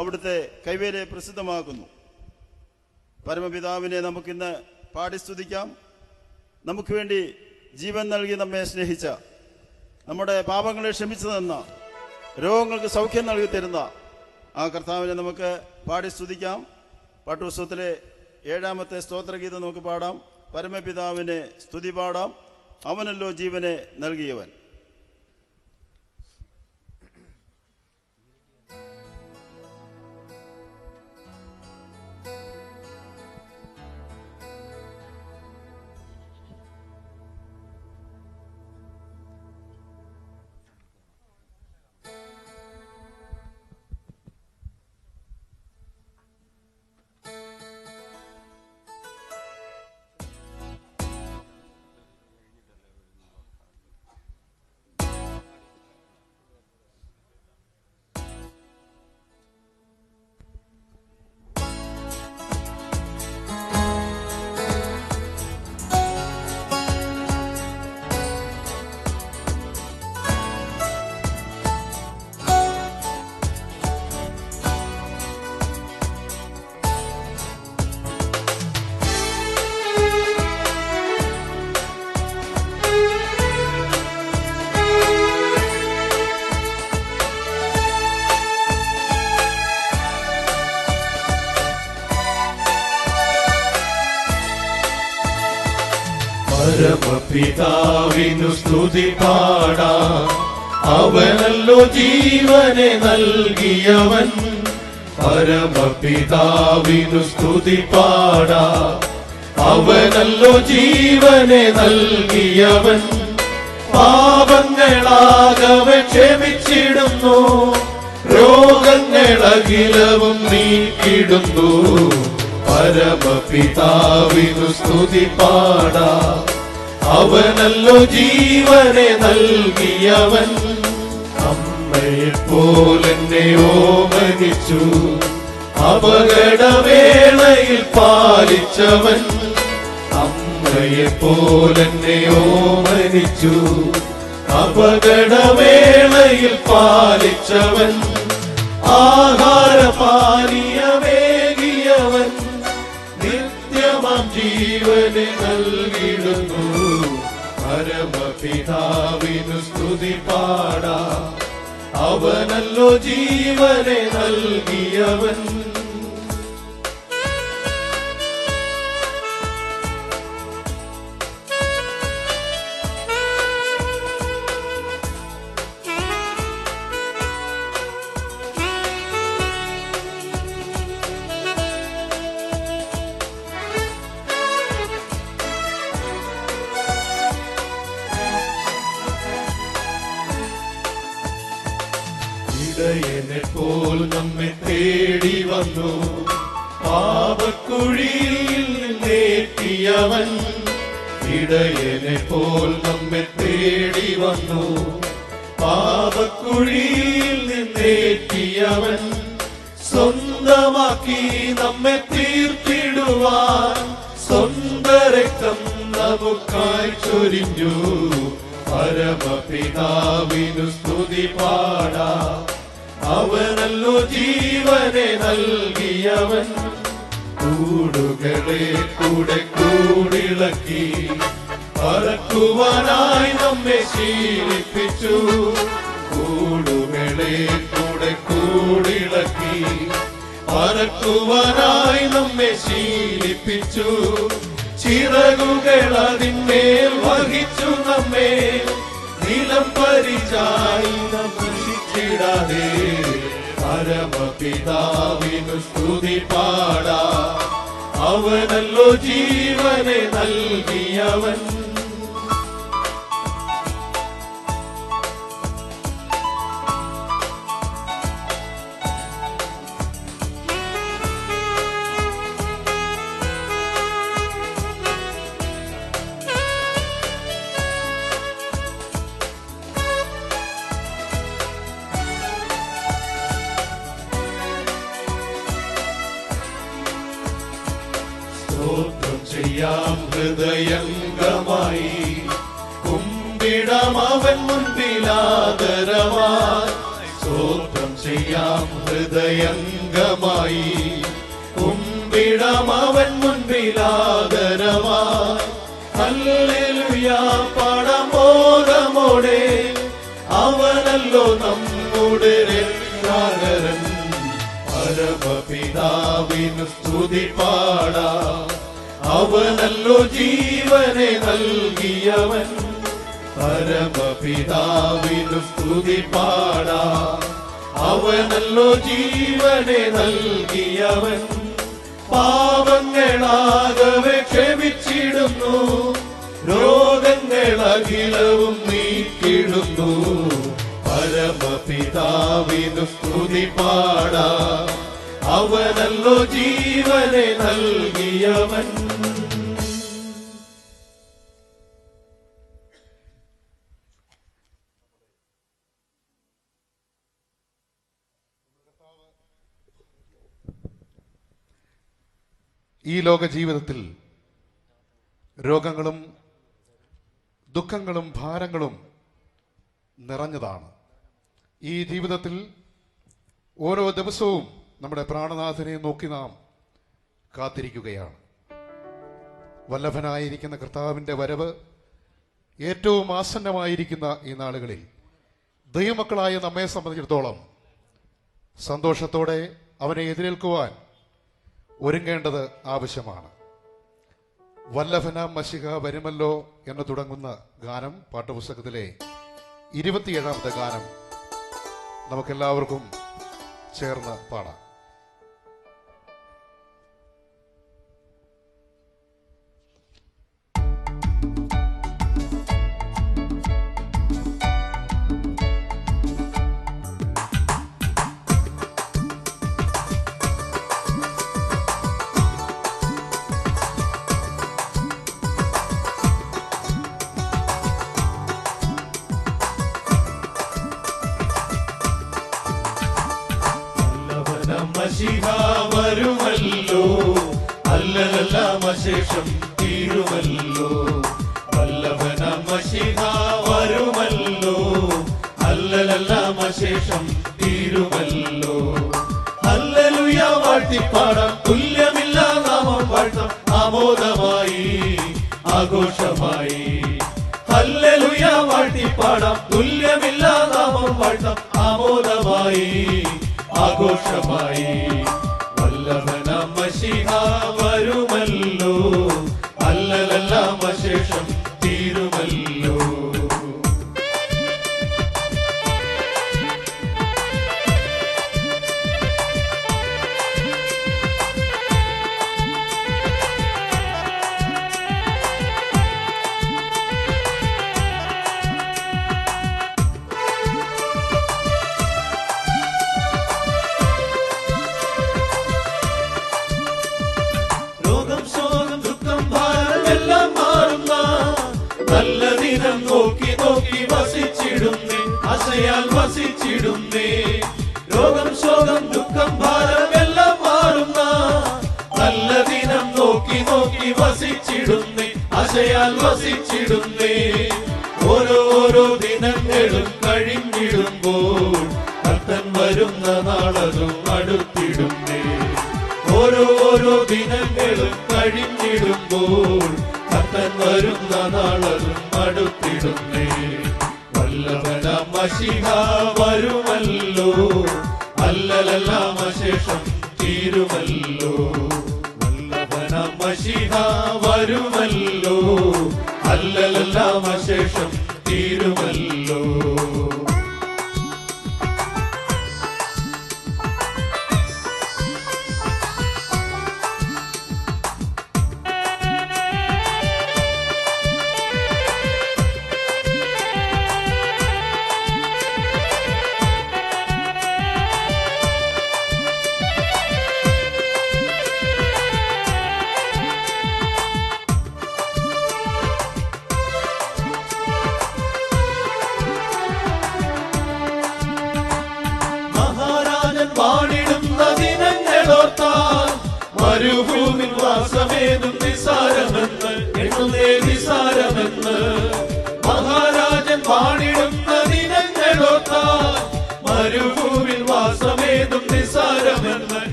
അവിടുത്തെ കൈവേലയെ പ്രസിദ്ധമാക്കുന്നു. പരമപിതാവിനെ നമുക്കിന്ന് പാടി സ്തുതിക്കാം. നമുക്ക് വേണ്ടി ജീവൻ നൽകി നമ്മെ സ്നേഹിച്ച, നമ്മുടെ പാപങ്ങളെ ക്ഷമിച്ചു തന്ന, രോഗങ്ങൾക്ക് സൗഖ്യം നൽകി തരുന്ന ആ കർത്താവിനെ നമുക്ക് പാടി സ്തുതിക്കാം. പാട്ടുപുസ്തകത്തിലെ 7-ാമത്തെ സ്തോത്രഗീതം നമുക്ക് പാടാം. പരമപിതാവിനെ സ്തുതി പാടാം, അവനല്ലോ ജീവനെ നൽകിയവൻ. പരമപിതാവിനു സ്തുതി പാടാം, അവനല്ലോ ജീവനെ നൽകിയവൻ. പരമപിതാവിനു സ്തുതി പാടാം, അവനല്ലോ ജീവനെ നൽകിയവൻ. പാപങ്ങളാകവെ ക്ഷമിച്ചിടുന്നു, രോഗങ്ങളഖിലവും നീക്കിടുന്നു. പരമപിതാവിനു സ്തുതി പാടാം, അവനല്ലോ ജീവനെ നൽകിയവൻ. അമ്മയെപ്പോലെന്നെ ഓമനിച്ചു, അപകടവേളയിൽ പാലിച്ചവൻ. അമ്മയെപ്പോലെന്നെ ഓമനിച്ചു, അപകടവേളയിൽ പാലിച്ചവൻ. ആഹാരപാനീയമേകിയവൻ, നിത്യമാം ജീവനെ നൽകിടുന്നു. പരമപിതാവിനു സ്തുതി പാടാം, അവനല്ലോ ജീവനെ നൽകിയവൻ. ഇടയനെപ്പോൽ നമ്മെ തേടി വന്നു, പാപക്കുഴിയിൽ നിന്നേറ്റിയവൻ. ഇടയനെപ്പോൽ നമ്മെ തേടി വന്നു, പാപക്കുഴിയിൽ നിന്നേറ്റിയവൻ. സ്വന്തമാക്കി നമ്മെ തീർത്തിടുവാൻ സ്വന്തം രക്തം നമുക്കായി ചൊരിഞ്ഞു. പരമപിതാവിനു സ്തുതി പാടാം, അവനല്ലോ ജീവനെ നൽകിയവൻ. കൂടുകളെ കൂടെ കൂടിളക്കി പറക്കുവാനായി നമ്മെ ശീലിപ്പിച്ചു. കൂടുകളെ കൂടെ കൂടിളക്കി പറക്കുവാനായി നമ്മെ ശീലിപ്പിച്ചു. ചിറകുകൾ അതിന്മേൽ വഹിച്ചു നമ്മെ, നിലം പരിചായി നശിച്ചിടാതെ. പരമപിതാവിനു സ്തുതി പാടാം, അവനല്ലോ ജീവനെ നൽകിയവൻ. സ്തോത്രം ചെയ്യാം ഹൃദയംഗമായി, കുമ്പിടാം അവൻ മുൻപിലാദരവായി. സ്തോത്രം ചെയ്യാം ഹൃദയംഗമായി, കുമ്പിടാം അവൻ മുൻപിലാദരമായി. ഹല്ലേലൂയ പാടാം മോദമോടെ, അവനല്ലോ നമ്മുടെ രക്ഷാകരൻ. പരമപിതാവിനു സ്തുതി പാടാം, അവനല്ലോ ജീവനെ നൽകിയവൻ. പരമപിതാവിനു സ്തുതി പാടാം, അവനല്ലോ ജീവനെ നൽകിയവൻ. പാപങ്ങളാകവെ ക്ഷമിച്ചിടുന്നു, രോഗങ്ങളഖിലവും നീക്കിടുന്നു. പരമപിതാവിനു സ്തുതി പാടാം, അവനല്ലോ ജീവനെ നൽകിയവൻ. ഈ ലോക ജീവിതത്തിൽ രോഗങ്ങളും ദുഃഖങ്ങളും ഭാരങ്ങളും നിറഞ്ഞതാണ്. ഈ ജീവിതത്തിൽ ഓരോ ദിവസവും നമ്മുടെ പ്രാണനാഥനെ നോക്കി നാം കാത്തിരിക്കുകയാണ്. വല്ലഭനായിരിക്കുന്ന കർത്താവിൻ്റെ വരവ് ഏറ്റവും ആസന്നമായിരിക്കുന്ന ഈ നാളുകളിൽ ദൈവമക്കളായ നമ്മെ സംബന്ധിച്ചിടത്തോളം സന്തോഷത്തോടെ അവനെ എതിരേൽക്കുവാൻ ഒരുങ്ങേണ്ടത് ആവശ്യമാണ്. വല്ലഭനാം മശിഹ വരുമല്ലോ എന്ന് തുടങ്ങുന്ന ഗാനം പാഠപുസ്തകത്തിലെ 27ാമത്തെ ഗാനം നമുക്കെല്ലാവർക്കും ചേർന്ന് പാടാം. മശിഹ വരുമല്ലോ, അല്ലലെല്ലാം അശേഷം തീരുമല്ലോ. വല്ലഭന മശിഹ വരുമല്ലോ, അല്ലലെല്ലാം അശേഷം തീരുമല്ലോ. ഹല്ലേലൂയ വാഴ്ത്തിപ്പാടാം, തുല്യമില്ല നാമം വാഴ്ത്താം, ആമോദമായി ആഘോഷമായി. ഹല്ലേലൂയ വാഴ്ത്തിപ്പാടാം, തുല്യമില്ല നാമം വാഴ്ത്താം, ആമോദമായി ആഘോഷമായി. വല്ലഭന മശിഹ വരുമല്ലോ, അല്ലലെല്ലാം അശേഷം തീരുമല്ലോ. നല്ല ദിനം നോക്കി നോക്കി വസിച്ചിടുന്നേ, അസയാൽ വസിച്ചിടുന്നേ. രോഗം ശോകം ദുഃഖം ഭാരം എല്ലാം മാറുന്ന നല്ല ദിനം നോക്കി നോക്കി വസിച്ചിടുന്നേ, അസയാൽ വസിച്ചിടുന്നേ. ഓരോ ദിനങ്ങളും കഴിഞ്ഞിടുമ്പോൾ കർത്തൻ വരുന്ന നാളതും അടുത്തിടുന്നേ. ഓരോ ദിനങ്ങളും കഴിഞ്ഞിടുമ്പോൾ കർത്തൻ വരുന്ന നാളതും അടുത്തിടുന്നേ. വല്ലഭന മശിഹ വരുമല്ലോ, അല്ലലെല്ലാം അശേഷം തീരുമല്ലോ. വല്ലഭന മശിഹ വരുമല്ലോ, അല്ലലെല്ലാം അശേഷം തീരുമല്ലോ.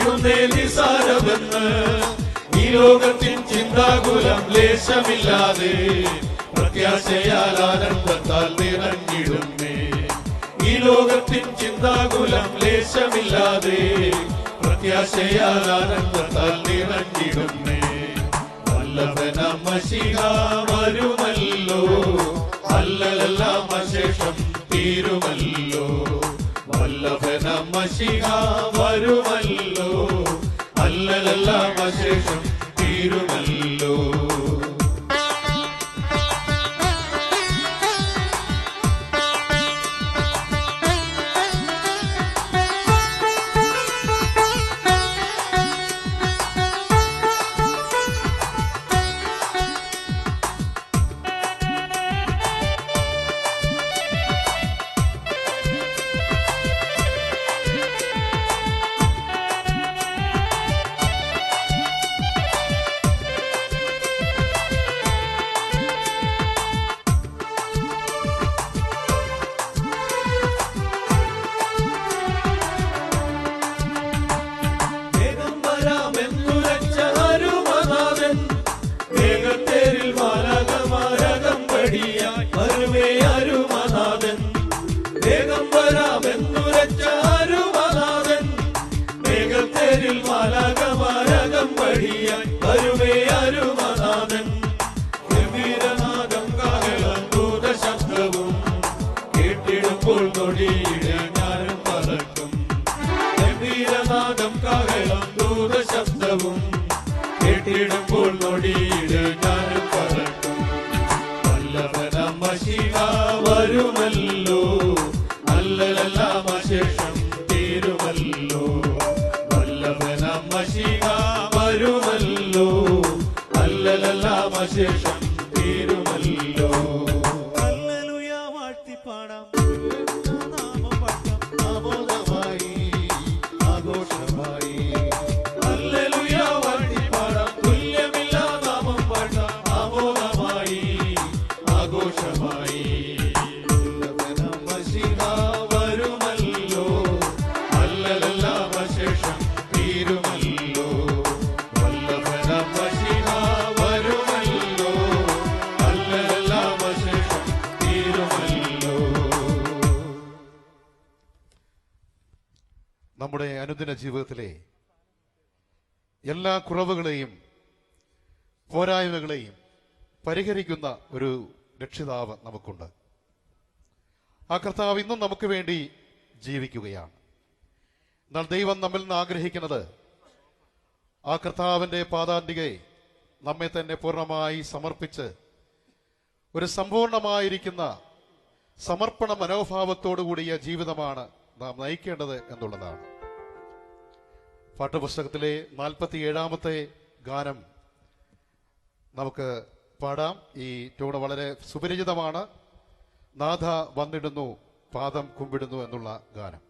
അറിയുന്നേ നിസാരമെന്ന്. ഈ ലോകത്തിൻ ചിന്താകുലം ലേശമില്ലാതെ പ്രത്യാശയാൽ ആനന്ദത്താൽ നിറഞ്ഞിടുന്നേ. ഈ ലോകത്തിൻ ചിന്താകുലം ലേശമില്ലാതെ പ്രത്യാശയാൽ ആനന്ദത്താൽ നിറഞ്ഞിടുന്നേ. വല്ലഭനാം മശീഹ വരുമല്ലോ, അല്ലലെല്ലാം അശേഷം തീരുമല്ലോ. വല്ലഭനാം മശീഹ വരുമല്ലോ, അല്ലലെല്ലാം അശേഷം തീരുമല്ലോ. കേട്ടിടുമ്പോൾ നൊടിയിടെ ഞാനും പറക്കും. വല്ലഭനാം മശീഹ വരുമല്ലോ, അല്ലലെല്ലാം അശേഷം തീരുമല്ലോ. വല്ലഭനാം മശീഹ വരുമല്ലോ, അല്ലലെല്ലാം അശേഷം തീരുമല്ലോ. ഹല്ലേലൂയ വാഴ്ത്തിപ്പാടാം, നാമം പാടാം ആമോദമായി ആഘോഷമായി. ഹല്ലേലൂയ വാഴ്ത്തിപ്പാടാം, തുല്യമില്ല നാമം പാടാം ആമോദമായി ആഘോഷമായി. വല്ലഭനാം മശീഹ വരുമല്ലോ, അല്ലലെല്ലാം അശേഷം തീരുമല്ലോ. വല്ലഭനാം മശീഹ വരുമല്ലോ, അല്ലലെല്ലാം അശേഷം തീരുമല്ലോ. നമ്മുടെ അനുദിന ജീവിതത്തിലെ എല്ലാ കുറവുകളെയും പോരായ്മകളെയും പരിഹരിക്കുന്ന ഒരു രക്ഷിതാവ് നമുക്കുണ്ട്. ആ കർത്താവ് ഇന്നും നമുക്ക് വേണ്ടി ജീവിക്കുകയാണ്. എന്നാൽ ദൈവം നമ്മിൽ നിന്ന് ആഗ്രഹിക്കുന്നത് ആ കർത്താവിൻ്റെ പാദാന്തികയെ നമ്മെ തന്നെ പൂർണ്ണമായി സമർപ്പിച്ച് ഒരു സമ്പൂർണമായിരിക്കുന്ന സമർപ്പണ മനോഭാവത്തോടു കൂടിയ ജീവിതമാണ് നാം നയിക്കേണ്ടത് എന്നുള്ളതാണ്. പാഠപുസ്തകത്തിലെ 47-ാമത്തെ ഗാനം നമുക്ക് പാടാം. ഈ ട്യൂണ് വളരെ സുപരിചിതമാണ്. നാഥ വന്നിടുന്നു പാദം കുമ്പിടുന്നു എന്നുള്ള ഗാനം.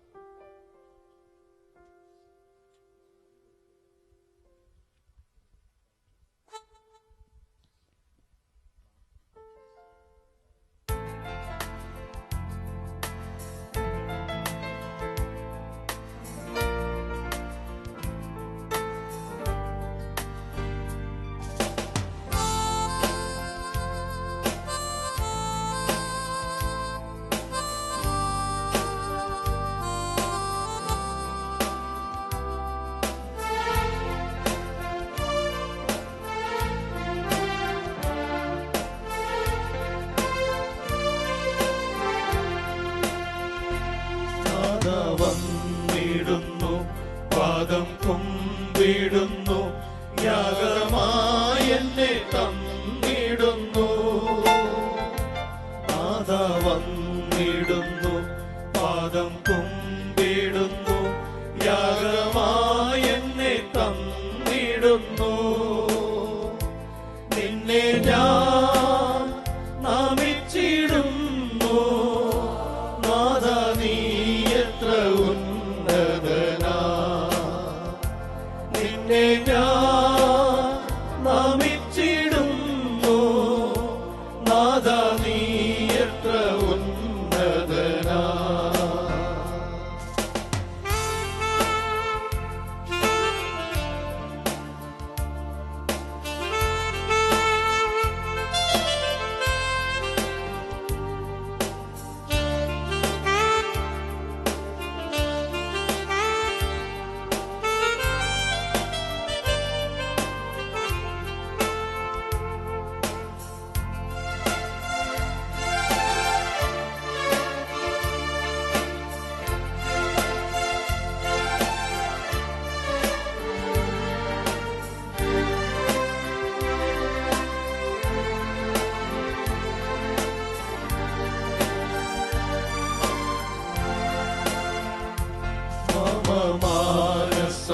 വന്നിടുന്നു പാദം കുമ്പിടുന്നു, യാഗമായി എന്നെ തന്നിടുന്നു. നാഥാ വന്നിടുന്നു പാദം കുമ്പിടുന്നു, യാഗമായി എന്നെ തന്നിടുന്നു. നിന്നെ ഞാൻ നാമിച്ചിടുന്നു, നാഥാ നീ എത്ര ഉന്നതനാ. നിന്നെ ഞാൻ നാമിച്ചിടുന്നു, നാഥാ നീ എത്ര ഉന്നതനാ.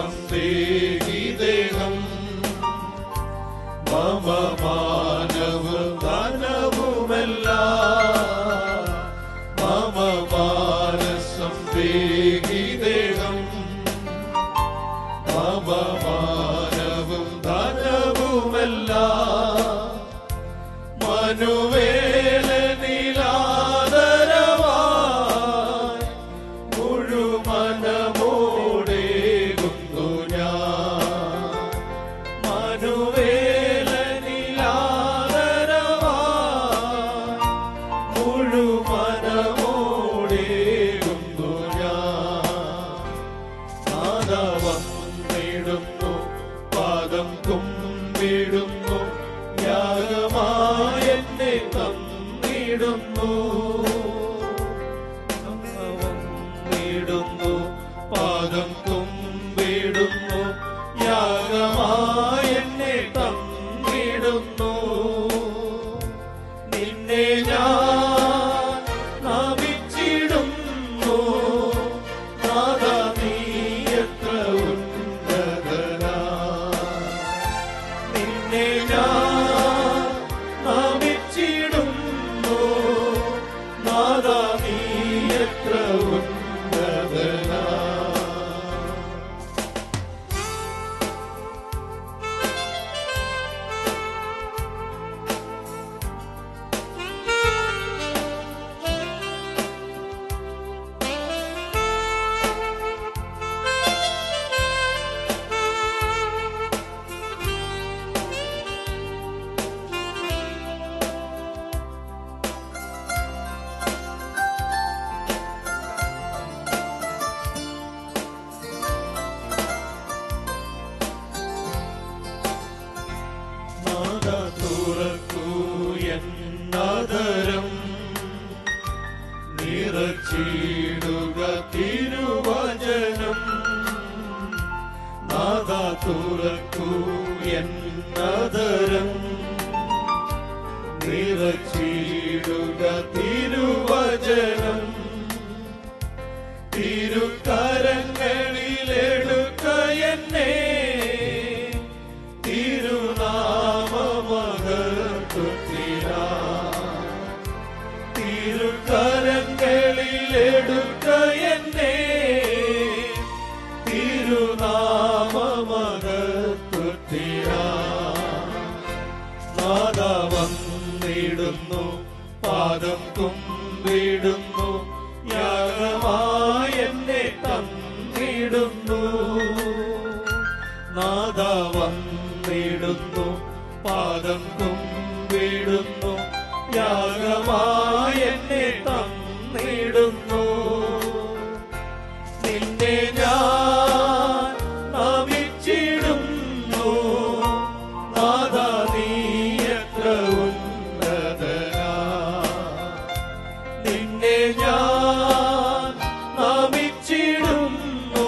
സംദേഹിദേഹം മമ മാനവും ധനവുമെല്ലാം മമ മാനസം ദേഹിദേഹം മമ മാനവും ധനവുമെല്ലാം മനുവേലനിലാദരവായി മുഴുമനമോടേകുന്നു ഞാൻ മനുവേലനിലാദരവായി മുഴുമനമോടേകുന്നു ഞാൻ നാദാ വന്നിടുന്നു പാദം കുമ്പിടുന്നു യാഗമായെന്നെ തന്നിടുന്നു വന്നിടുന്നു പാദം കുമ്പിടുന്നു യാഗമായെന്നെ തന്നിടുന്നു നിന്നെ ഞാൻ നമിച്ചിടുന്നു നാഥാ നീ എത്ര ഉന്നതനാ നിന്നെ ഞാൻ നമിച്ചിടുന്നു നാഥാ നീ എത്ര ഉന്നതനാ നാദാ തുറക്കൂ എന്നതരം നിറച്ചിടുക തിരുവചനം നാദാ തുറക്കൂ എന്നതരം നിറച്ചിടുക തിരുവചനം തിരുക്കരങ്ങളിലെടുക്ക എന്നെ തിരുക്കരങ്ങളിലെടുക്ക എന്നെ തിരുനാമമകത്തുത്തിരാ നാദാ വന്നിടുന്നു പാദം കുമ്പിടുന്നു യാഗമായെന്നെ തന്നിടുന്നു നാദാ വന്നിടുന്നു പാദം കുമ്പിടുന്നു യാഗമായെന്നെ തന്നിടുന്നു നിന്നെ ഞാൻ നമിച്ചിടുന്നു നാഥാ നീ എത്ര ഉന്നതനാ നിന്നെ ഞാൻ നമിച്ചിടുന്നു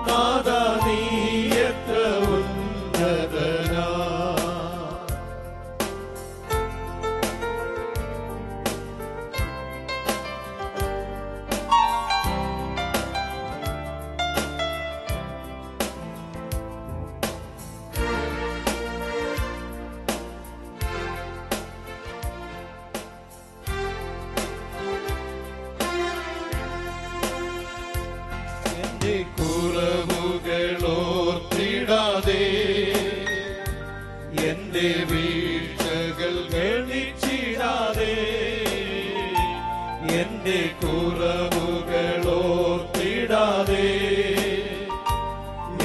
നാഥാ നീ എത്ര ഉന്നതനാ എന്റെ കുറവുകളോർത്തിടാതെ എന്റെ വീഴ്ചകൾ ഗണിച്ചിടാതെ എന്റെ കുറവുകളോർത്തിടാതെ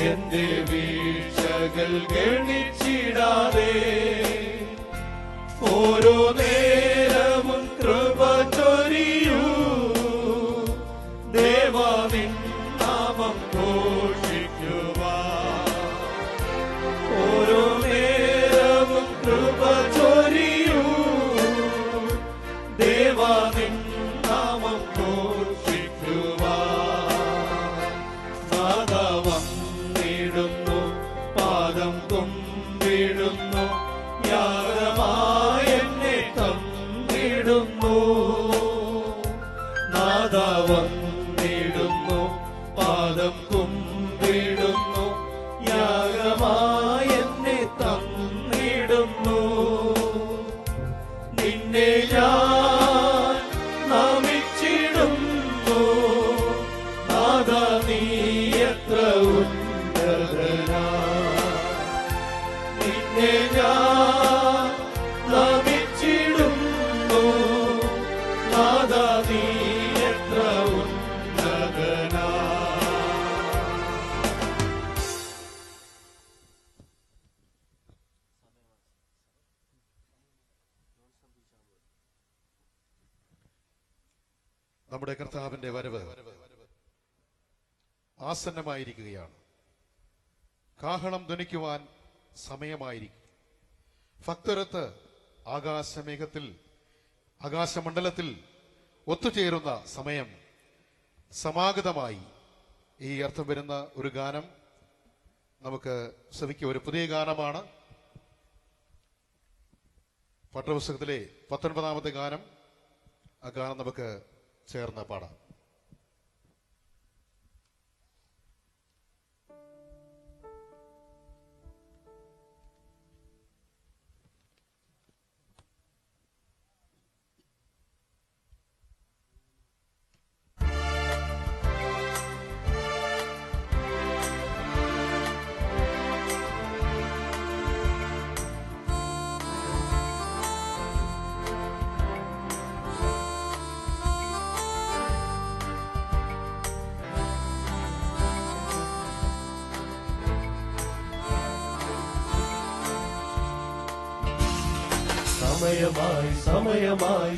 എന്റെ വീഴ്ചകൾ ഗണിച്ചിടാതെ ഓരോ നേരവും കൃപ ചൊരിയൂ ദേവാ നിൻ നാമം ഘോഷിക്കുവാൻ ഓരോ നേരവും കൃപ ചൊരിയൂ ദേവാ നിൻ നാമം ഘോഷിക്കുവാൻ നാദാ വന്നിടുന്നു പാദം കുമ്പിടുന്നു യാഗമായെന്നെ തന്നിടുന്നു നമ്മുടെ കർത്താവിന്റെ വരവ് ആസന്നമായിരിക്കുകയാണ്. കാഹളം ധ്വനിക്കുവാൻ സമയമായിരിക്കും. ഭക്തരത്ത് ആകാശമണ്ഡലത്തിൽ ഒത്തുചേരുന്ന സമയം സമാഗതമായി. ഈ അർത്ഥം വരുന്ന ഒരു ഗാനം നമുക്ക് ശ്രവിക്കുക. ഒരു പുതിയ ഗാനമാണ്. പാഠപുസ്തകത്തിലെ 19ാമത്തെ ഗാനം. ആ ഗാനം നമുക്ക് ചേർന്ന് പാടാം.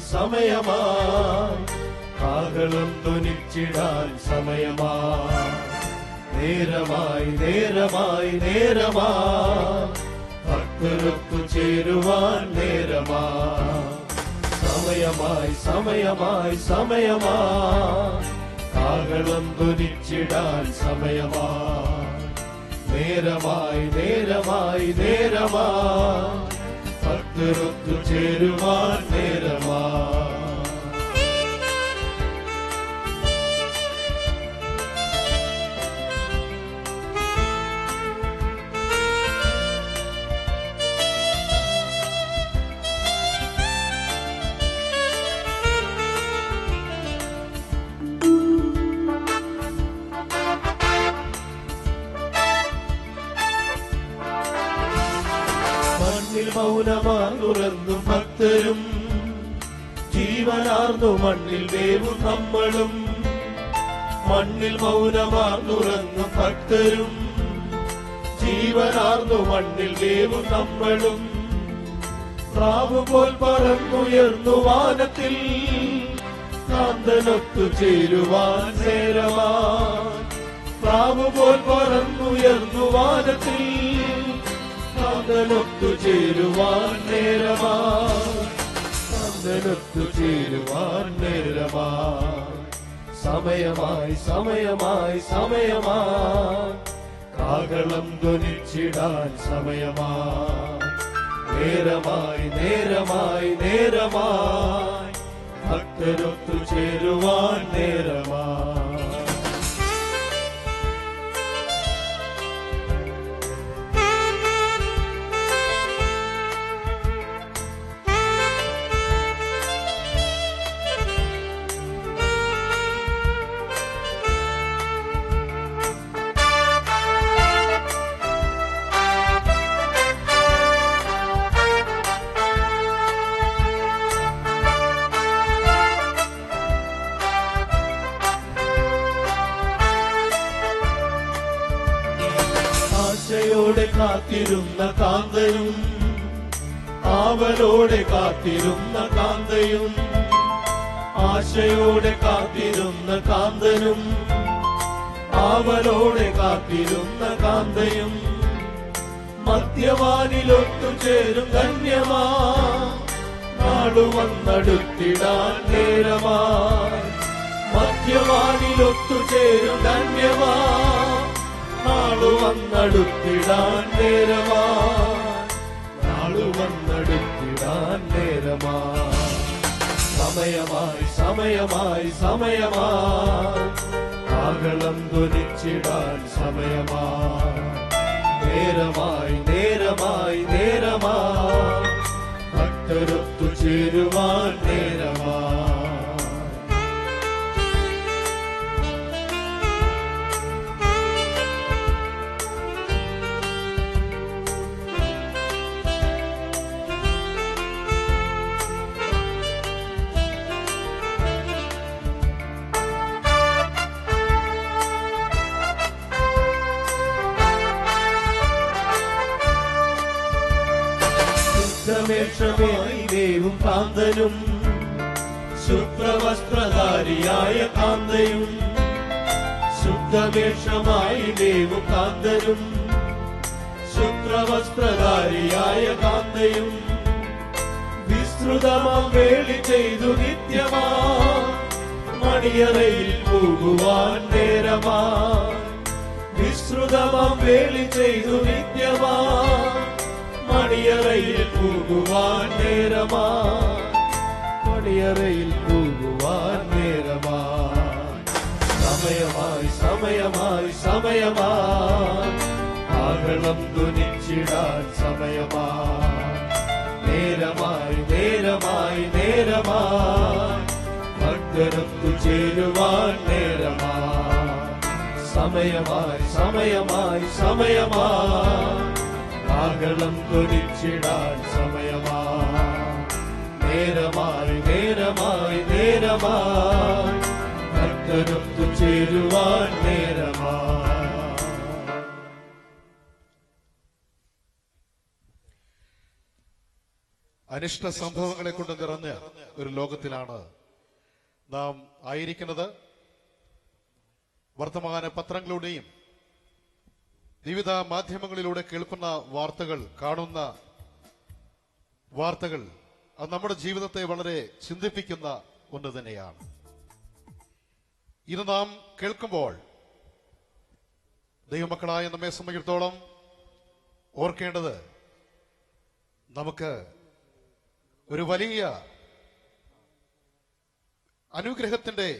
സമയമായി കാഹളം ധ്വനിച്ചിടാൻ സമയമായി. നേരമായി ഭക്തരൊത്തു ചേരുവാൻ നേരമായി. സമയമായി കാഹളം ധ്വനിച്ചിടാൻ സമയമായി. നേരമായി ഭക്തരൊത്തു ചേരുവാൻ നേരമായി. മൗനമാർന്നുറങ്ങും ഭക്തരും ജീവനാർന്നു മണ്ണിൽ വേവും നമ്മളും. മണ്ണിൽ മൗനമാർന്നുറങ്ങും ഭക്തരും ജീവനാർന്നു മണ്ണിൽ വേവും നമ്മളും. പ്രാവുപോൽ പറന്നുയർന്നു വാനത്തിൽ കാന്തനൊത്തു ചേരുവാൻ നേരമായി. പ്രാവുപോൽ പറന്നുയർന്നു വാനത്തിൽ കാന്തനൊത്തു ചേരുവാൻ നേരമായി. സമയമായി കാഹളം ധ്വനിച്ചിടാൻ സമയമായി. നേരമായി ഭക്തരൊത്തു ചേരുവാൻ നേരമായി. ആശയോടെ കാത്തിരുന്ന കാന്തയും ആവലോടെ കാത്തിരുന്ന കാന്തയും. ആശയോടെ കാത്തിരുന്ന കാന്തനും ആവലോടെ കാത്തിരുന്ന കാന്തയും. മധ്യവാനിലൊത്തുചേരും ധന്യമാ നാളു വന്നടുത്തിടാൻ നേരമായി. മധ്യവാനിലൊത്തുചേരും ധന്യമാ നാളു വന്നടുത്തിടാൻ നേരമായി. സമയമായി കാഹളം ധ്വനിച്ചിടാൻ സമയമായി. നേരമായി ഭക്തരൊത്തു ചേരുവാൻ നേരമായി. േവും കാന്തനും ശുഭ്രവസ്ത്രധാരിയായ കാന്തയും ശുദ്ധവേഷമായി മേവും കാന്തനും ശുഭ്രവസ്ത്രധാരിയായ കാന്തയും വിസ്തൃതമാം വേളി ചെയ്തു നിത്യമാ മണിയറയിൽ പോകുവാൻ നേരമാ വിസ്തൃതമാം വേളി ചെയ്തു നിത്യമാ മണിയറയിൽ പോകുവാൻ നേരമാ മണിയറയിൽ പോകുവാൻ നേരമാ സമയമായി സമയമായി സമയമായി ആകളം ധ്വനിച്ചിടാൻ സമയമായി നേരമായി നേരമായി നേരമായി ഭക്തരൊത്തു ചേരുവാൻ നേരമായി സമയമായി സമയമായി സമയമായി ആകളം ധ്വനിച്ചിടാൻ സമയമായി നേരമായി നേരമായി നേരമായി ഭക്തരൊത്തു ചേരുവാൻ നേരമായി. അനിഷ്ട സംഭവങ്ങളെ കൊണ്ട് നിറഞ്ഞ ഒരു ലോകത്തിലാണ് നാം ആയിരിക്കുന്നത്. വർത്തമാന പത്രങ്ങളിലൂടെയും വിവിധ മാധ്യമങ്ങളിലൂടെ കേൾക്കുന്ന വാർത്തകൾ, കാണുന്ന വാർത്തകൾ അത് നമ്മുടെ ജീവിതത്തെ വളരെ ചിന്തിപ്പിക്കുന്ന ഒന്ന് തന്നെയാണ്. ഇത് നാം കേൾക്കുമ്പോൾ ദൈവമക്കളായ നമ്മെ സംബന്ധിച്ചിടത്തോളം ഓർക്കേണ്ടത് നമുക്ക് ഒരു വലിയ അനുഗ്രഹത്തിന്റെ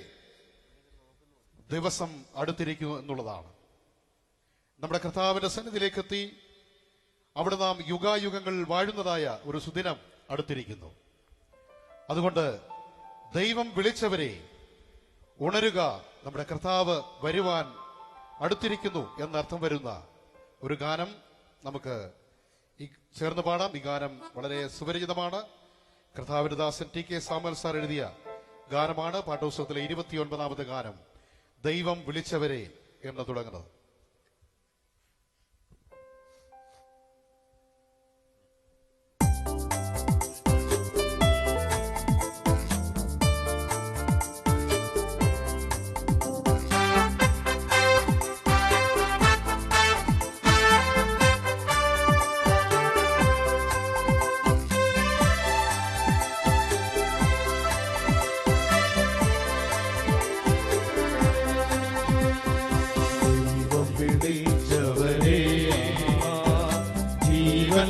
ദിവസം അടുത്തിരിക്കുന്നു എന്നുള്ളതാണ്. നമ്മുടെ കർത്താവിന്റെ സന്നിധിയിലേക്ക് എത്തി അവിടെ നാം യുഗായുഗങ്ങൾ വാഴുന്നതായ ഒരു സുദിനം അടുത്തിരിക്കുന്നു. അതുകൊണ്ട് ദൈവം വിളിച്ചവരെ ഉണരുക, നമ്മുടെ കർത്താവ് വരുവാൻ അടുത്തിരിക്കുന്നു എന്നർത്ഥം വരുന്ന ഒരു ഗാനം നമുക്ക് ചേർന്ന് പാടാം. ഈ ഗാനം വളരെ സുപരിചിതമാണ്. കർത്താവിന്റെ ദാസൻ ടി കെ സാമുവൽ സാർ എഴുതിയ ഗാനമാണ്. പാഠപുസ്തകത്തിലെ 29ാമത്തെ ഗാനം, ദൈവം വിളിച്ചവരെ എന്ന് തുടങ്ങുന്നത്.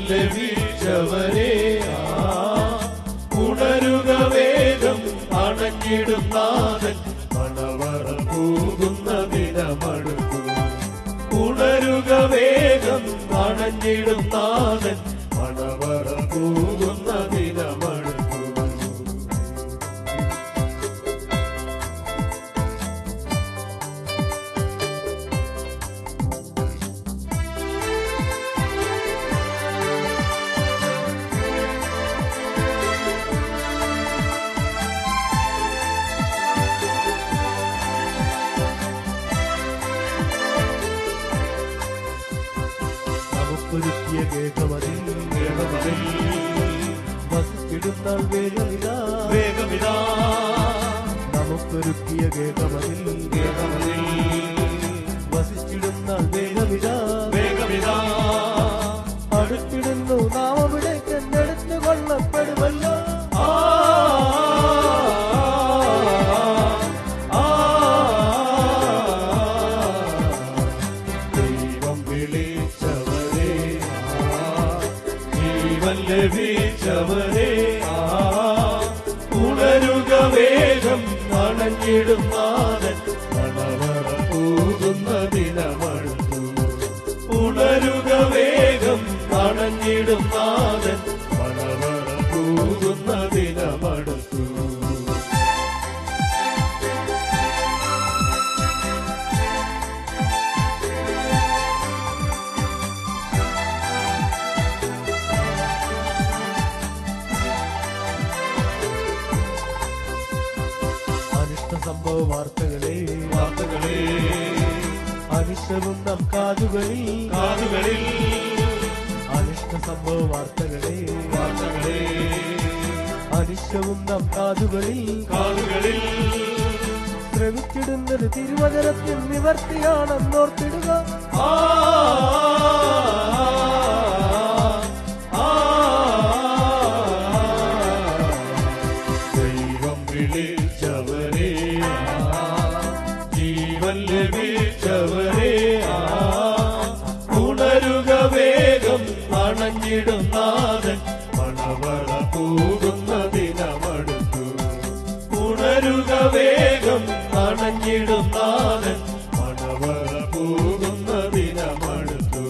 ലഭിച്ചവരെ ഉണരുക വേഗം അണഞ്ഞിടും നാഥൻ മണവറ പോകുന്ന ദിനമടുത്തു. ഉണരുക വേഗം അണഞ്ഞിടും നാഥൻ മണവറ പോകുന്ന ദിനമടുത്തു. വസിച്ചിടുന്നാൾ വേഗമിതാ വേഗമിതാ നമുക്കൊരുക്കിയ ഗേഹമതിൽ ഗേഹമതിൽ വസിച്ചിടുന്നാൾ വേഗമിതാ വേഗമിതാ അടുത്തിടുന്നു നാം അവിടെ ചെന്നെടുത്തു കൊള്ളപ്പെടുമല്ലോ. ദൈവം വിളിച്ചവരെ ജീവൻ ലഭിച്ചവരെ ഉണരുക വേഗം അണഞ്ഞിടും നാഥൻ മണവറ പോകുന്ന ദിനമടുത്തു. ഉണരുക വേഗം അണഞ്ഞിടും നാഥൻ മണവറ പോകുന്ന ദിനമടുത്തു. സംഭവ വാർത്തകളെ വാർത്തകളെ അനിഷ്ടവും നാം കാതുകളിൽ കാതുകളിൽ അനിഷ്ട സംഭവ വാർത്തകളെ വാർത്തകളെ അനിശവും നാം കാതുകളിൽ ശ്രമിച്ചിടുന്നത് തിരുവചനത്തിൽ നിവർത്തിയാണെന്നോർത്തിടുക. ദൈവം വിളിച്ചവരെ, ജീവൻ ലഭിച്ചവരെ, ഉണരുക വേഗം, അണഞ്ഞിടും നാഥൻ മണവറ പോകുന്ന ദിനമടുത്തു. ഉണരുക വേഗം, അണഞ്ഞിടും നാഥൻ മണവറ പോകുന്ന ദിനമടുത്തു.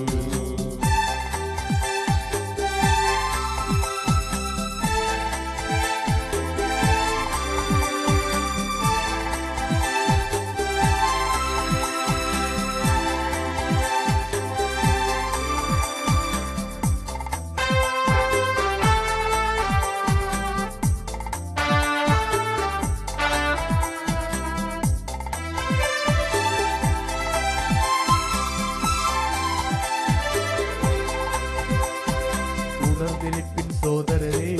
ഉണർന്നിരിപ്പിൻ സോദരരെ,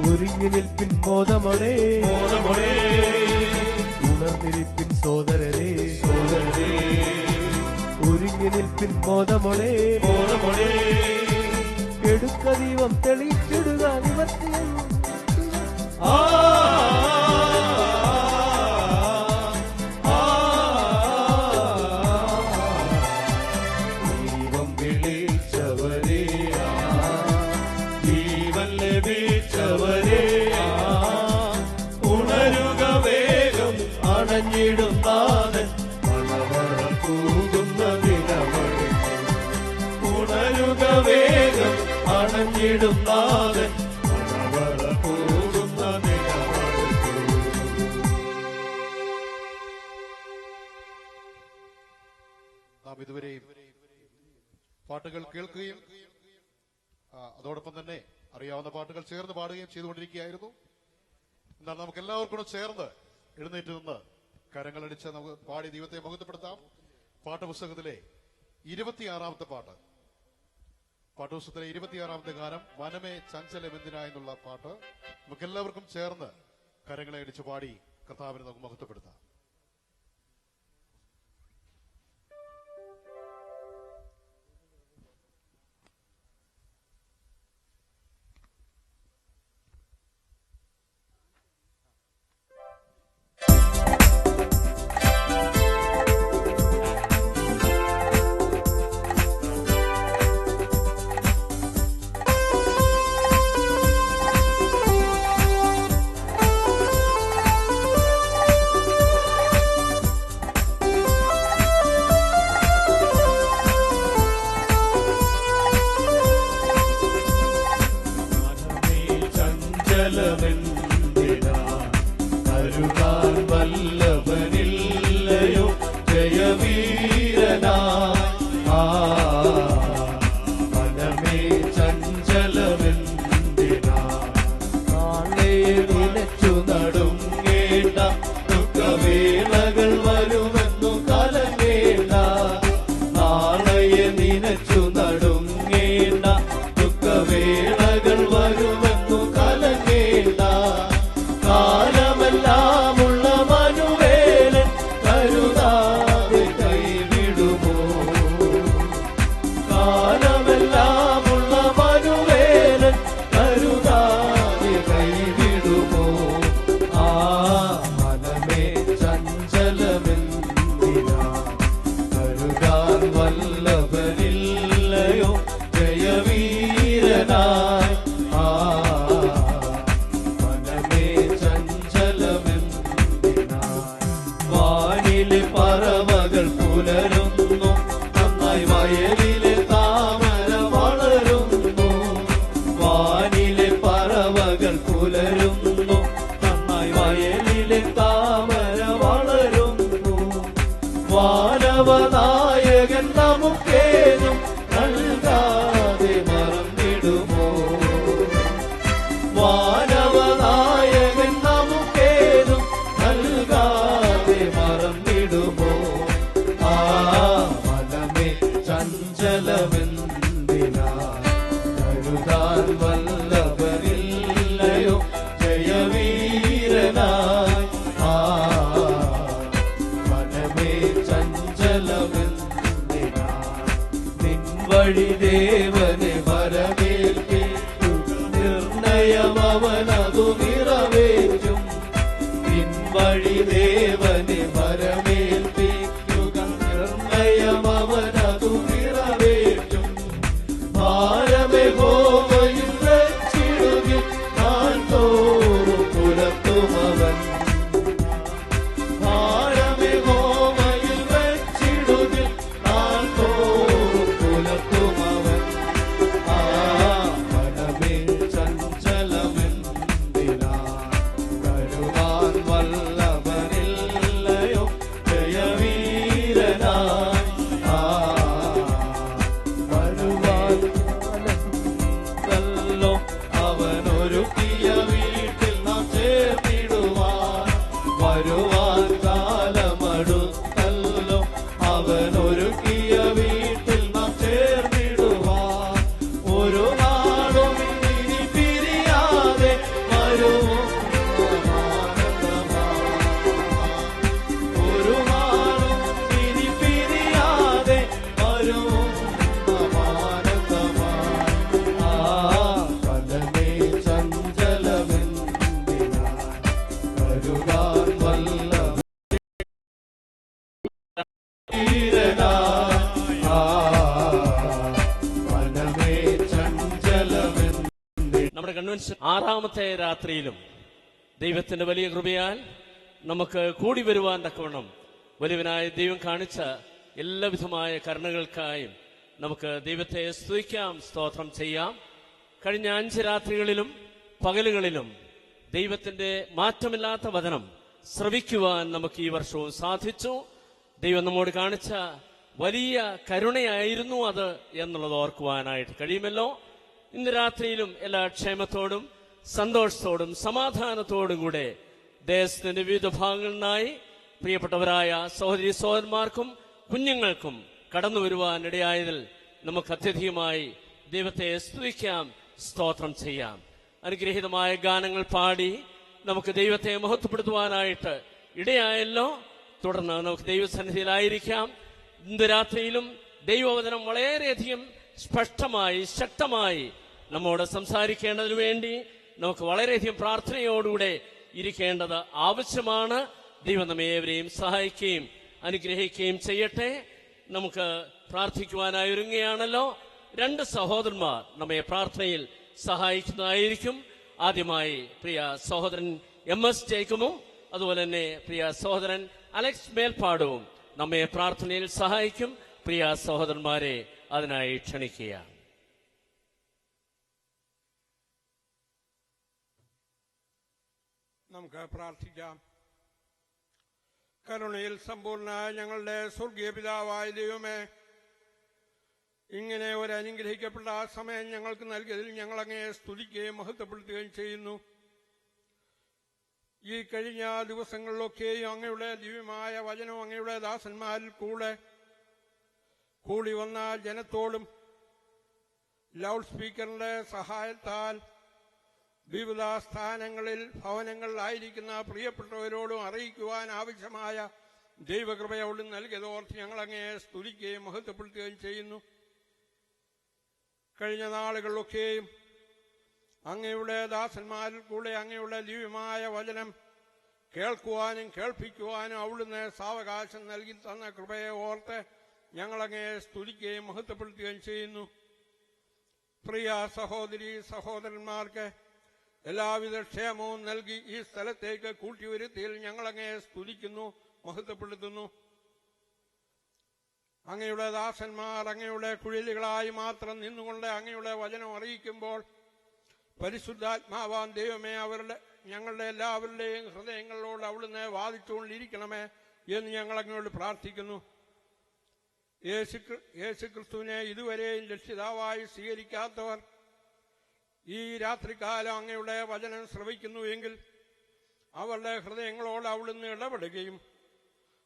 ഒരുങ്ങി നിൽപ്പിൻ മോദമോടെ. ഉണർന്നിരിപ്പിൻ സോദരരെ, ഒരുങ്ങി നിൽപ്പിൻ മോദമോടെ. എടുക്ക ദീപം തെളിയിച്ചിടുക നിവർത്തിയും. ദൈവം വിളിച്ചവരെ, ജീവൻ ലഭിച്ചവരെ, ഉണരുക വേഗം, അണഞ്ഞിടും നാഥൻ മണവറ പോകുന്ന ദിനമടുത്തു. ഉണരുക വേഗം, അണഞ്ഞിടും നാഥൻ മണവറ പോകുന്ന ദിനമടുത്തു. നാം ഇതുവരെയും പാട്ടുകൾ കേൾക്കുകയും അതോടൊപ്പം തന്നെ അറിയാവുന്ന പാട്ടുകൾ ചേർന്ന് പാടുകയും ചെയ്തുകൊണ്ടിരിക്കുകയായിരുന്നു. എന്നാൽ നമുക്ക് എല്ലാവർക്കും കൂടെ ചേർന്ന് എഴുന്നേറ്റ് നിന്ന് കരങ്ങളടിച്ച് നമുക്ക് പാടി ദൈവത്തെ മഹത്വപ്പെടുത്താം. പാഠപുസ്തകത്തിലെ 26-ാമത്തെ പാട്ട്, പാഠപുസ്തകത്തിലെ 26-ാമത്തെ ഗാനം മനമേ ചഞ്ചലമെന്തിനാ എന്നുള്ള പാട്ട് നമുക്ക് എല്ലാവർക്കും ചേർന്ന് കരങ്ങളെ അടിച്ച് പാടി കർത്താവിനെ നമുക്ക് മഹത്വപ്പെടുത്താം. ചഞ്ചലമെന്തിനാ, കരുതാൻ വല്ലഭനില്ലയോ ജയവീരനാ. മനമേ ചഞ്ചലമെന്തിനാ, നാളെ നിലച്ചു നടുങ്ങേണ്ട, ദുഃഖവേളകൾ വരുമെന്നു കലങ്ങേണ്ട. നാളെ നിലച്ചു നടുങ്ങേണ്ട, ദുഃഖവേളകൾ വരുമെന്നു കലങ്ങേണ്ട. കാലമെല്ലാമുള്ള മനുവേലൻ കരുതാതെ കൈവിടുമോ? കാലമെല്ലാമുള്ള മനുവേലൻ കരുതാതെ കൈവിടുമോ? ആ മനമേ ചഞ്ചലമെന്തിനാ, കരുതാൻ വല്ലഭനില്ലയോ ജയവീരനായി. മനമേ ചഞ്ചലമെന്തിനായി. വാനിലെ പറവകൾ പുലരുന്നു, നന്നായി വയലിലെ താമര വളരുന്നു. വാനിലെ പറവകൾ പുലരുന്നു, നന്നായി വയലിലെ താമര വളരുന്നു. വാനവനായകൻ നമുക്കേതും നൽകാതെ മറന്നിടുമോ? വാനവനായകൻ നമുക്കേതും നൽകാതെ മറന്നിടുമോ? ആ മനമേ ചഞ്ചലമെന്തിനാ, കരുതാൻ വല്ലഭനിൽ പിൻവഴി ദേവനെ വരവേൽപ്പിക്കുക നിർണയം അവനതു നിറവേറ്റും പിൻവഴി ദേവനെ വരവേൽപ്പിക്കുക നിർണയം അവനതു നിറവേറ്റും ഭാരമേ ഹോമയിൽ വെച്ചിടുകിൽ താൻ തോറും പുലർത്തുമവൻ ഭാരമേ ഹോമയിൽ വെച്ചിടുകിൽ താൻ തോറും പുലർത്തുമവൻ ആ മനമേ ചഞ്ചലമെന്തിനാ കരുവാൻ വല്ലവനില്ലയോ ജയവീരനായി വരുവാൻ ല്ലോ അവനൊരുക്കിയ വീട്ടിൽ നാം ചേർന്നിടുവാൻ വരുവാൻ കാലമടുത്തല്ലോ അവനൊരുക്കിയ വീട്ടിൽ നാം ചേർന്നിടുവാൻ ഒരു നാളും ഇനി പിരിയാതെ വരുവും ഒരു നാളും ഇനി പിരിയാതെ വരുവും മനമേ ചഞ്ചലമെന്തിനാ കരുവാൻ വല്ല മനമേ ചഞ്ചലമെന്തിനാ. നമ്മുടെ കൺവെൻഷൻ 6ാമത്തെ രാത്രിയിലും ദൈവത്തിന്റെ വലിയ കൃപയാൽ നമുക്ക് കൂടി വരുവാൻ തക്കവണ്ണം വലിയവനായ ദൈവം കാണിച്ച എല്ലാവിധമായ കരുണകൾക്കായും നമുക്ക് ദൈവത്തെ സ്തുതിക്കാം, സ്തോത്രം ചെയ്യാം. കഴിഞ്ഞ 5 രാത്രികളിലും പകലുകളിലും ദൈവത്തിന്റെ മാറ്റമില്ലാത്ത വചനം ശ്രവിക്കുവാൻ നമുക്ക് ഈ വർഷവും സാധിച്ചു. ദൈവം നമ്മോട് കാണിച്ച വലിയ കരുണയായിരുന്നു അത് എന്നുള്ളത് ഓർക്കുവാനായിട്ട് കഴിയുമല്ലോ. ഇന്ന് രാത്രിയിലും എല്ലാ ക്ഷേമത്തോടും സന്തോഷത്തോടും സമാധാനത്തോടും കൂടെ ദേശത്തിന്റെ വിവിധ ഭാഗങ്ങളിൽ നിന്നായി പ്രിയപ്പെട്ടവരായ സഹോദരി സഹോദരന്മാർക്കും കുഞ്ഞുങ്ങൾക്കും കടന്നു വരുവാൻ ഇടയായതിൽ നമുക്ക് അത്യധികമായി ദൈവത്തെ സ്തുതിക്കാം, സ്തോത്രം ചെയ്യാം. അനുഗ്രഹീതമായ ഗാനങ്ങൾ പാടി നമുക്ക് ദൈവത്തെ മഹത്വപ്പെടുത്തുവാനായിട്ട് ഇടയായല്ലോ. തുടർന്ന് നമുക്ക് ദൈവസന്നിധിയിലായിരിക്കാം. ഇന്ന് രാത്രിയിലും ദൈവവചനം വളരെയധികം സ്പഷ്ടമായി ശക്തമായി നമ്മോട് സംസാരിക്കേണ്ടതിനു വേണ്ടി നമുക്ക് വളരെയധികം പ്രാർത്ഥനയോടുകൂടെ ഇരിക്കേണ്ടത് ആവശ്യമാണ്. ദൈവം നമ്മെ ഏവരെയും സഹായിക്കുകയും അനുഗ്രഹിക്കുകയും ചെയ്യട്ടെ. നമുക്ക് പ്രാർത്ഥിക്കുവാനായി ഒരുങ്ങുകയാണല്ലോ. 2 സഹോദരന്മാർ നമ്മെ പ്രാർത്ഥനയിൽ സഹായിക്കുന്നതായിരിക്കും. ആദ്യമായി പ്രിയ സഹോദരൻ MS ജേക്കബും അതുപോലെ തന്നെ പ്രിയ സഹോദരൻ അലക്സ് മേൽപ്പാടവും നമ്മെ പ്രാർത്ഥനയിൽ സഹായിക്കും. പ്രിയ സഹോദരന്മാരെ അതിനായി ക്ഷണിക്കുക. നമുക്ക് പ്രാർത്ഥിക്കാം. കരുണയിൽ സമ്പൂർണനായ ഞങ്ങളുടെ സ്വർഗീയ പിതാവായ ദൈവമേ, ഇങ്ങനെ ഒരു അനുഗ്രഹിക്കപ്പെട്ട ആ സമയം ഞങ്ങൾക്ക് നൽകിയതിൽ ഞങ്ങൾ അങ്ങയെ സ്തുതിക്കുകയും മഹത്വപ്പെടുത്തുകയും ചെയ്യുന്നു. ഈ കഴിഞ്ഞ ദിവസങ്ങളിലൊക്കെയും അങ്ങയുടെ ദിവ്യമായ വചനം അങ്ങയുടെ ദാസന്മാരിൽ കൂടി വന്ന ജനത്തോടും ലൗഡ് സ്പീക്കറിന്റെ സഹായത്താൽ വിവിധ സ്ഥാനങ്ങളിൽ ഭവനങ്ങളിലായിരിക്കുന്ന പ്രിയപ്പെട്ടവരോടും അറിയിക്കുവാൻ ആവശ്യമായ ദൈവകൃപയോടും നൽകിയതോർത്ത് ഞങ്ങൾ അങ്ങയെ സ്തുതിക്കുകയും മഹത്വപ്പെടുത്തുകയും ചെയ്യുന്നു. കഴിഞ്ഞ നാളുകളിലൊക്കെയും അങ്ങയുടെ ദാസന്മാരിൽ അങ്ങയുടെ ദിവ്യമായ വചനം കേൾക്കുവാനും കേൾപ്പിക്കുവാനും അവിടുന്ന് സാവകാശം നൽകി തന്ന കൃപയെ ഓർത്ത് ഞങ്ങളങ്ങയെ സ്തുതിക്കുകയും മഹത്വപ്പെടുത്തുകയും ചെയ്യുന്നു. പ്രിയ സഹോദരി സഹോദരന്മാർക്ക് എല്ലാവിധ ക്ഷേമവും നൽകി ഈ സ്ഥലത്തേക്ക് കൂട്ടിവരുത്തിയിൽ ഞങ്ങളങ്ങയെ സ്തുതിക്കുന്നു, മഹത്വപ്പെടുത്തുന്നു. അങ്ങയുടെ ദാസന്മാർ അങ്ങയുടെ കുഴലുകളായി മാത്രം നിന്നുകൊണ്ട് അങ്ങയുടെ വചനം അറിയിക്കുമ്പോൾ പരിശുദ്ധാത്മാവാൻ ദൈവമേ ഞങ്ങളുടെ എല്ലാവരുടെയും ഹൃദയങ്ങളോട് അവിടുന്ന് വാദിച്ചുകൊണ്ടിരിക്കണമേ എന്ന് ഞങ്ങൾ അങ്ങയോട് പ്രാർത്ഥിക്കുന്നു. യേശുക്രിസ്തുവിനെ ഇതുവരെയും രക്ഷിതാവായി സ്വീകരിക്കാത്തവർ ഈ രാത്രികാലം അങ്ങയുടെ വചനം ശ്രവിക്കുന്നുവെങ്കിൽ അവരുടെ ഹൃദയങ്ങളോട് അവിടുന്ന് ഇടപെടുകയും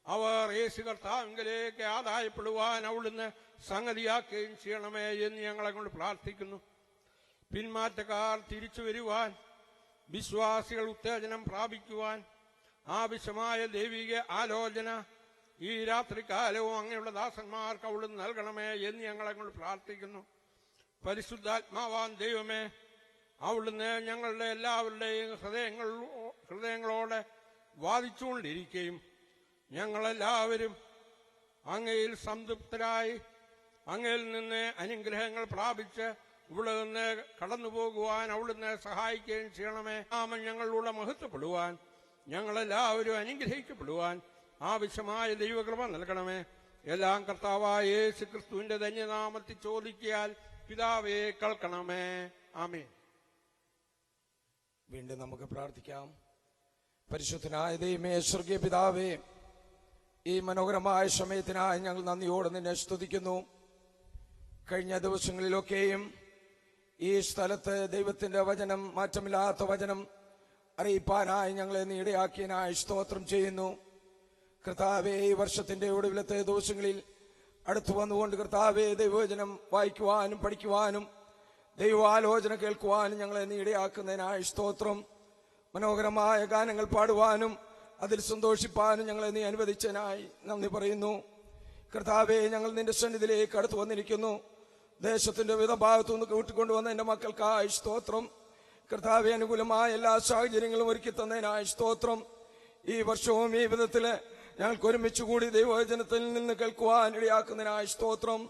അവർ യേശു കർത്താവിലേക്ക് ആദായപ്പെടുവാൻ അവിടുന്ന് സംഗതിയാക്കുകയും ചെയ്യണമേ എന്ന് ഞങ്ങളങ്ങോട്ട് പ്രാർത്ഥിക്കുന്നു. പിന്മാറ്റക്കാർ തിരിച്ചു വരുവാൻ, വിശ്വാസികൾ ഉത്തേജനം പ്രാപിക്കുവാൻ ആവശ്യമായ ദൈവിക ആലോചന ഈ രാത്രികാലവും അങ്ങയുടെ ദാസന്മാർക്ക് അവിടുന്ന് നൽകണമേ എന്ന് ഞങ്ങളങ്ങോട്ട് പ്രാർത്ഥിക്കുന്നു. പരിശുദ്ധാത്മാവാൻ ദൈവമേ, അവിടുന്ന് ഞങ്ങളുടെ എല്ലാവരുടെയും ഹൃദയങ്ങളോടെ വാദിച്ചുകൊണ്ടിരിക്കുകയും ഞങ്ങളെല്ലാവരും അങ്ങയിൽ സംതൃപ്തരായി അങ്ങയിൽ നിന്ന് അനുഗ്രഹങ്ങൾ പ്രാപിച്ച് ഇവിടെ നിന്ന് കടന്നു പോകുവാൻ അവിടുന്ന് സഹായിക്കുകയും ചെയ്യണമേ. നാമം ഞങ്ങളിലൂടെ മഹത്വപ്പെടുവാൻ, ഞങ്ങളെല്ലാവരും അനുഗ്രഹിക്കപ്പെടുവാൻ ആവശ്യമായ ദൈവകൃപ നൽകണമേ. എല്ലാം കർത്താവായ യേശു ക്രിസ്തുവിന്റെ ധന്യനാമത്തിൽ ചോദിക്കിയാൽ പിതാവേ കേൾക്കണമേ. ആമേൻ. വീണ്ടും നമുക്ക് പ്രാർത്ഥിക്കാം. പരിശുദ്ധനായ ദൈവമേ, സ്വർഗീയ പിതാവേ, ഈ മനോഹരമായ സമയത്തിനായി ഞങ്ങൾ നന്ദിയോടെ നിന്നെ സ്തുതിക്കുന്നു. കഴിഞ്ഞ ദിവസങ്ങളിലൊക്കെയും ഈ സ്ഥലത്ത് ദൈവത്തിന്റെ വചനം, മാറ്റമില്ലാത്ത വചനം അറിയിപ്പാനായി ഞങ്ങളെ നീ ഇടയാക്കിയതിനായി സ്തോത്രം ചെയ്യുന്നു. കർത്താവേ, ഈ വർഷത്തിന്റെ ഒടുവിലത്തെ ദിവസങ്ങളിൽ അടുത്തു വന്നുകൊണ്ട് കർത്താവേ, ദൈവവചനം വായിക്കുവാനും പഠിക്കുവാനും ദൈവാലോചന കേൾക്കുവാനും ഞങ്ങളെ നീ ഇടയാക്കുന്നതിനായി സ്തോത്രം. മനോഹരമായ ഗാനങ്ങൾ പാടുവാനും അതിൽ സന്തോഷിപ്പാനും ഞങ്ങളെ നീ അനുവദിച്ചതിനായി നന്ദി പറയുന്നു. കർത്താവേ, ഞങ്ങൾ നിന്റെ സന്നിധിയിലേക്ക് അടുത്തു വന്നിരിക്കുന്നു. ദേശത്തിന്റെ വിവിധ ഭാഗത്തു നിന്ന് കൂട്ടിക്കൊണ്ടുവന്ന എന്റെ മക്കൾക്കായി സ്തോത്രം. കർത്താവെ, അനുകൂലമായ എല്ലാ സാഹചര്യങ്ങളും ഒരുക്കി തന്നതിനായി സ്തോത്രം. ഈ വർഷവും ഈ വിധത്തില് ഞങ്ങൾക്ക് ഒരുമിച്ച് കൂടി ദൈവവചനത്തിൽ നിന്ന് കേൾക്കുവാൻ ഇടയാക്കുന്നതിനായി സ്തോത്രം.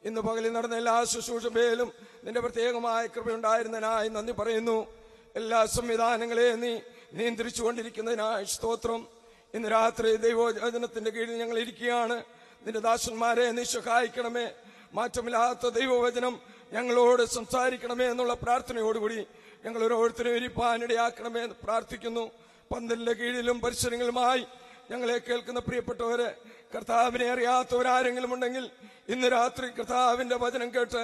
ഇന്ന് പകലിൽ നടന്ന എല്ലാ ശുശ്രൂഷയിലും നിന്റെ പ്രത്യേകമായ കൃപയുണ്ടായിരുന്നതിനായി നന്ദി പറയുന്നു. എല്ലാ സംവിധാനങ്ങളെയും നീ നിയന്ത്രിച്ചു കൊണ്ടിരിക്കുന്നതിനായി സ്തോത്രം. ഇന്ന് രാത്രി ദൈവവചനത്തിന്റെ കീഴിൽ ഞങ്ങൾ ഇരിക്കുകയാണ്. നിന്റെ ദാസന്മാരെ നീ സഹായിക്കണമേ. മാറ്റമില്ലാത്ത ദൈവവചനം ഞങ്ങളോട് സംസാരിക്കണമേ എന്നുള്ള പ്രാർത്ഥനയോടുകൂടി ഞങ്ങൾ ഓരോരുത്തരും ഇരിപ്പാനിടയാക്കണമേ എന്ന് പ്രാർത്ഥിക്കുന്നു. പന്തലിന്റെ കീഴിലും പരിസരങ്ങളുമായി ഞങ്ങളെ കേൾക്കുന്ന പ്രിയപ്പെട്ടവരെ, കർത്താവിനെ അറിയാത്തവരാരെങ്കിലും ഉണ്ടെങ്കിൽ ഇന്ന് രാത്രി കർത്താവിന്റെ വചനം കേട്ട്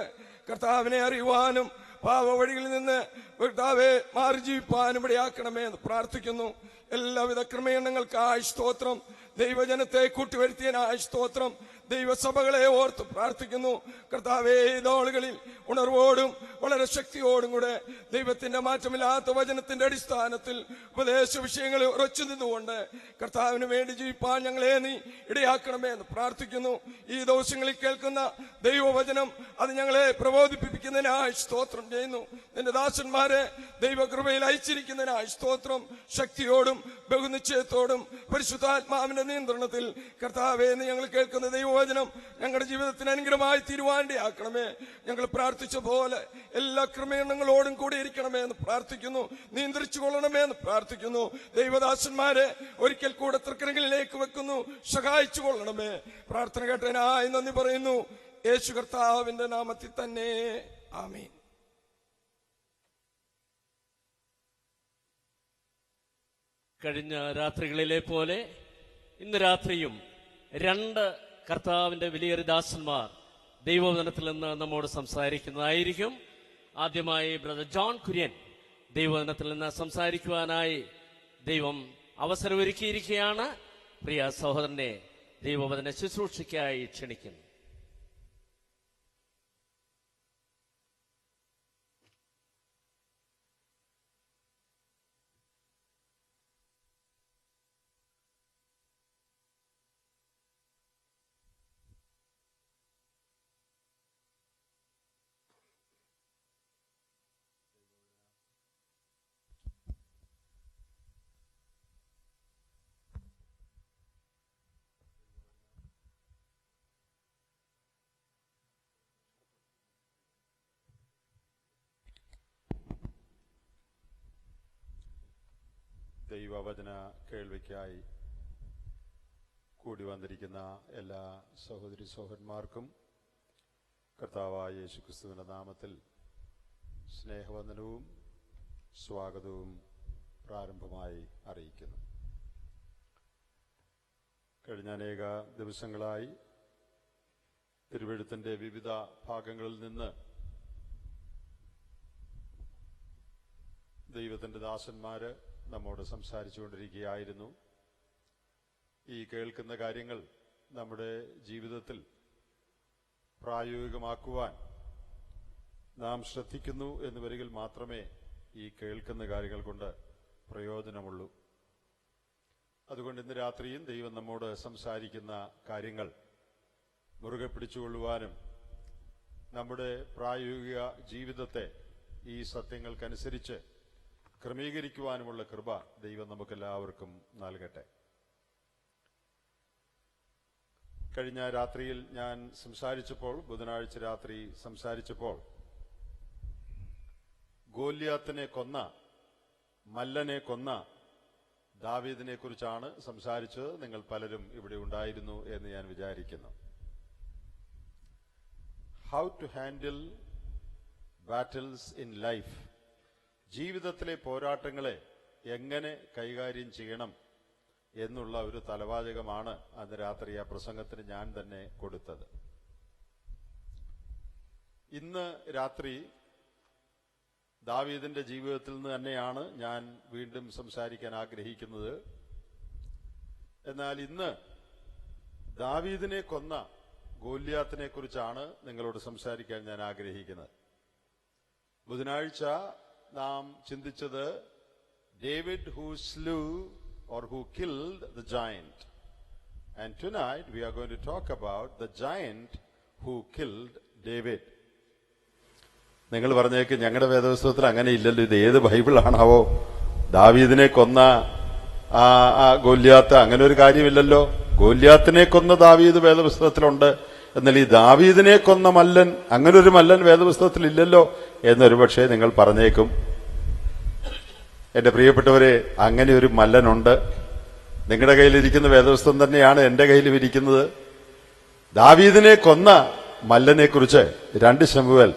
കർത്താവിനെ അറിയുവാനും പാപവഴികളിൽ നിന്ന് കർത്താവെ മാറി ജീവിപ്പാനും ഇടയാക്കണമേ എന്ന് പ്രാർത്ഥിക്കുന്നു. എല്ലാവിധ ക്രമീകരണങ്ങൾക്കായി സ്തോത്രം. ദൈവജനത്തെ കൂട്ടിവരുത്തിയതിനായി സ്തോത്രം. ദൈവസഭകളെ ഓർത്ത് പ്രാർത്ഥിക്കുന്നു. കർത്താവേ, ഈ നാളുകളിൽ ഉണർവോടും വളരെ ശക്തിയോടും കൂടെ ദൈവത്തിന്റെ മാറ്റമില്ലാത്ത വചനത്തിന്റെ അടിസ്ഥാനത്തിൽ ഉപദേശ വിഷയങ്ങളിൽ ഉറച്ചു നിന്നുകൊണ്ട് കർത്താവിന് വേണ്ടി ജീവിപ്പാൻ ഞങ്ങളെ നീ ഇടയാക്കണമേ എന്ന് പ്രാർത്ഥിക്കുന്നു. ഈ ദിവസങ്ങളിൽ കേൾക്കുന്ന ദൈവവചനം അത് ഞങ്ങളെ പ്രബോധിപ്പിക്കുന്നതിനായി സ്തോത്രം ചെയ്യുന്നു. നിന്റെ ദാസന്മാരെ ദൈവകൃപയിൽ അയച്ചിരിക്കുന്നതിനായി സ്തോത്രം. ശക്തിയോടും ബഹുനിശ്ചയത്തോടും പരിശുദ്ധാത്മാവിന്റെ നിയന്ത്രണത്തിൽ കർത്താവേ, എന്ന് ഞങ്ങൾ കേൾക്കുന്ന ദൈവവചനം ഞങ്ങളുടെ ജീവിതത്തിന് അനുഗ്രഹമായി തീരുവാണ്ടിയാക്കണമേ. ഞങ്ങൾ പ്രാർത്ഥിച്ച പോലെ എല്ലാ ക്രമീകരണങ്ങളോടും കൂടി ഇരിക്കണമേ എന്ന് പ്രാർത്ഥിക്കുന്നു. നിയന്ത്രിച്ചു കൊള്ളണമേ എന്ന് പ്രാർത്ഥിക്കുന്നു. ദൈവദാസന്മാരെ ഒരിക്കൽ കൂടെ തൃക്കരങ്ങളിലേക്ക് വെക്കുന്നു. സഹായിച്ചു കൊള്ളണമേ. പ്രാർത്ഥന കേട്ടതിനായി നന്ദി പറയുന്നു. യേശു കർത്താവിന്റെ നാമത്തിൽ തന്നെ, ആമീൻ. കഴിഞ്ഞ രാത്രികളിലെ പോലെ ഇന്ന് രാത്രിയും രണ്ട് കർത്താവിന്റെ വലിയൊരു ദാസന്മാർ ദൈവവചനത്തിൽ നിന്ന് നമ്മോട് സംസാരിക്കുന്നതായിരിക്കും. ആദ്യമായി ബ്രദർ ജോൺ കുര്യൻ ദൈവവചനത്തിൽ നിന്ന് സംസാരിക്കുവാനായി ദൈവം അവസരമൊരുക്കിയിരിക്കുകയാണ്. പ്രിയ സഹോദരനെ ദൈവവചന ശുശ്രൂഷയ്ക്കായി ക്ഷണിക്കുന്നു. ദൈവവചന കേൾവിക്കായി കൂടി വന്നിരിക്കുന്ന എല്ലാ സഹോദരി സഹോദരന്മാർക്കും കർത്താവായ യേശുക്രിസ്തുവിന്റെ നാമത്തിൽ സ്നേഹവന്ദനവും സ്വാഗതവും പ്രാരംഭമായി അറിയിക്കുന്നു. കഴിഞ്ഞ അനേക ദിവസങ്ങളായി തിരുവെഴുത്തിന്റെ വിവിധ ഭാഗങ്ങളിൽ നിന്ന് ദൈവത്തിന്റെ ദാസന്മാര് നമ്മോട് സംസാരിച്ചുകൊണ്ടിരിക്കുകയായിരുന്നു. ഈ കേൾക്കുന്ന കാര്യങ്ങൾ നമ്മുടെ ജീവിതത്തിൽ പ്രായോഗികമാക്കുവാൻ നാം ശ്രദ്ധിക്കുന്നു എന്ന് വരികിൽ മാത്രമേ ഈ കേൾക്കുന്ന കാര്യങ്ങൾ കൊണ്ട് പ്രയോജനമുള്ളൂ. അതുകൊണ്ട് ഇന്ന് രാത്രിയും ദൈവം നമ്മോട് സംസാരിക്കുന്ന കാര്യങ്ങൾ മുറുകെ പിടിച്ചുകൊള്ളുവാനും നമ്മുടെ പ്രായോഗിക ജീവിതത്തെ ഈ സത്യങ്ങൾക്കനുസരിച്ച് ക്രമീകരിക്കുവാനുമുള്ള കൃപ ദൈവം നമുക്കെല്ലാവർക്കും നൽകട്ടെ. കഴിഞ്ഞ രാത്രിയിൽ ഞാൻ സംസാരിച്ചപ്പോൾ, ബുധനാഴ്ച രാത്രി സംസാരിച്ചപ്പോൾ, ഗോല്യാത്തിനെ കൊന്ന, മല്ലനെ കൊന്ന ദാവീദിനെ കുറിച്ചാണ് സംസാരിച്ചത്. നിങ്ങൾ പലരും ഇവിടെ ഉണ്ടായിരുന്നു എന്ന് ഞാൻ വിചാരിക്കുന്നു. How to handle battles in life, ജീവിതത്തിലെ പോരാട്ടങ്ങളെ എങ്ങനെ കൈകാര്യം ചെയ്യണം എന്നുള്ള ഒരു തലവാചകമാണ് അന്ന് രാത്രി ആ പ്രസംഗത്തിന് ഞാൻ തന്നെ കൊടുത്തത്. ഇന്ന് രാത്രി ദാവീദിന്റെ ജീവിതത്തിൽ നിന്ന് തന്നെയാണ് ഞാൻ വീണ്ടും സംസാരിക്കാൻ ആഗ്രഹിക്കുന്നത്. എന്നാൽ ഇന്ന് ദാവീദിനെ കൊന്ന ഗോല്യാത്തിനെ കുറിച്ചാണ് നിങ്ങളോട് സംസാരിക്കാൻ ഞാൻ ആഗ്രഹിക്കുന്നത്. ബുധനാഴ്ച നാം ചിന്തിച്ചത് David who slew or who killed the giant, and tonight we are going to talk about the giant who killed David. നിങ്ങൾ പറഞ്ഞേക്ക്, ഞങ്ങളുടെ വേദപുസ്തകത്തിൽ അങ്ങനെ ഇല്ലല്ലോ, ഇത് ഏത് ബൈബിളാണാവോ? ദാവീദിനെ കൊന്ന ആ ഗോല്യാത്ത്, അങ്ങനെ ഒരു കാര്യമില്ലല്ലോ. ഗോല്യാത്തിനെ കൊന്ന ദാവീദ് വേദപുസ്തകത്തിലുണ്ട്, എന്നാൽ ഈ ദാവീദിനെ കൊന്ന മല്ലൻ, അങ്ങനെ ഒരു മല്ലൻ വേദപുസ്തകത്തിൽ ഇല്ലല്ലോ എന്നൊരു പക്ഷേ നിങ്ങൾ പറഞ്ഞേക്കും. എന്റെ പ്രിയപ്പെട്ടവരെ, അങ്ങനെ ഒരു മല്ലനുണ്ട്. നിങ്ങളുടെ കയ്യിലിരിക്കുന്ന വേദപുസ്തകം തന്നെയാണ് എന്റെ കയ്യിലും ഇരിക്കുന്നത്. ദാവീദിനെ കൊന്ന മല്ലനെ കുറിച്ച് 2 ശമൂവേൽ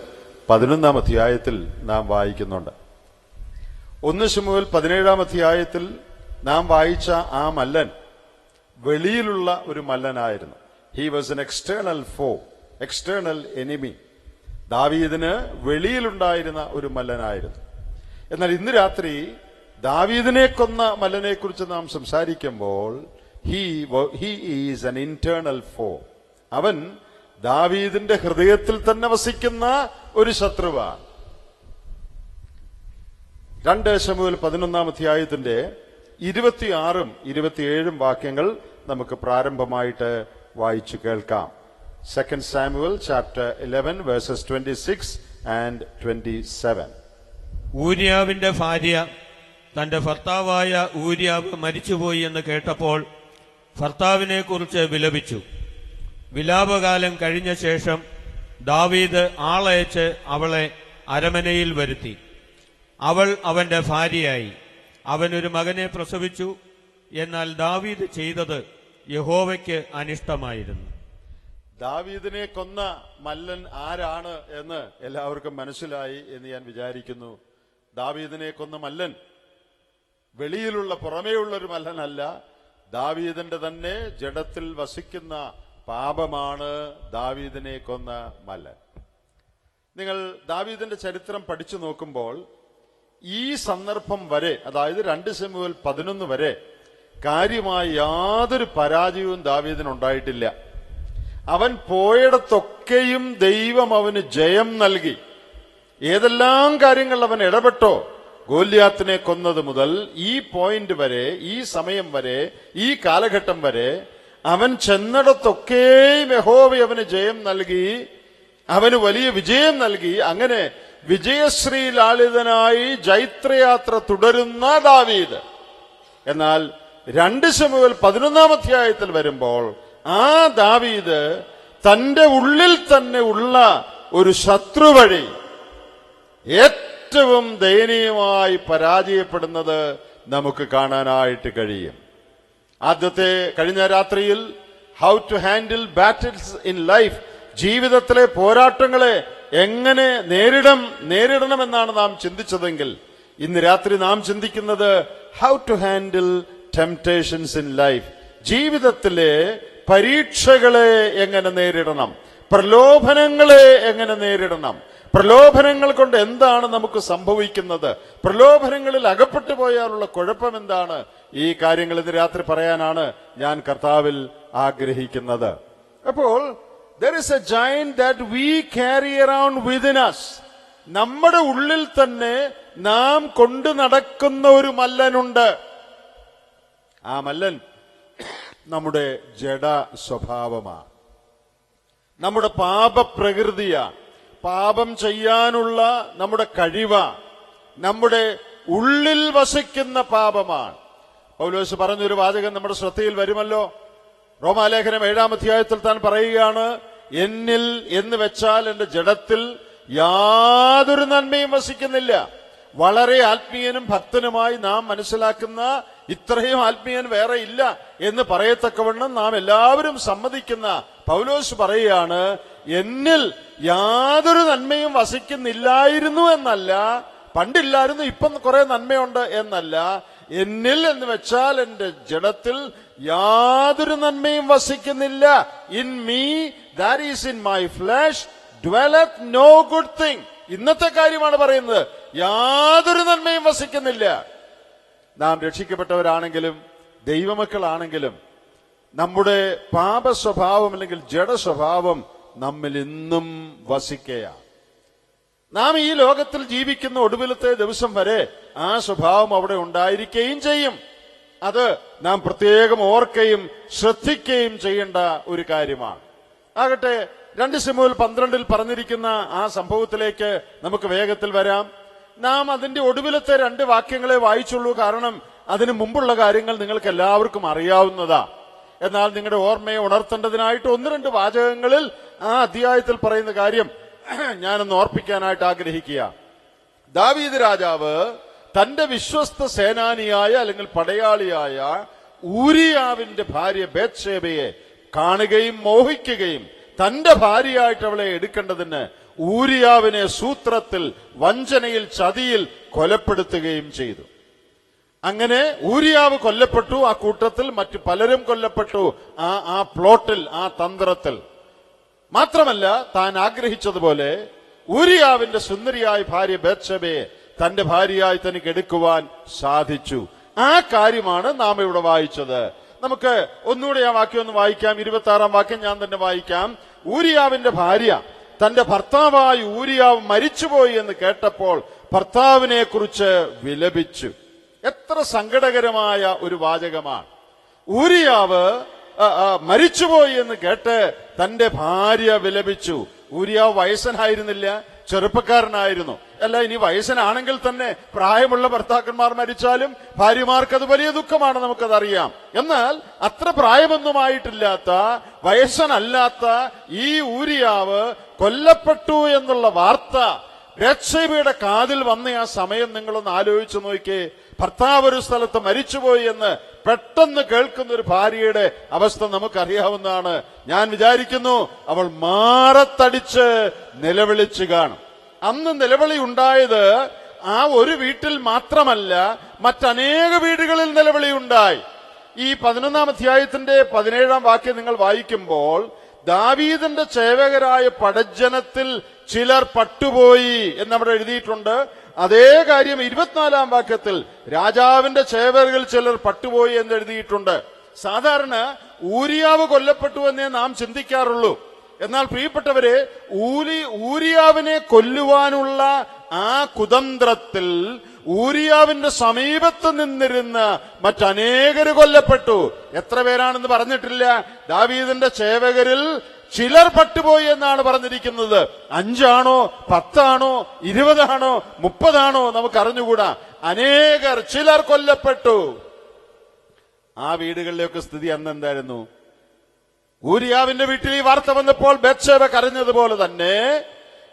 11-ാം അധ്യായത്തിൽ നാം വായിക്കുന്നുണ്ട്. 1 ശമൂവേൽ 17-ാം അധ്യായത്തിൽ നാം വായിച്ച ആ മല്ലൻ വെളിയിലുള്ള ഒരു മല്ലനായിരുന്നു. ഹി വാസ് എൻ എക്സ്റ്റേണൽ ഫോ, എക്സ്റ്റേണൽ എനിമി. ദാവീദിന് വെളിയിലുണ്ടായിരുന്ന ഒരു മല്ലനായിരുന്നു. എന്നാൽ ഇന്ന് രാത്രി ദാവീദിനെ കൊന്ന മല്ലനെ കുറിച്ച് നാം സംസാരിക്കുമ്പോൾ ഹി ഈസ് an ഇന്റേണൽ ഫോ. അവൻ ദാവീദിന്റെ ഹൃദയത്തിൽ തന്നെ വസിക്കുന്ന ഒരു ശത്രുവാണ്. 2 ശമൂവേൽ 11-ാം അധ്യായത്തിന്റെ 26-ഉം 27-ഉം വാക്യങ്ങൾ നമുക്ക് പ്രാരംഭമായിട്ട് വായിച്ചു കേൾക്കാം. 2 Samuel chapter 11 verses 26 and 27. ഊര്യാവിന്റെ ഭാര്യ തന്റെ ഭർത്താവായ ഊര്യാവ് മരിച്ചുപോയി എന്ന് കേട്ടപ്പോൾ ഭർത്താവിനെ കുറിച്ച് വിലപിച്ചു. വിലാപകാലം കഴിഞ്ഞ ശേഷം ദാവീദ് ആളയച്ച് അവളെ അരമനയിൽ വരുത്തി. അവൾ അവന്റെ ഭാര്യയായി. അവനൊരു മകനെ പ്രസവിച്ചു. എന്നാൽ ദാവീദ് ചെയ്തത് യഹോവയ്ക്ക് അനിഷ്ടമായിരുന്നു. ദാവീദിനെ കൊന്ന മല്ലൻ ആരാണ് എന്ന് എല്ലാവർക്കും മനസ്സിലായി എന്ന് ഞാൻ വിചാരിക്കുന്നു. ദാവീദിനെ കൊന്ന മല്ലൻ വെളിയിലുള്ള പുറമേയുള്ള ഒരു മല്ലനല്ല, ദാവീദിന്റെ തന്നെ ജഡത്തിൽ വസിക്കുന്ന പാപമാണ് ദാവീദിനെ കൊന്ന മല്ലൻ. നിങ്ങൾ ദാവീദിന്റെ ചരിത്രം പഠിച്ചു നോക്കുമ്പോൾ ഈ സന്ദർഭം വരെ, അതായത് 2 ശമൂവേൽ 11 വരെ കാര്യമായ യാതൊരു പരാജയവും ദാവീദിനുണ്ടായിട്ടില്ല. അവൻ പോയിടത്തൊക്കെയും ദൈവം അവന് ജയം നൽകി. ഏതെല്ലാം കാര്യങ്ങൾ അവൻ ഇടപെട്ടോ, ഗോല്യാത്തിനെ കൊന്നത് മുതൽ ഈ പോയിന്റ് വരെ, ഈ സമയം വരെ, ഈ കാലഘട്ടം വരെ അവൻ ചെന്നിടത്തൊക്കെയും യഹോവ അവന് ജയം നൽകി, അവന് വലിയ വിജയം നൽകി. അങ്ങനെ വിജയശ്രീ ലാളിതനായി ജൈത്രയാത്ര തുടരുന്ന ദാവീദ്. എന്നാൽ 2 ശമൂവേൽ 11-ാം അധ്യായത്തിൽ വരുമ്പോൾ ആ ദാവീദ് തന്റെ ഉള്ളിൽ തന്നെ ഉള്ള ഒരു ശത്രു വഴി ഏറ്റവും ദയനീയമായി പരാജയപ്പെടുന്നത് നമുക്ക് കാണാനായിട്ട് കഴിയും. ആദ്യത്തെ കഴിഞ്ഞ രാത്രിയിൽ how to handle battles in life, ജീവിതത്തിലെ പോരാട്ടങ്ങളെ എങ്ങനെ നേരിടണമെന്നാണ് നാം ചിന്തിച്ചതെങ്കിൽ ഇന്ന് രാത്രി നാം ചിന്തിക്കുന്നത് how to handle temptations in life, ജീവിതത്തിലെ പരീക്ഷകളെ എങ്ങനെ നേരിടണം, പ്രലോഭനങ്ങളെ എങ്ങനെ നേരിടണം, പ്രലോഭനങ്ങൾ കൊണ്ട് എന്താണ് നമുക്ക് സംഭവിക്കുന്നത്, പ്രലോഭനങ്ങളിൽ അകപ്പെട്ടു പോയാലുള്ള കുഴപ്പം എന്താണ്, ഈ കാര്യങ്ങൾ ഇന്ന് രാത്രി പറയാനാണ് ഞാൻ കർത്താവിൽ ആഗ്രഹിക്കുന്നത്. അപ്പോൾ there is a giant that we carry around within us. നമ്മുടെ ഉള്ളിൽ തന്നെ നാം കൊണ്ടു നടക്കുന്ന ഒരു മല്ലനുണ്ട്. ആ മല്ലൻ നമ്മുടെ ജഡ സ്വഭാവമാണ്, നമ്മുടെ പാപപ്രകൃതിയാണ്, പാപം ചെയ്യാനുള്ള നമ്മുടെ കഴിവാ, നമ്മുടെ ഉള്ളിൽ വസിക്കുന്ന പാപമാണ്. പൗലോസ് പറഞ്ഞൊരു വാചകം നമ്മുടെ ശ്രദ്ധയിൽ വരുമല്ലോ. റോമാലേഖനം 7-ാം അധ്യായത്തിൽ താൻ പറയുകയാണ്, എന്നിൽ എന്ന് വെച്ചാൽ എന്റെ ജഡത്തിൽ യാതൊരു നന്മയും വസിക്കുന്നില്ല. വളരെ ആത്മീയനും ഭക്തനുമായി നാം മനസ്സിലാക്കുന്ന ഇത്രയും ആത്മീയൻ വേറെ ഇല്ല എന്ന് പറയത്തക്കവണ്ണം നാം എല്ലാവരും സമ്മതിക്കുന്ന പൗലോസ് പറയുകയാണ്, എന്നിൽ യാതൊരു നന്മയും വസിക്കുന്നില്ലായിരുന്നു എന്നല്ല, പണ്ടില്ലായിരുന്നു ഇപ്പം കുറെ നന്മയുണ്ട് എന്നല്ല, എന്നിൽ എന്ന് വെച്ചാൽ എന്റെ ജഡത്തിൽ യാതൊരു നന്മയും വസിക്കുന്നില്ല. In me, that is in my flesh, dwelleth no good thing. ഇന്നത്തെ കാര്യമാണ് പറയുന്നത്, യാതൊരു നന്മയും വസിക്കുന്നില്ല. നാം രക്ഷിക്കപ്പെട്ടവരാണെങ്കിലും ദൈവമക്കളാണെങ്കിലും നമ്മുടെ പാപ സ്വഭാവം അല്ലെങ്കിൽ ജഡ സ്വഭാവം നമ്മിൽ ഇന്നും വസിക്കുകയാണ്. നാം ഈ ലോകത്തിൽ ജീവിക്കുന്ന ഒടുവിലത്തെ ദിവസം വരെ ആ സ്വഭാവം അവിടെ ഉണ്ടായിരിക്കുകയും ചെയ്യും. അത് നാം പ്രത്യേകം ഓർക്കുകയും ശ്രദ്ധിക്കുകയും ചെയ്യേണ്ട ഒരു കാര്യമാണ്. ആകട്ടെ 2 ശമൂവേൽ 12 പറഞ്ഞിരിക്കുന്ന ആ സംഭവത്തിലേക്ക് നമുക്ക് വേഗത്തിൽ വരാം. നാം അതിന്റെ ഒടുവിലത്തെ 2 വാക്യങ്ങളെ വായിച്ചുള്ളൂ, കാരണം അതിനു മുമ്പുള്ള കാര്യങ്ങൾ നിങ്ങൾക്ക് എല്ലാവർക്കും അറിയാവുന്നതാ. എന്നാൽ നിങ്ങളുടെ ഓർമ്മയെ ഉണർത്തേണ്ടതിനായിട്ട് 1-2 വാചകങ്ങളിൽ ആ അധ്യായത്തിൽ പറയുന്ന കാര്യം ഞാനൊന്ന് ഓർപ്പിക്കാനായിട്ട് ആഗ്രഹിക്കുക. ദാവീദ് രാജാവ് തന്റെ വിശ്വസ്ത സേനാനിയായ അല്ലെങ്കിൽ പടയാളിയായ ഊരിയാവിന്റെ ഭാര്യ ബേത്ശേബയെ കാണുകയും മോഹിക്കുകയും തന്റെ ഭാര്യയായിട്ട് അവളെ എടുക്കേണ്ടതിന് ഊരിയാവിനെ സൂത്രത്തിൽ, വഞ്ചനയിൽ, ചതിയിൽ കൊലപ്പെടുത്തുകയും ചെയ്തു. അങ്ങനെ ഊരിയാവ് കൊല്ലപ്പെട്ടു. ആ കൂട്ടത്തിൽ മറ്റു പലരും കൊല്ലപ്പെട്ടു. ആ പ്ലോട്ടിൽ, ആ തന്ത്രത്തിൽ. മാത്രമല്ല, താൻ ആഗ്രഹിച്ചതുപോലെ ഊരിയാവിന്റെ സുന്ദരിയായ ഭാര്യ ബേത്ശേബയെ തന്റെ ഭാര്യയായി തനിക്ക് എടുക്കുവാൻ സാധിച്ചു. ആ കാര്യമാണ് നാം ഇവിടെ വായിച്ചത്. നമുക്ക് ഒന്നുകൂടെ ആ വാക്യം ഒന്ന് വായിക്കാം. 26-ാം വാക്യം ഞാൻ തന്നെ വായിക്കാം. ഊരിയാവിന്റെ ഭാര്യ തന്റെ ഭർത്താവായി ഊരിയാവ് മരിച്ചുപോയി എന്ന് കേട്ടപ്പോൾ ഭർത്താവിനെ കുറിച്ച് വിലപിച്ചു. എത്ര സങ്കടകരമായ ഒരു വാചകമാണ്. ഊരിയാവ് മരിച്ചുപോയി എന്ന് കേട്ട് തന്റെ ഭാര്യ വിലപിച്ചു. ഊരിയാവ് വയസ്സനായിരുന്നില്ല, ചെറുപ്പക്കാരനായിരുന്നു. അല്ല, ഇനി വയസ്സനാണെങ്കിൽ തന്നെ പ്രായമുള്ള ഭർത്താക്കന്മാർ മരിച്ചാലും ഭാര്യമാർക്ക് അത് വലിയ ദുഃഖമാണ്, നമുക്കതറിയാം. എന്നാൽ അത്ര പ്രായമൊന്നുമായിട്ടില്ലാത്ത, വയസ്സനല്ലാത്ത ഈ ഊരിയാവ് കൊല്ലപ്പെട്ടു എന്നുള്ള വാർത്ത ബേത്ശേബയുടെ കാതിൽ വന്ന ആ സമയം നിങ്ങളൊന്ന് ആലോചിച്ചു നോക്കിയേ. ഭർത്താവ് ഒരു സ്ഥലത്ത് മരിച്ചുപോയി എന്ന് പെട്ടെന്ന് കേൾക്കുന്ന ഒരു ഭാര്യയുടെ അവസ്ഥ നമുക്കറിയാവുന്നതാണ്. ഞാൻ വിചാരിക്കുന്നു അവൾ മാറത്തടിച്ച് നിലവിളിച്ചു കാണും. അന്ന് നിലവിളി ഉണ്ടായത് ആ ഒരു വീട്ടിൽ മാത്രമല്ല, മറ്റനേക വീടുകളിൽ നിലവിളി ഉണ്ടായി. ഈ 11-ാം അധ്യായത്തിന്റെ 17-ാം വാക്യം നിങ്ങൾ വായിക്കുമ്പോൾ ദാവീദിന്റെ സേവകരായ പടജ്ജനത്തിൽ ചിലർ പട്ടുപോയി എന്നവിടെ എഴുതിയിട്ടുണ്ട്. അതേ കാര്യം 24-ാം വാക്യത്തിൽ രാജാവിന്റെ സേവകരിൽ ചിലർ പട്ടുപോയി എന്ന് എഴുതിയിട്ടുണ്ട്. സാധാരണ ഊരിയാവ് കൊല്ലപ്പെട്ടു എന്നേ നാം ചിന്തിക്കാറുള്ളൂ. എന്നാൽ പ്രിയപ്പെട്ടവരെ, ഊരിയാവിനെ കൊല്ലുവാനുള്ള ആ കുതന്ത്രത്തിൽ ഊരിയാവിന്റെ സമീപത്ത് നിന്നിരുന്ന മറ്റനേകര് കൊല്ലപ്പെട്ടു. എത്ര പേരാണെന്ന് പറഞ്ഞിട്ടില്ല. ദാവീദിന്റെ സേവകരിൽ ചിലർ പട്ടുപോയി എന്നാണ് പറഞ്ഞിരിക്കുന്നത്. 5 ആണോ 10 ആണോ 20 ആണോ 30 ആണോ നമുക്കറിഞ്ഞുകൂടാ. അനേകർ, ചിലർ കൊല്ലപ്പെട്ടു. ആ വീടുകളിലെയൊക്കെ സ്ഥിതി അന്ന് എന്തായിരുന്നു? ഊരിയാവിന്റെ വീട്ടിൽ ഈ വാർത്ത വന്നപ്പോൾ ബത്ശേബ കരഞ്ഞതുപോലെ തന്നെ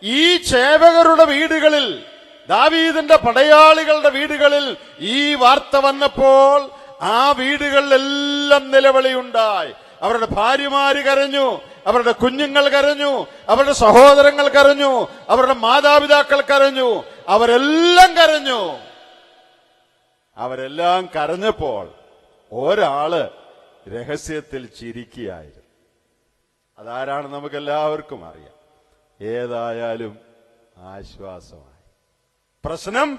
ഈ സേവകരുടെ വീടുകളിൽ, ദാവീദിന്റെ പടയാളികളുടെ വീടുകളിൽ ഈ വാർത്ത വന്നപ്പോൾ ആ വീടുകളിലെല്ലാം നിലവിളിയുണ്ടായി. അവരുടെ ഭാര്യമാര് കരഞ്ഞു, അവരുടെ കുഞ്ഞുങ്ങൾ കരഞ്ഞു, അവരുടെ സഹോദരങ്ങൾ കരഞ്ഞു, അവരുടെ മാതാപിതാക്കൾ കരഞ്ഞു, അവരെല്ലാം കരഞ്ഞു. അവരെല്ലാം കരഞ്ഞപ്പോൾ ഒരാള് രഹസ്യത്തിൽ ചിരിക്കുകയായിരുന്നു. അതാരാണ് നമുക്കെല്ലാവർക്കും അറിയാം. ഏതായാലും ആശ്വാസമായി. പ്രശ്നം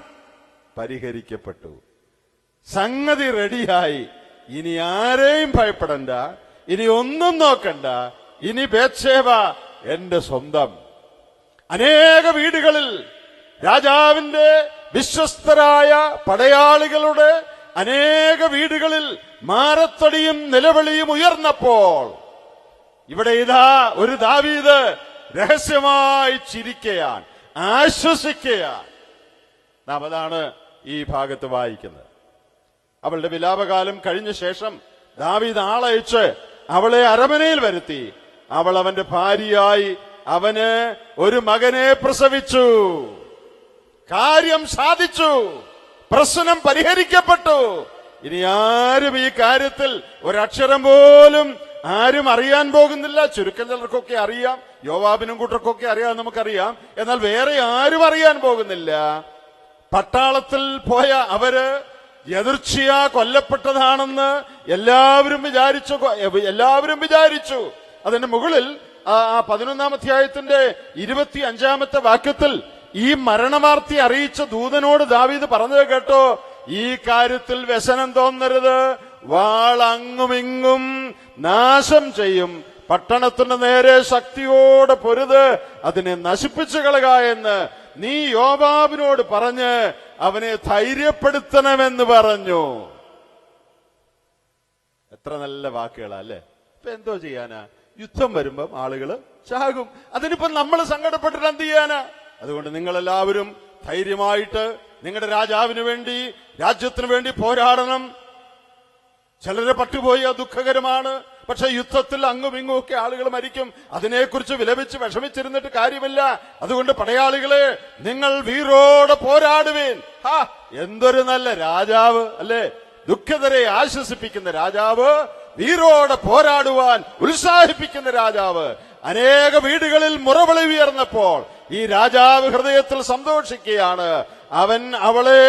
പരിഹരിക്കപ്പെട്ടു. സംഗതി റെഡിയായി. ഇനി ആരെയും ഭയപ്പെടണ്ട, ഇനി ഒന്നും നോക്കണ്ട. ഇനി ബേത്ശേബ എന്റെ സ്വന്തം. അനേക വീടുകളിൽ രാജാവിന്റെ വിശ്വസ്തരായ പടയാളികളുടെ അനേക വീടുകളിൽ മാറത്തടിയും നിലവിളിയും ഉയർന്നപ്പോൾ ഇവിടെ ഇതാ ഒരു ദാവീദ് രഹസ്യമായി ചിരിക്കയാൻ, ആശ്വസിക്കയാൻ. നാം അതാണ് ഈ ഭാഗത്ത് വായിക്കുന്നത്. അവളുടെ വിലാപകാലം കഴിഞ്ഞ ശേഷം ദാവീദ് ആളയച്ച് അവളെ അരമനയിൽ വരുത്തി. അവൾ അവന്റെ ഭാര്യയായി അവന് ഒരു മകനെ പ്രസവിച്ചു. കാര്യം സാധിച്ചു, പ്രശ്നം പരിഹരിക്കപ്പെട്ടു. ഇനി ആരും ഈ കാര്യത്തിൽ ഒരക്ഷരം പോലും ആരും അറിയാൻ പോകുന്നില്ല. ചുരുക്കം ചിലർക്കൊക്കെ അറിയാം, യോവാബിനും കൂട്ടർക്കൊക്കെ അറിയാം, നമുക്കറിയാം. എന്നാൽ വേറെ ആരും അറിയാൻ പോകുന്നില്ല. പട്ടാളത്തിൽ പോയ അവര് എതിർച്ചയാ കൊല്ലപ്പെട്ടതാണെന്ന് എല്ലാവരും വിചാരിച്ചു. അതിന്റെ മുകളിൽ ആ 11-ാം അധ്യായത്തിന്റെ 25-ാമത്തെ വാക്യത്തിൽ ഈ മരണവാർത്ത അറിയിച്ച ദൂതനോട് ദാവീദ് പറഞ്ഞത് കേട്ടോ, ഈ കാര്യത്തിൽ വ്യസനം തോന്നരുത്, വാൾ അങ്ങുമിങ്ങും നാശം ചെയ്യും, പട്ടണത്തിന് നേരെ ശക്തിയോടെ പൊരുത്, അതിനെ നശിപ്പിച്ചു കളക എന്ന് നീ യോവാബിനോട് പറഞ്ഞ് അവനെ ധൈര്യപ്പെടുത്തണമെന്ന് പറഞ്ഞു. എത്ര നല്ല വാക്കുകളാ അല്ലേ? ഇപ്പൊ എന്തോ ചെയ്യാനാ? യുദ്ധം വരുമ്പം ആളുകള് ചാകും. അതിനിപ്പം നമ്മൾ സങ്കടപ്പെട്ടിട്ട് എന്ത് ചെയ്യാനാ? അതുകൊണ്ട് നിങ്ങളെല്ലാവരും ധൈര്യമായിട്ട് നിങ്ങളുടെ രാജാവിന് വേണ്ടി, രാജ്യത്തിന് വേണ്ടി പോരാടണം. ചിലരെ പട്ടുപോയി, അത് ദുഃഖകരമാണ്. പക്ഷെ യുദ്ധത്തിൽ അങ്ങും ഇങ്ങും ഒക്കെ ആളുകൾ മരിക്കും. അതിനെക്കുറിച്ച് വിലപിച്ച് വിഷമിച്ചിരുന്നിട്ട് കാര്യമില്ല. അതുകൊണ്ട് പടയാളികളെ, നിങ്ങൾ വീറോടെ പോരാടുവേൻ. എന്തൊരു നല്ല രാജാവ് അല്ലേ! ദുഃഖിതരെ ആശ്വസിപ്പിക്കുന്ന രാജാവ്, വീറോടെ പോരാടുവാൻ ഉത്സാഹിപ്പിക്കുന്ന രാജാവ്. അനേക വീടുകളിൽ മുറവിളി ഉയർന്നപ്പോൾ ഈ രാജാവ് ഹൃദയത്തിൽ സന്തോഷിക്കുകയാണ്. അവൻ അവളെ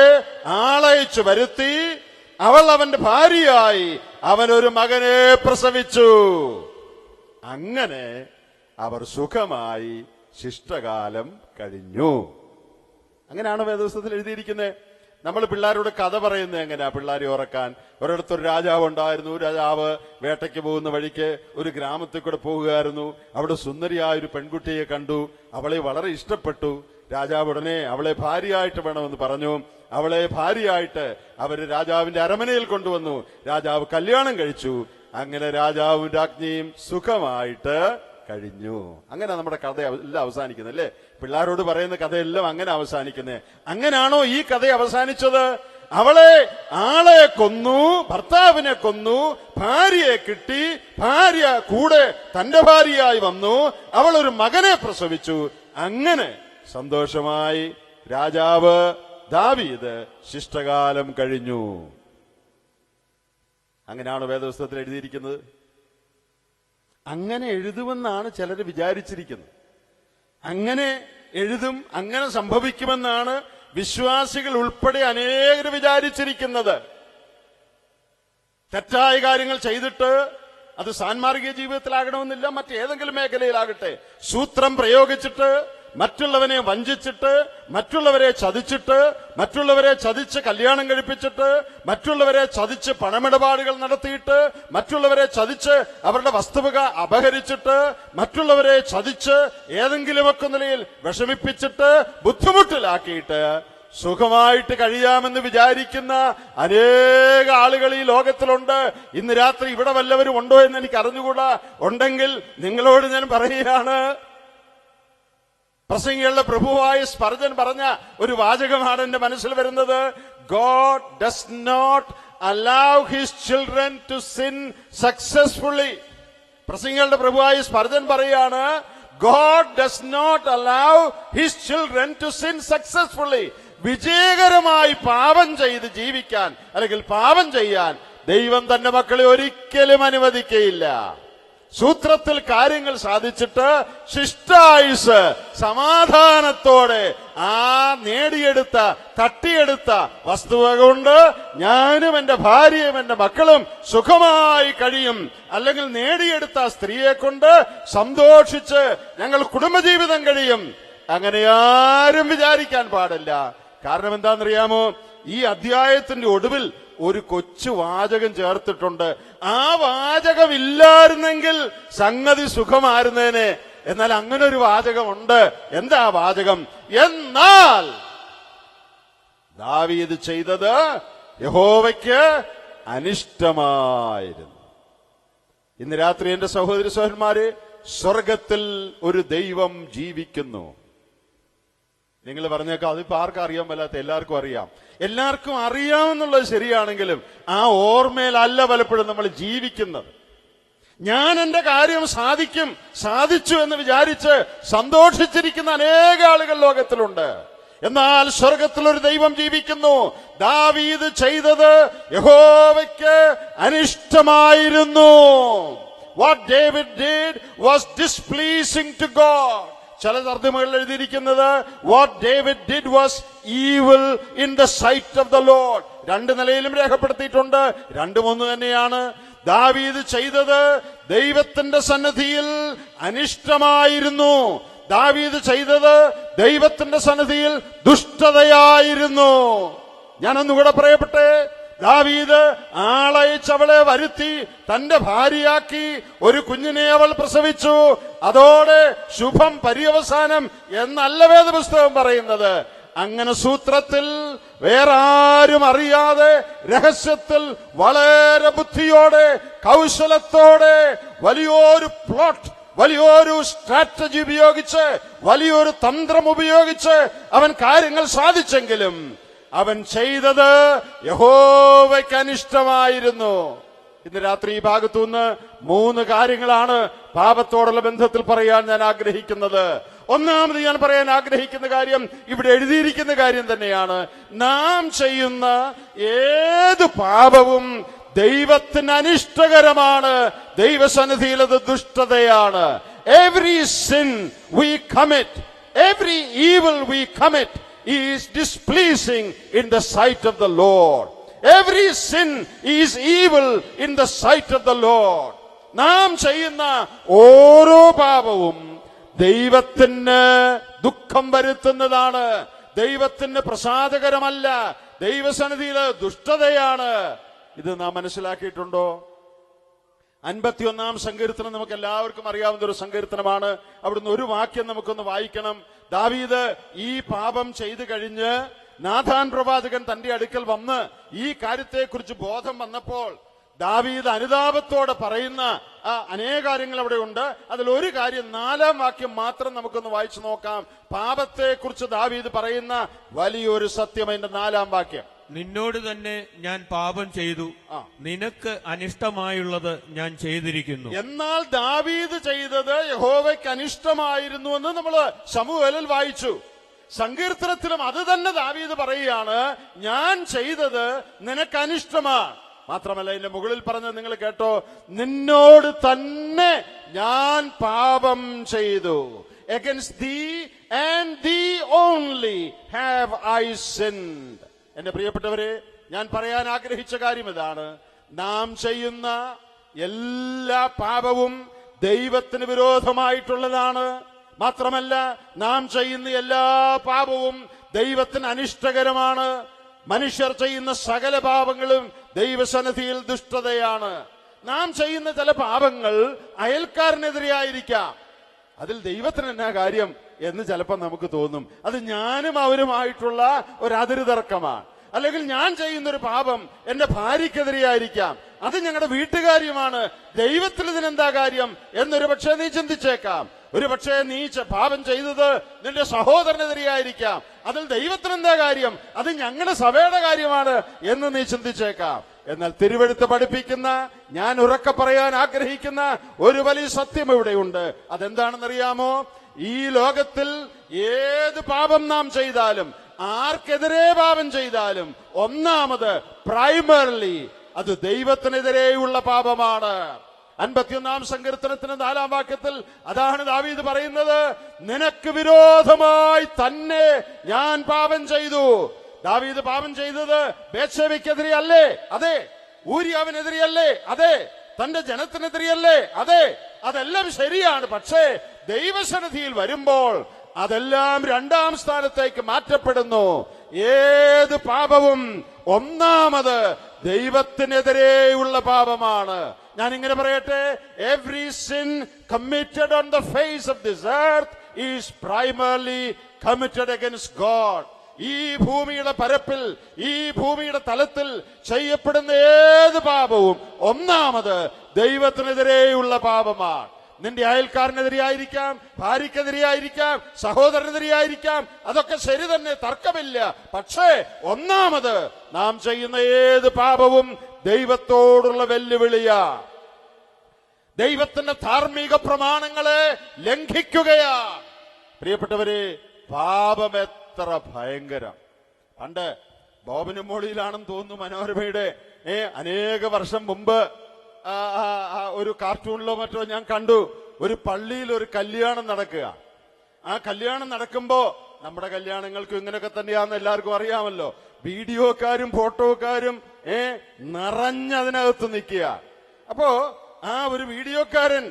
ആളയച്ചു വരുത്തി, അവൾ അവന്റെ ഭാര്യയായി അവനൊരു മകനെ പ്രസവിച്ചു. അങ്ങനെ അവർ സുഖമായി ശിഷ്ടകാലം കഴിഞ്ഞു. അങ്ങനെയാണ് വേദപുസ്തകത്തിൽ എഴുതിയിരിക്കുന്നത്. നമ്മൾ പിള്ളേരോട് കഥ പറയുന്നത് എങ്ങനെയാ? പിള്ളേരെ ഉറക്കാൻ. ഒരിടത്തൊരു രാജാവ് ഉണ്ടായിരുന്നു. രാജാവ് വേട്ടയ്ക്ക് പോകുന്ന വഴിക്ക് ഒരു ഗ്രാമത്തിൽ കൂടെ പോകുകയായിരുന്നു. അവിടെ സുന്ദരിയായ ഒരു പെൺകുട്ടിയെ കണ്ടു. അവളെ വളരെ ഇഷ്ടപ്പെട്ടു. രാജാവ് ഉടനെ അവളെ ഭാര്യയായിട്ട് വേണമെന്ന് പറഞ്ഞു. അവളെ ഭാര്യയായിട്ട് അവര് രാജാവിന്റെ അരമനയിൽ കൊണ്ടുവന്നു. രാജാവ് കല്യാണം കഴിച്ചു. അങ്ങനെ രാജാവും രാജ്ഞിയും സുഖമായിട്ട് കഴിഞ്ഞു. അങ്ങനെ നമ്മുടെ കഥ എല്ലാം അവസാനിക്കുന്നത് അല്ലേ? പിള്ളേരോട് പറയുന്ന കഥയെല്ലാം അങ്ങനെ അവസാനിക്കുന്നത്. അങ്ങനാണോ ഈ കഥ അവസാനിച്ചത്? അവളെ ആളെ കൊന്നു, ഭർത്താവിനെ കൊന്നു, ഭാര്യയെ കിട്ടി, ഭാര്യ കൂടെ തന്റെ ഭാര്യയായി വന്നു, അവൾ ഒരു മകനെ പ്രസവിച്ചു. അങ്ങനെ സന്തോഷമായി രാജാവ് ദാവീദ് ശിഷ്ടകാലം കഴിഞ്ഞു. അങ്ങനെയാണ് വേദപുസ്തകത്തിൽ എഴുതിയിരിക്കുന്നത്. അങ്ങനെ എഴുതുമെന്നാണ് ചിലർ വിചാരിച്ചിരിക്കുന്നത്. അങ്ങനെ എഴുതും, അങ്ങനെ സംഭവിക്കുമെന്നാണ് വിശ്വാസികൾ ഉൾപ്പെടെ അനേകർ വിചാരിച്ചിരിക്കുന്നത്. തെറ്റായ കാര്യങ്ങൾ ചെയ്തിട്ട്, അത് സാൻമാർഗിക ജീവിതത്തിലാകണമെന്നില്ല, മറ്റേതെങ്കിലും മേഖലയിലാകട്ടെ, സൂത്രം പ്രയോഗിച്ചിട്ട്, മറ്റുള്ളവനെ വഞ്ചിച്ചിട്ട്, മറ്റുള്ളവരെ ചതിച്ചിട്ട്, മറ്റുള്ളവരെ ചതിച്ച് കല്യാണം കഴിപ്പിച്ചിട്ട്, മറ്റുള്ളവരെ ചതിച്ച് പണമിടപാടുകൾ നടത്തിയിട്ട്, മറ്റുള്ളവരെ ചതിച്ച് അവരുടെ വസ്തുവക അപഹരിച്ചിട്ട്, മറ്റുള്ളവരെ ചതിച്ച് ഏതെങ്കിലുമൊക്കെ നിലയിൽ വിഷമിപ്പിച്ചിട്ട് ബുദ്ധിമുട്ടിലാക്കിയിട്ട് സുഖമായിട്ട് കഴിയാമെന്ന് വിചാരിക്കുന്ന അനേക ആളുകൾ ഈ ലോകത്തിലുണ്ട്. ഇന്ന് രാത്രി ഇവിടെ വല്ലവരും ഉണ്ടോ എന്ന് എനിക്ക് അറിഞ്ഞുകൂടാ. ഉണ്ടെങ്കിൽ നിങ്ങളോട് ഞാൻ പറയുകയാണ്, പ്രസംഗികളുടെ പ്രഭുവായ സ്പർജൻ പറഞ്ഞ ഒരു വാചകമാണ് എന്റെ മനസ്സിൽ വരുന്നത്. God does not allow his children to sin successfully. പ്രസംഗികളുടെ പ്രഭുവായ സ്പർജൻ പറയാണ്, God does not allow his children to sin successfully. വിജയകരമായി പാപം ചെയ്ത് ജീവിക്കാൻ, അല്ലെങ്കിൽ പാപം ചെയ്യാൻ ദൈവം തന്റെ മക്കളെ ഒരിക്കലും അനുവദിക്കയില്ല. സൂത്രത്തിൽ കാര്യങ്ങൾ സാധിച്ചിട്ട് ശിഷ്ടായുസ് സമാധാനത്തോടെ ആ നേടിയെടുത്ത, തട്ടിയെടുത്ത വസ്തുവ കൊണ്ട് ഞാനും എന്റെ ഭാര്യയും എന്റെ മക്കളും സുഖമായി കഴിയും, അല്ലെങ്കിൽ നേടിയെടുത്ത സ്ത്രീയെ കൊണ്ട് സന്തോഷിച്ച് ഞങ്ങൾ കുടുംബജീവിതം കഴിയും, അങ്ങനെ ആരും വിചാരിക്കാൻ പാടില്ല. കാരണം എന്താണെന്നറിയാമോ? ഈ അധ്യായത്തിന്റെ ഒടുവിൽ ഒരു കൊച്ചു വാചകം ചേർത്തിട്ടുണ്ട്. ആ വാചകം ഇല്ലായിരുന്നെങ്കിൽ സംഗതി സുഖമായിരുന്നേനെ. എന്നാൽ അങ്ങനെ ഒരു വാചകമുണ്ട്. എന്താ വാചകം? എന്നാൽ ദാവീദ് ചെയ്തത് യഹോവയ്ക്ക് അനിഷ്ടമായിരുന്നു. ഇന്ന് രാത്രി എന്റെ സഹോദരി സഹോദരന്മാരെ, സ്വർഗത്തിൽ ഒരു ദൈവം ജീവിക്കുന്നു. നിങ്ങൾ പറഞ്ഞേക്കാം, അതിപ്പോ ആർക്കും അറിയാൻ പറ്റാത്ത എല്ലാവർക്കും അറിയാം. എല്ലാവർക്കും അറിയാമെന്നുള്ളത് ശരിയാണെങ്കിലും ആ ഓർമ്മയിലല്ല പലപ്പോഴും നമ്മൾ ജീവിക്കുന്നത്. ഞാൻ എന്റെ കാര്യം സാധിച്ചു എന്ന് വിചാരിച്ച് സന്തോഷിച്ചിരിക്കുന്ന അനേക ആളുകൾ ലോകത്തിലുണ്ട്. എന്നാൽ സ്വർഗത്തിൽ ഒരു ദൈവം ജീവിക്കുന്നു. ദാവീദ് ചെയ്തത് യഹോവയ്ക്ക് അനിഷ്ടമായിരുന്നു. What David did was displeasing to God. ചില തർജ്ജമകളിൽ എഴുതിയിരിക്കുന്നത് what David did was evil in the sight of the Lord. രണ്ട് നിലയിലും രേഖപ്പെടുത്തിയിട്ടുണ്ട്. രണ്ടും ഒന്ന് തന്നെയാണ്. ദാവീദ് ചെയ്തത് ദൈവത്തിന്റെ സന്നിധിയിൽ അനിഷ്ടമായിരുന്നു. ദാവീദ് ചെയ്തത് ദൈവത്തിന്റെ സന്നിധിയിൽ ദുഷ്ടതയായിരുന്നു. ഞാനൊന്നുകൂടെ പറയട്ടെ, ദാവീദ് ആളയച്ച് അവളെ വരുത്തി തന്റെ ഭാര്യയാക്കി ഒരു കുഞ്ഞിനെ അവൾ പ്രസവിച്ചു. അതോടെ ശുഭം പര്യവസാനം എന്നല്ല വേദപുസ്തകം പറയുന്നത്. അങ്ങനെ സൂത്രത്തിൽ വേറെ ആരും അറിയാതെ രഹസ്യത്തിൽ വളരെ ബുദ്ധിയോടെ കൗശലത്തോടെ വലിയൊരു പ്ലോട്ട്, വലിയൊരു സ്ട്രാറ്റജി ഉപയോഗിച്ച്, വലിയൊരു തന്ത്രം ഉപയോഗിച്ച് അവൻ കാര്യങ്ങൾ സാധിച്ചെങ്കിലും അവൻ ചെയ്തത് യഹോവയ്ക്ക് അനിഷ്ടമായിരുന്നു. ഇന്ന് രാത്രി ഈ ഭാഗത്തുനിന്ന് 3 കാര്യങ്ങളാണ് പാപത്തോടുള്ള ബന്ധത്തിൽ പറയാൻ ഞാൻ ആഗ്രഹിക്കുന്നത്. ഒന്നാമത് ഞാൻ പറയാൻ ആഗ്രഹിക്കുന്ന കാര്യം ഇവിടെ എഴുതിയിരിക്കുന്ന കാര്യം തന്നെയാണ്. നാം ചെയ്യുന്ന ഏത് പാപവും ദൈവത്തിന് അനിഷ്ടകരമാണ്. ദൈവസന്നിധിയിൽ അത് ദുഷ്ടതയാണ്. Every sin we commit, every evil we commit is displeasing in the sight of the Lord. Every sin is evil in the sight of the Lord. നാം ചെയ്യുന്ന ഓരോ പാപവും ദൈവത്തിന് ദുഃഖം വരുത്തുന്നതാണ്. ദൈവത്തിന് പ്രസാദകരമല്ല. ദൈവസന്നിധിയിൽ ദുഷ്ടതയാണ്. ഇത് നാം മനസ്സിലാക്കിയിട്ടുണ്ടോ? 51-ാം സങ്കീർത്തനം നമുക്ക് എല്ലാവർക്കും അറിയാവുന്ന ഒരു സങ്കീർത്തനമാണ്. അവിടുന്ന് ഒരു വാക്യം നമുക്കൊന്ന് വായിക്കണം. ദാവീദ് ഈ പാപം ചെയ്തു കഴിഞ്ഞ് നാഥാൻ പ്രവാചകൻ തന്റെ അടുക്കൽ വന്ന് ഈ കാര്യത്തെക്കുറിച്ച് ബോധം വന്നപ്പോൾ ദാവീദ് അനുതാപത്തോടെ പറയുന്ന അനേക കാര്യങ്ങൾ അവിടെ ഉണ്ട്. അതിലൊരു കാര്യം 4-ാം വാക്യം മാത്രം നമുക്കൊന്ന് വായിച്ചു നോക്കാം. പാപത്തെക്കുറിച്ച് ദാവീദ് പറയുന്ന വലിയൊരു സത്യം, അതിന്റെ 4-ാം വാക്യം. നിന്നോട് തന്നെ ഞാൻ പാപം ചെയ്തു, നിനക്ക് അനിഷ്ടമായുള്ളത് ഞാൻ ചെയ്തിരിക്കുന്നു. എന്നാൽ ദാവീദ് ചെയ്തത് യഹോവയ്ക്ക് അനിഷ്ടമായിരുന്നു എന്ന് നമ്മൾ ശമൂവേലിൽ വായിച്ചു. സങ്കീർത്തനത്തിലും അത് തന്നെ ദാവീദ് പറയുകയാണ്, ഞാൻ ചെയ്തത് നിനക്ക് അനിഷ്ടമാണ്. മാത്രമല്ല ഇതിന്റെ മുകളിൽ പറഞ്ഞത് നിങ്ങൾ കേട്ടോ, നിന്നോട് തന്നെ ഞാൻ പാപം ചെയ്തു. Against thee and thee only have I sinned. എന്റെ പ്രിയപ്പെട്ടവരെ, ഞാൻ പറയാൻ ആഗ്രഹിച്ച കാര്യം ഇതാണ്. നാം ചെയ്യുന്ന എല്ലാ പാപവും ദൈവത്തിന് വിരോധമായിട്ടുള്ളതാണ്. മാത്രമല്ല നാം ചെയ്യുന്ന എല്ലാ പാപവും ദൈവത്തിന് അനിഷ്ടകരമാണ്. മനുഷ്യർ ചെയ്യുന്ന സകല പാപങ്ങളും ദൈവസന്നിധിയിൽ ദുഷ്ടതയാണ്. നാം ചെയ്യുന്ന ചില പാപങ്ങൾ അയൽക്കാരനെതിരെയായിരിക്കാം. അതിൽ ദൈവത്തിന് എന്നാ കാര്യം എന്ന് ചിലപ്പോൾ നമുക്ക് തോന്നും. അത് ഞാനും അവരുമായിട്ടുള്ള ഒരു അതിര് തർക്കമാണ്. അല്ലെങ്കിൽ ഞാൻ ചെയ്യുന്നൊരു പാപം എന്റെ ഭാര്യക്കെതിരെയായിരിക്കാം. അത് ഞങ്ങളുടെ വീട്ടുകാര്യമാണ്. ദൈവത്തിൽ ഇതിനെന്താ കാര്യം എന്നൊരു പക്ഷേ നീ ചിന്തിച്ചേക്കാം. ഒരു പക്ഷേ നീ പാപം ചെയ്തത് നിന്റെ സഹോദരനെതിരെയായിരിക്കാം. അതിൽ ദൈവത്തിന് എന്താ കാര്യം, അത് ഞങ്ങളുടെ സഭയുടെ കാര്യമാണ് എന്ന് നീ ചിന്തിച്ചേക്കാം. എന്നാൽ തിരുവെഴുത്ത് പഠിപ്പിക്കുന്ന, ഞാൻ ഉറക്കെ പറയാൻ ആഗ്രഹിക്കുന്ന ഒരു വലിയ സത്യം ഇവിടെയുണ്ട്. അതെന്താണെന്നറിയാമോ? ഈ ലോകത്തിൽ ഏത് പാപം നാം ചെയ്താലും, ആർക്കെതിരെ പാപം ചെയ്താലും, ഒന്നാമത് പ്രൈമറിലി അത് ദൈവത്തിനെതിരെയുള്ള പാപമാണ്. 51-ാം സങ്കീർത്തനത്തിന് 4-ാം വാക്യത്തിൽ അതാണ് ദാവീദ് പറയുന്നത്, നിനക്ക് വിരോധമായി തന്നെ ഞാൻ പാപം ചെയ്തു. ദാവീദ് പാപം ചെയ്തത് ബേത്ശേബയ്ക്കെതിരെയല്ലേ? അതെ. ഊരിയാവിനെതിരെയല്ലേ? അതെ. തന്റെ ജനത്തിനെതിരെയല്ലേ? അതെ. അതെല്ലാം ശരിയാണ്. പക്ഷേ ദൈവസന്നിധിയിൽ വരുമ്പോൾ അതെല്ലാം 2-ാം സ്ഥാനത്തേക്ക് മാറ്റപ്പെടുന്നു. ഏത് പാപവും ഒന്നാമത് ദൈവത്തിനെതിരെയുള്ള പാപമാണ്. ഞാൻ ഇങ്ങനെ പറയട്ടെ, every sin committed on the face of this earth is primarily committed against God. ഈ ഭൂമിയുടെ പരപ്പിൽ, ഈ ഭൂമിയുടെ തലത്തിൽ ചെയ്യപ്പെടുന്ന ഏത് പാപവും ഒന്നാമത് ദൈവത്തിനെതിരെയുള്ള പാപമാണ്. നിന്റെ അയൽക്കാരനെതിരെയായിരിക്കാം, ഭാര്യക്കെതിരെയായിരിക്കാം, സഹോദരനെതിരെയായിരിക്കാം, അതൊക്കെ ശരി തന്നെ, തർക്കമില്ല. പക്ഷേ ഒന്നാമത് നാം ചെയ്യുന്ന ഏത് പാപവും ദൈവത്തോടുള്ള വെല്ലുവിളിയാ, ദൈവത്തിന്റെ ധാർമ്മിക പ്രമാണങ്ങളെ ലംഘിക്കുകയാ. പ്രിയപ്പെട്ടവരെ, പാപം എത്ര ഭയങ്കരം. പണ്ട് ബോബനും മോളിയിലാണെന്ന് തോന്നുന്നു മനോരമയുടെ അനേക വർഷം മുമ്പ് ഒരു കാർട്ടൂണിലോ മറ്റോ ഞാൻ കണ്ടു, ഒരു പള്ളിയിൽ ഒരു കല്യാണം നടക്കുക. ആ കല്യാണം നടക്കുമ്പോ നമ്മുടെ കല്യാണങ്ങൾക്കും ഇങ്ങനെയൊക്കെ തന്നെയാണെന്ന് എല്ലാവർക്കും അറിയാമല്ലോ. വീഡിയോക്കാരും ഫോട്ടോക്കാരും നിറഞ്ഞതിനകത്ത് നിൽക്കുക. അപ്പോ ആ ഒരു വീഡിയോക്കാരൻ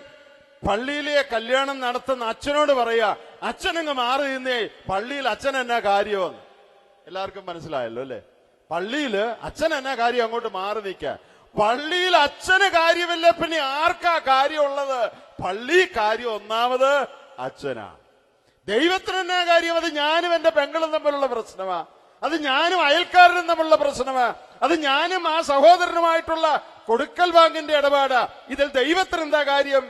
പള്ളിയിലെ കല്യാണം നടത്തുന്ന അച്ഛനോട് പറയാ, അച്ഛനങ്ങ് മാറി നിന്നേ, പള്ളിയിൽ അച്ഛൻ എന്നാ കാര്യമെന്ന്. എല്ലാവർക്കും മനസ്സിലായല്ലോ അല്ലെ? പള്ളിയില് അച്ഛൻ എന്നാ കാര്യം, അങ്ങോട്ട് മാറി നിൽക്ക. പള്ളിയിൽ അച്ഛന് കാര്യമില്ല, പിന്നെ ആർക്കാ കാര്യമുള്ളത്? പള്ളി കാര്യം ഒന്നാമത് അച്ഛനാണ്. ദൈവത്തിന് എന്നാ കാര്യം? അത് ഞാനും എന്റെ പെങ്ങളും തമ്മിലുള്ള പ്രശ്നമാ, അത് ഞാനും അയൽക്കാരനും തമ്മിലുള്ള പ്രശ്നമാ, അത് ഞാനും ആ സഹോദരനുമായിട്ടുള്ള കൊടുക്കൽ വാങ്ങിന്റെ ഇടപാടാ. ഇതിൽ ദൈവത്തിന് എന്താ കാര്യം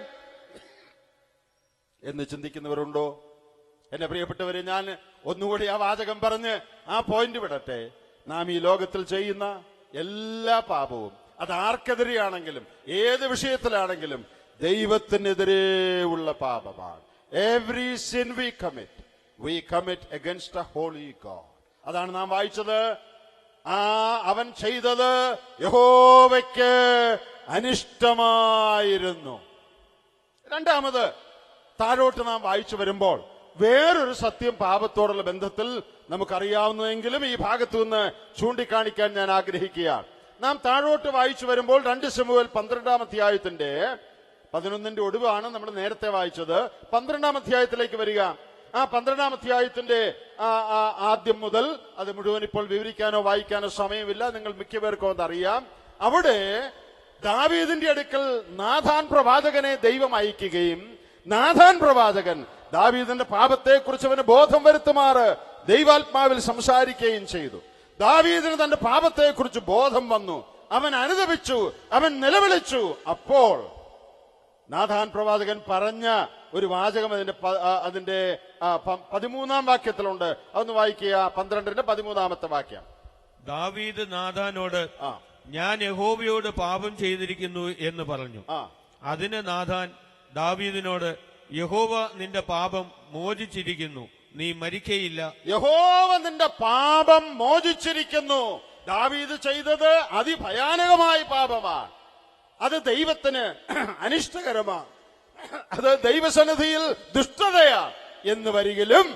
എന്ന് ചിന്തിക്കുന്നവരുണ്ടോ? എന്റെ പ്രിയപ്പെട്ടവരെ, ഞാൻ ഒന്നുകൂടി ആ വാചകം പറഞ്ഞ് ആ പോയിന്റ് വിടട്ടെ. നാം ഈ ലോകത്തിൽ ചെയ്യുന്ന എല്ലാ പാപവും, അത് ആർക്കെതിരെയാണെങ്കിലും ഏത് വിഷയത്തിലാണെങ്കിലും ദൈവത്തിനെതിരെ ഉള്ള പാപമാണ്. Every sin we commit against a holy God. അതാണ് നാം വായിച്ചത്. അവൻ ചെയ്തത് യഹോവയ്ക്ക് അനിഷ്ടമായിരുന്നു. രണ്ടാമത് താഴോട്ട് നാം വായിച്ചു വരുമ്പോൾ വേറൊരു സത്യം പാപത്തോടുള്ള ബന്ധത്തിൽ നമുക്കറിയാവുന്നതെങ്കിലും ഈ ഭാഗത്തു നിന്ന് ചൂണ്ടിക്കാണിക്കാൻ ഞാൻ ആഗ്രഹിക്കുകയാണ്. നാം താഴോട്ട് വായിച്ചു വരുമ്പോൾ 2 ശമൂവേൽ 12-ാം അധ്യായത്തിന്റെ 11-ന്റെ ഒടുവാണ് നമ്മൾ നേരത്തെ വായിച്ചത്. 12-ാം അധ്യായത്തിലേക്ക് വരിക. ആ 12-ാം അധ്യായത്തിന്റെ ആദ്യം മുതൽ, അത് മുഴുവൻ ഇപ്പോൾ വിവരിക്കാനോ വായിക്കാനോ സമയമില്ല, നിങ്ങൾ മിക്കപേർക്കും അതറിയാം. അവിടെ ദാവീദിന്റെ അടുക്കൽ നാഥാൻ പ്രവാചകനെ ദൈവം അയക്കുകയും നാഥാൻ പ്രവാചകൻ ദാവീദിന്റെ പാപത്തെക്കുറിച്ച് അവന് ബോധം വരുത്തുമാറ് ദൈവാത്മാവിൽ സംസാരിക്കുകയും ചെയ്തു. ദാവീദിന് തന്റെ പാപത്തെക്കുറിച്ച് ബോധം വന്നു, അവൻ അനുതപിച്ചു, അവൻ നിലവിളിച്ചു. അപ്പോൾ നാഥാൻ പ്രവാചകൻ പറഞ്ഞ ഒരു വാചകം അതിന്റെ 13-ാം വാക്യത്തിലുണ്ട്. അതൊന്ന് വായിക്കുക. 12-ന്റെ 13-ാമത്തെ വാക്യം. ദാവീദ് നാഥാനോട്, ഞാൻ യഹോവയോട് പാപം ചെയ്തിരിക്കുന്നു എന്ന് പറഞ്ഞു. അതിന് നാഥാൻ ദാവീദിനോട്, യഹോവ നിന്റെ പാപം മോചിച്ചിരിക്കുന്നു, നീ മരിക്കയില്ല. യഹോവ നിന്റെ പാപം മോചിച്ചിരിക്കുന്നു. ദാവീദ് ചെയ്തത് അതിഭയാനകമായ പാപമാണ്. അത് ദൈവത്തിന് അനിഷ്ടകരമാണ്, അത് ദൈവസന്നിധിയിൽ ദുഷ്ടതയാ എന്ന് വരികിലും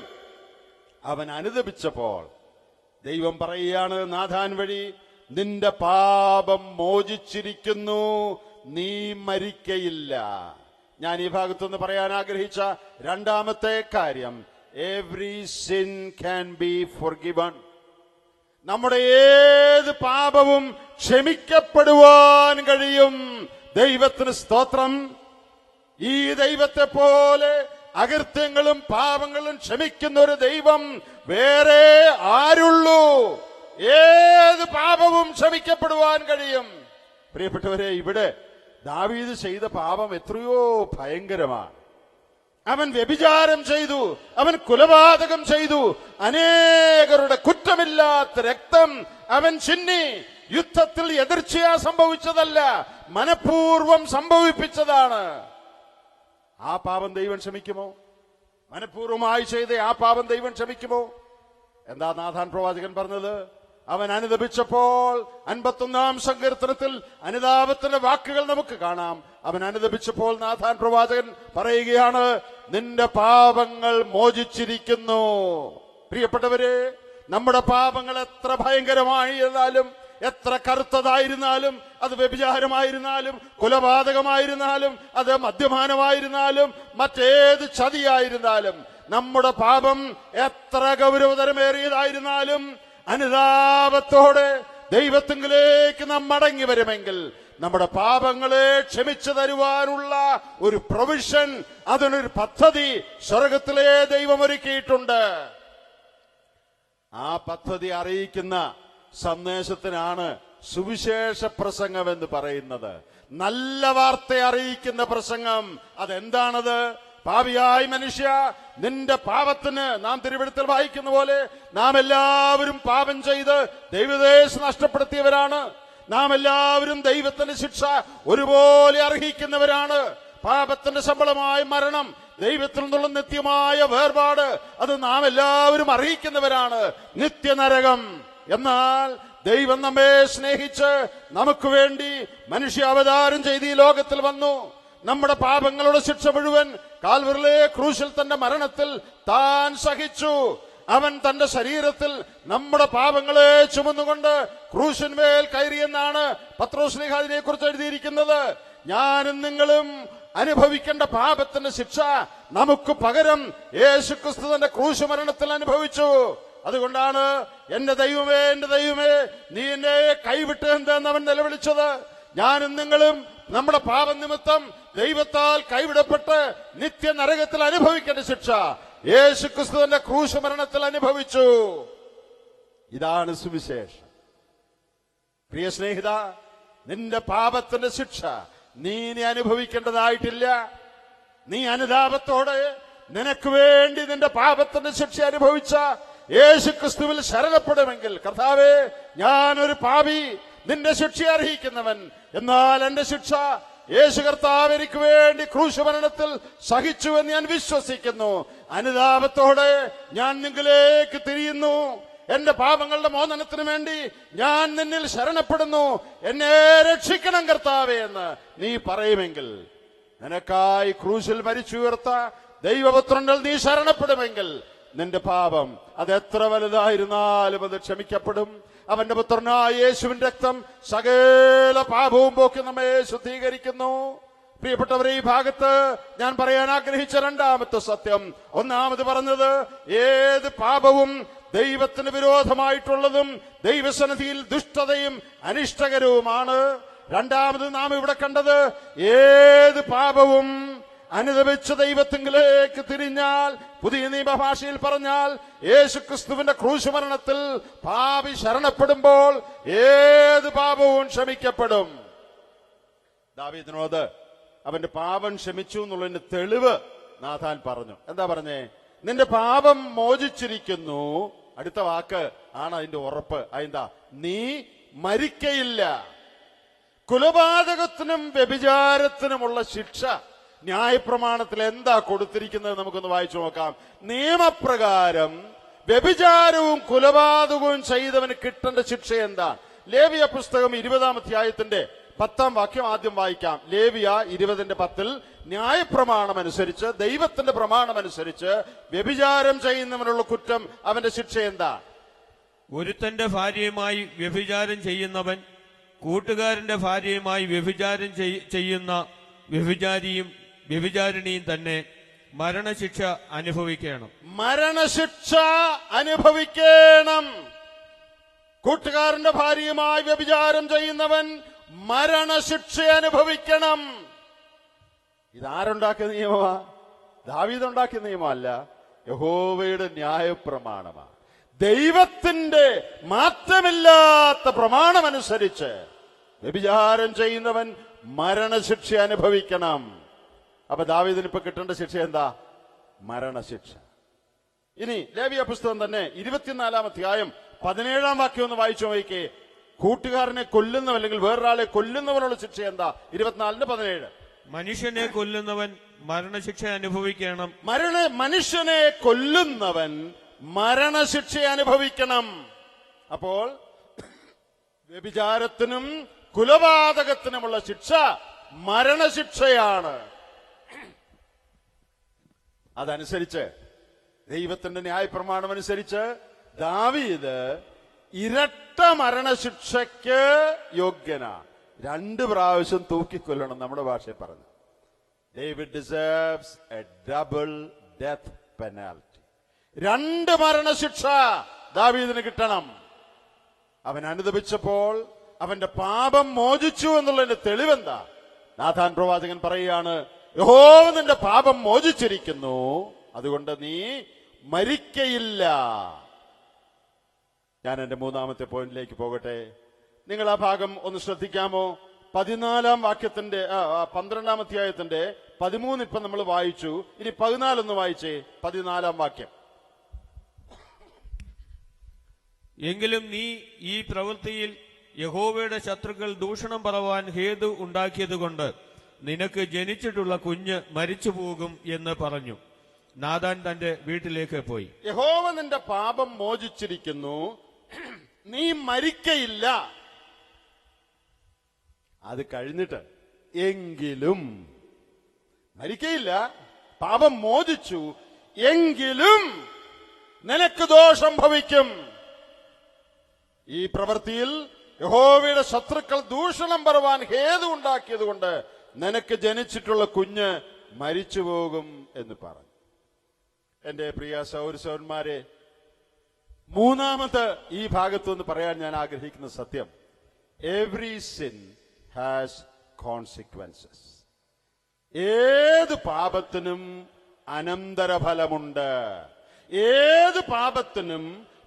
അവൻ അനുതപിച്ചപ്പോൾ ദൈവം പറയുകയാണ് നാഥാൻ വഴി, നിന്റെ പാപം മോചിച്ചിരിക്കുന്നു, നീ മരിക്കയില്ല. ഞാൻ ഈ ഭാഗത്തുനിന്ന് പറയാൻ ആഗ്രഹിച്ച രണ്ടാമത്തെ കാര്യം, എവറി സിൻ ക്യാൻ ബി ഫോർഗിവൺ. നമ്മുടെ ഏത് പാപവും ക്ഷമിക്കപ്പെടുവാൻ കഴിയും. ദൈവത്തിന് സ്തോത്രം. ഈ ദൈവത്തെ പോലെ അകൃത്യങ്ങളും പാപങ്ങളും ക്ഷമിക്കുന്ന ഒരു ദൈവം വേറെ ആരുള്ളൂ? ഏത് പാപവും ക്ഷമിക്കപ്പെടുവാൻ കഴിയും. പ്രിയപ്പെട്ടവരെ, ഇവിടെ ദാവീദ് ചെയ്ത പാപം എത്രയോ ഭയങ്കരമാണ്. അവൻ വ്യഭിചാരം ചെയ്തു, അവൻ കൊലപാതകം ചെയ്തു, അനേകരുടെ കുറ്റമില്ലാത്ത രക്തം അവൻ ചിന്നി. യുദ്ധത്തിൽ എതിർച്ചയാ സംഭവിച്ചതല്ല, മനഃപൂർവം സംഭവിപ്പിച്ചതാണ്. ആ പാപം ദൈവം ക്ഷമിക്കുമോ? മനഃപൂർവമായി ചെയ്ത ആ പാപം ദൈവം ക്ഷമിക്കുമോ? എന്താ നാഥാൻ പ്രവാചകൻ പറഞ്ഞത്? അവൻ അനുദപിച്ചപ്പോൾ 51-ാം സങ്കീർത്തനത്തിൽ അനുതാപത്തിന്റെ വാക്കുകൾ നമുക്ക് കാണാം. അവൻ അനുദപിച്ചപ്പോൾ നാഥാൻ പ്രവാചകൻ പറയുകയാണ്, നിന്റെ പാപങ്ങൾ മോചിച്ചിരിക്കുന്നു. പ്രിയപ്പെട്ടവരെ, നമ്മുടെ പാപങ്ങൾ എത്ര ഭയങ്കരമായിരുന്നാലും, എത്ര കറുത്തതായിരുന്നാലും, അത് വ്യഭിചാരമായിരുന്നാലും, കൊലപാതകമായിരുന്നാലും, അത് മദ്യപാനമായിരുന്നാലും, മറ്റേത് ചതിയായിരുന്നാലും, നമ്മുടെ പാപം എത്ര ഗൗരവതരമേറിയതായിരുന്നാലും അനുതാപത്തോടെ ദൈവത്തിങ്കിലേക്ക് നാം മടങ്ങി വരുമെങ്കിൽ നമ്മുടെ പാപങ്ങളെ ക്ഷമിച്ചു തരുവാനുള്ള ഒരു പ്രൊവിഷൻ, അതിനൊരു പദ്ധതി സ്വർഗത്തിലെ ദൈവം ഒരുക്കിയിട്ടുണ്ട്. ആ പദ്ധതി അറിയിക്കുന്ന സന്ദേശത്തിനാണ് സുവിശേഷ പ്രസംഗം എന്ന് പറയുന്നത്. നല്ല വാർത്ത അറിയിക്കുന്ന പ്രസംഗം. അതെന്താണത്? പാപിയായ മനുഷ്യ, നിന്റെ പാപത്തിന്, നാം തിരുവെഴുത്തിൽ വായിക്കുന്ന പോലെ, നാം എല്ലാവരും പാപം ചെയ്ത് ദൈവദേശം നഷ്ടപ്പെടുത്തിയവരാണ്. നാം എല്ലാവരും ദൈവത്തിന്റെ ശിക്ഷ ഒരുപോലെ അർഹിക്കുന്നവരാണ്. പാപത്തിന്റെ ശമ്പളമായ മരണം, ദൈവത്തിൽ നിന്നുള്ള നിത്യമായ വേർപാട്, അത് നാം എല്ലാവരും അർഹിക്കുന്നവരാണ്, നിത്യനരകം. എന്നാൽ ദൈവം നമ്മെ സ്നേഹിച്ച് നമുക്ക് വേണ്ടി മനുഷ്യാവതാരം ചെയ്ത് ഈ ലോകത്തിൽ വന്നു. നമ്മുടെ പാപങ്ങളുടെ ശിക്ഷ മുഴുവൻ കാൽവറിലെ ക്രൂശിൽ തന്റെ മരണത്തിൽ താൻ സഹിച്ചു. അവൻ തന്റെ ശരീരത്തിൽ നമ്മുടെ പാപങ്ങളെ ചുമന്നുകൊണ്ട് ക്രൂശിന്മേൽ കയറിയെന്നാണ് പത്രോസ് ശ്ലീഹ അതിനെക്കുറിച്ച് എഴുതിയിരിക്കുന്നത്. ഞാനും നിങ്ങളും അനുഭവിക്കേണ്ട പാപത്തിന്റെ ശിക്ഷ നമുക്ക് പകരം യേശുക്രിസ്തു തന്റെ ക്രൂശ് മരണത്തിൽ അനുഭവിച്ചു. അതുകൊണ്ടാണ് എന്റെ ദൈവമേ, എന്റെ ദൈവമേ, നീ എന്നെ കൈവിട്ട് എന്തെന്ന് അവൻ നിലവിളിച്ചത്. ഞാനും നിങ്ങളും നമ്മുടെ പാപനിമിത്തം ദൈവത്താൽ കൈവിടപ്പെട്ട് നിത്യനരകത്തിൽ അനുഭവിക്കേണ്ട ശിക്ഷ യേശുക്രിസ്തു തന്റെ ക്രൂശ് മരണത്തിൽ അനുഭവിച്ചു. ഇതാണ് സുവിശേഷം. പ്രിയ സ്നേഹിത, നിന്റെ പാപത്തിന്റെ ശിക്ഷ നീ ഇനി അനുഭവിക്കേണ്ടതായിട്ടില്ല. നീ അനുതാപത്തോടെ നിനക്ക് വേണ്ടി നിന്റെ പാപത്തിന്റെ ശിക്ഷ അനുഭവിച്ച യേശുക്രിസ്തുവിൽ ശരണപ്പെടുമെങ്കിൽ, കർത്താവേ, ഞാനൊരു പാപി, നിന്റെ ശിക്ഷ അർഹിക്കുന്നവൻ, എന്നാൽ എന്റെ ശിക്ഷ യേശു കർത്താവ് എനിക്ക് വേണ്ടി ക്രൂശ് മരണത്തിൽ സഹിച്ചുവെന്ന് ഞാൻ വിശ്വസിക്കുന്നു. അനുതാപത്തോടെ ഞാൻ നിങ്ങളിലേക്ക് തിരിയുന്നു. എന്റെ പാപങ്ങളുടെ മോചനത്തിന് വേണ്ടി ഞാൻ നിന്നിൽ ശരണപ്പെടുന്നു. എന്നെ രക്ഷിക്കണം കർത്താവേ എന്ന് നീ പറയുമെങ്കിൽ, നിനക്കായി ക്രൂശിൽ മരിച്ചുയർത്ത ദൈവപുത്രനിൽ നീ ശരണപ്പെടുമെങ്കിൽ, നിന്റെ പാപം അതെത്ര വലുതായിരുന്നാലും അത് ക്ഷമിക്കപ്പെടും. അവന്റെ പുത്രനായ യേശുവിന്റെ രക്തം സകല പാപവും പോക്കി നമ്മെ ശുദ്ധീകരിക്കുന്നു. പ്രിയപ്പെട്ടവരെ, ഈ ഭാഗത്ത് ഞാൻ പറയാൻ ആഗ്രഹിച്ച രണ്ടാമത്തെ സത്യം, ഒന്നാമത് പറഞ്ഞത് ഏത് പാപവും ദൈവത്തിന് വിരോധമായിട്ടുള്ളതും ദൈവസന്നിധിയിൽ ദുഷ്ടതയും അനിഷ്ടകരവുമാണ്. രണ്ടാമത് നാം ഇവിടെ കണ്ടത്, ഏത് പാപവും അനുദപിച്ച ദൈവത്തിങ്കിലേക്ക് തിരിഞ്ഞാൽ, പുതിയ നിയമഭാഷയിൽ പറഞ്ഞാൽ യേശുക്രിസ്തുവിന്റെ ക്രൂശ് മരണത്തിൽ പാപി ശരണപ്പെടുമ്പോൾ ഏത് പാപവും ക്ഷമിക്കപ്പെടും. ദാവീദിനോട് അവന്റെ പാപം ക്ഷമിച്ചു എന്നുള്ളതിന്റെ തെളിവ് നാഥാൻ പറഞ്ഞു. എന്താ പറഞ്ഞേ? നിന്റെ പാപം മോചിച്ചിരിക്കുന്നു. അടുത്ത വാക്ക് ആണ് അതിന്റെ ഉറപ്പ്. അതെന്താ? നീ മരിക്കയില്ല. കുലപാതകത്തിനും വ്യഭിചാരത്തിനുമുള്ള ശിക്ഷ ന്യായപ്രമാണത്തിൽ എന്താ കൊടുത്തിരിക്കുന്നത് നമുക്കൊന്ന് വായിച്ചു നോക്കാം. നിയമപ്രകാരം വ്യഭിചാരവും കുലപാതകവും ചെയ്തവന് കിട്ടേണ്ട ശിക്ഷ എന്താ? ലേവിയ പുസ്തകം 20-ാം അധ്യായത്തിന്റെ 10-ാം വാക്യം ആദ്യം വായിക്കാം. ലേവിയ 20:10 ന്യായപ്രമാണം അനുസരിച്ച്, ദൈവത്തിന്റെ പ്രമാണം അനുസരിച്ച് വ്യഭിചാരം ചെയ്യുന്നവനുള്ള കുറ്റം, അവന്റെ ശിക്ഷ എന്താ? ഒരുത്തന്റെ ഭാര്യയുമായി വ്യഭിചാരം ചെയ്യുന്നവൻ കൂട്ടുകാരന്റെ ഭാര്യയുമായി വ്യഭിചാരം ചെയ്യുന്ന വ്യഭിചാരിണിയും തന്നെ മരണശിക്ഷ അനുഭവിക്കണം. മരണശിക്ഷ അനുഭവിക്കണം. കൂട്ടുകാരന്റെ ഭാര്യയുമായി വ്യഭിചാരം ചെയ്യുന്നവൻ മരണശിക്ഷ അനുഭവിക്കണം. ഇതാരുണ്ടാക്കിയ നിയമമാ? ദാവീദ് ഉണ്ടാക്കിയ നിയമമല്ല, യഹോവയുടെ ന്യായപ്രമാണമാണ്. ദൈവത്തിന്റെ മാറ്റമില്ലാത്ത പ്രമാണമനുസരിച്ച് വ്യഭിചാരം ചെയ്യുന്നവൻ മരണശിക്ഷ അനുഭവിക്കണം. അപ്പൊ ദാവീദിന് ഇപ്പൊ കിട്ടേണ്ട ശിക്ഷ എന്താ? മരണശിക്ഷ. ഇനി ലേവിയ പുസ്തകം തന്നെ 24-ാം അധ്യായം 17-ാം വാക്യം ഒന്ന് വായിച്ചു നോക്കിക്കേ. കൂട്ടുകാരനെ കൊല്ലുന്നവൻ അല്ലെങ്കിൽ വേറൊരാളെ കൊല്ലുന്നവനുള്ള ശിക്ഷ എന്താ? 24:17. മനുഷ്യനെ കൊല്ലുന്നവൻ മരണശിക്ഷ അനുഭവിക്കണം. മനുഷ്യനെ കൊല്ലുന്നവൻ മരണശിക്ഷ അനുഭവിക്കണം. അപ്പോൾ വ്യഭിചാരത്തിനും കുലപാതകത്തിനുമുള്ള ശിക്ഷ മരണശിക്ഷയാണ്. അതനുസരിച്ച് ദൈവത്തിന്റെ ന്യായപ്രമാണം അനുസരിച്ച് ദാവീദ് ഇരട്ട മരണശിക്ഷയ്ക്ക് യോഗ്യനാണ്. 2 പ്രാവശ്യം തൂക്കിക്കൊല്ലണം, നമ്മുടെ ഭാഷയിൽ പറഞ്ഞു. David deserves A double death penalty. 2 മരണശിക്ഷ ദാവീദിന് കിട്ടണം. അവൻ അനുദപിച്ചപ്പോൾ അവന്റെ പാപം മോചിച്ചു എന്നുള്ളതിന്റെ തെളിവെന്താ? നാഥാൻ പ്രവാചകൻ പറയുകയാണ്, യഹോവ നിന്റെ പാപം മോചിച്ചിരിക്കുന്നു, അതുകൊണ്ട് നീ മരിക്കയില്ല. ഞാൻ എൻ്റെ മൂന്നാമത്തെ പോയിന്റിലേക്ക് പോകട്ടെ. നിങ്ങൾ ആ ഭാഗം ഒന്ന് ശ്രദ്ധിക്കാമോ? 14 വാക്യത്തിന്റെ 12 അധ്യായത്തിന്റെ 13 ഇപ്പം നമ്മൾ വായിച്ചു. ഇനി 14 ഒന്ന് വായിച്ചേ. 14 വാക്യം. എങ്കിലും നീ ഈ പ്രവൃത്തിയിൽ യഹോവയുടെ ശത്രുക്കൾ ദൂഷണം പറവാൻ ഹേതു ഉണ്ടാക്കിയതുകൊണ്ട് നിനക്ക് ജനിച്ചിട്ടുള്ള കുഞ്ഞ് മരിച്ചു പോകും എന്ന് പറഞ്ഞു. നാഥാൻ തന്റെ വീട്ടിലേക്ക് പോയി. യഹോവ നിന്റെ പാപം മോചിച്ചിരിക്കുന്നു, നീ മരിക്കയില്ല. അത് കഴിഞ്ഞിട്ട് എങ്കിലും, മരിക്കയില്ല, പാപം മോചിച്ചു, എങ്കിലും നിനക്ക് ദോഷം ഭവിക്കും. ഈ പ്രവൃത്തിയിൽ യഹോവയുടെ ശത്രുക്കൾ ദൂഷണം പറവാൻ ഹേതു ഉണ്ടാക്കിയത് കൊണ്ട് നിനക്ക് ജനിച്ചിട്ടുള്ള കുഞ്ഞ് മരിച്ചു പോകും എന്ന് പറഞ്ഞു. എന്റെ പ്രിയ സഹോദരന്മാരെ, മൂന്നാമത്തെ ഈ ഭാഗത്തുനിന്ന് പറയാൻ ഞാൻ ആഗ്രഹിക്കുന്ന സത്യം, എവറി സിൻ ഹാസ് കോൺസിക്വൻസസ്. ഏത് പാപത്തിനും അനന്തരഫലമുണ്ട്. ഏത് പാപത്തിനും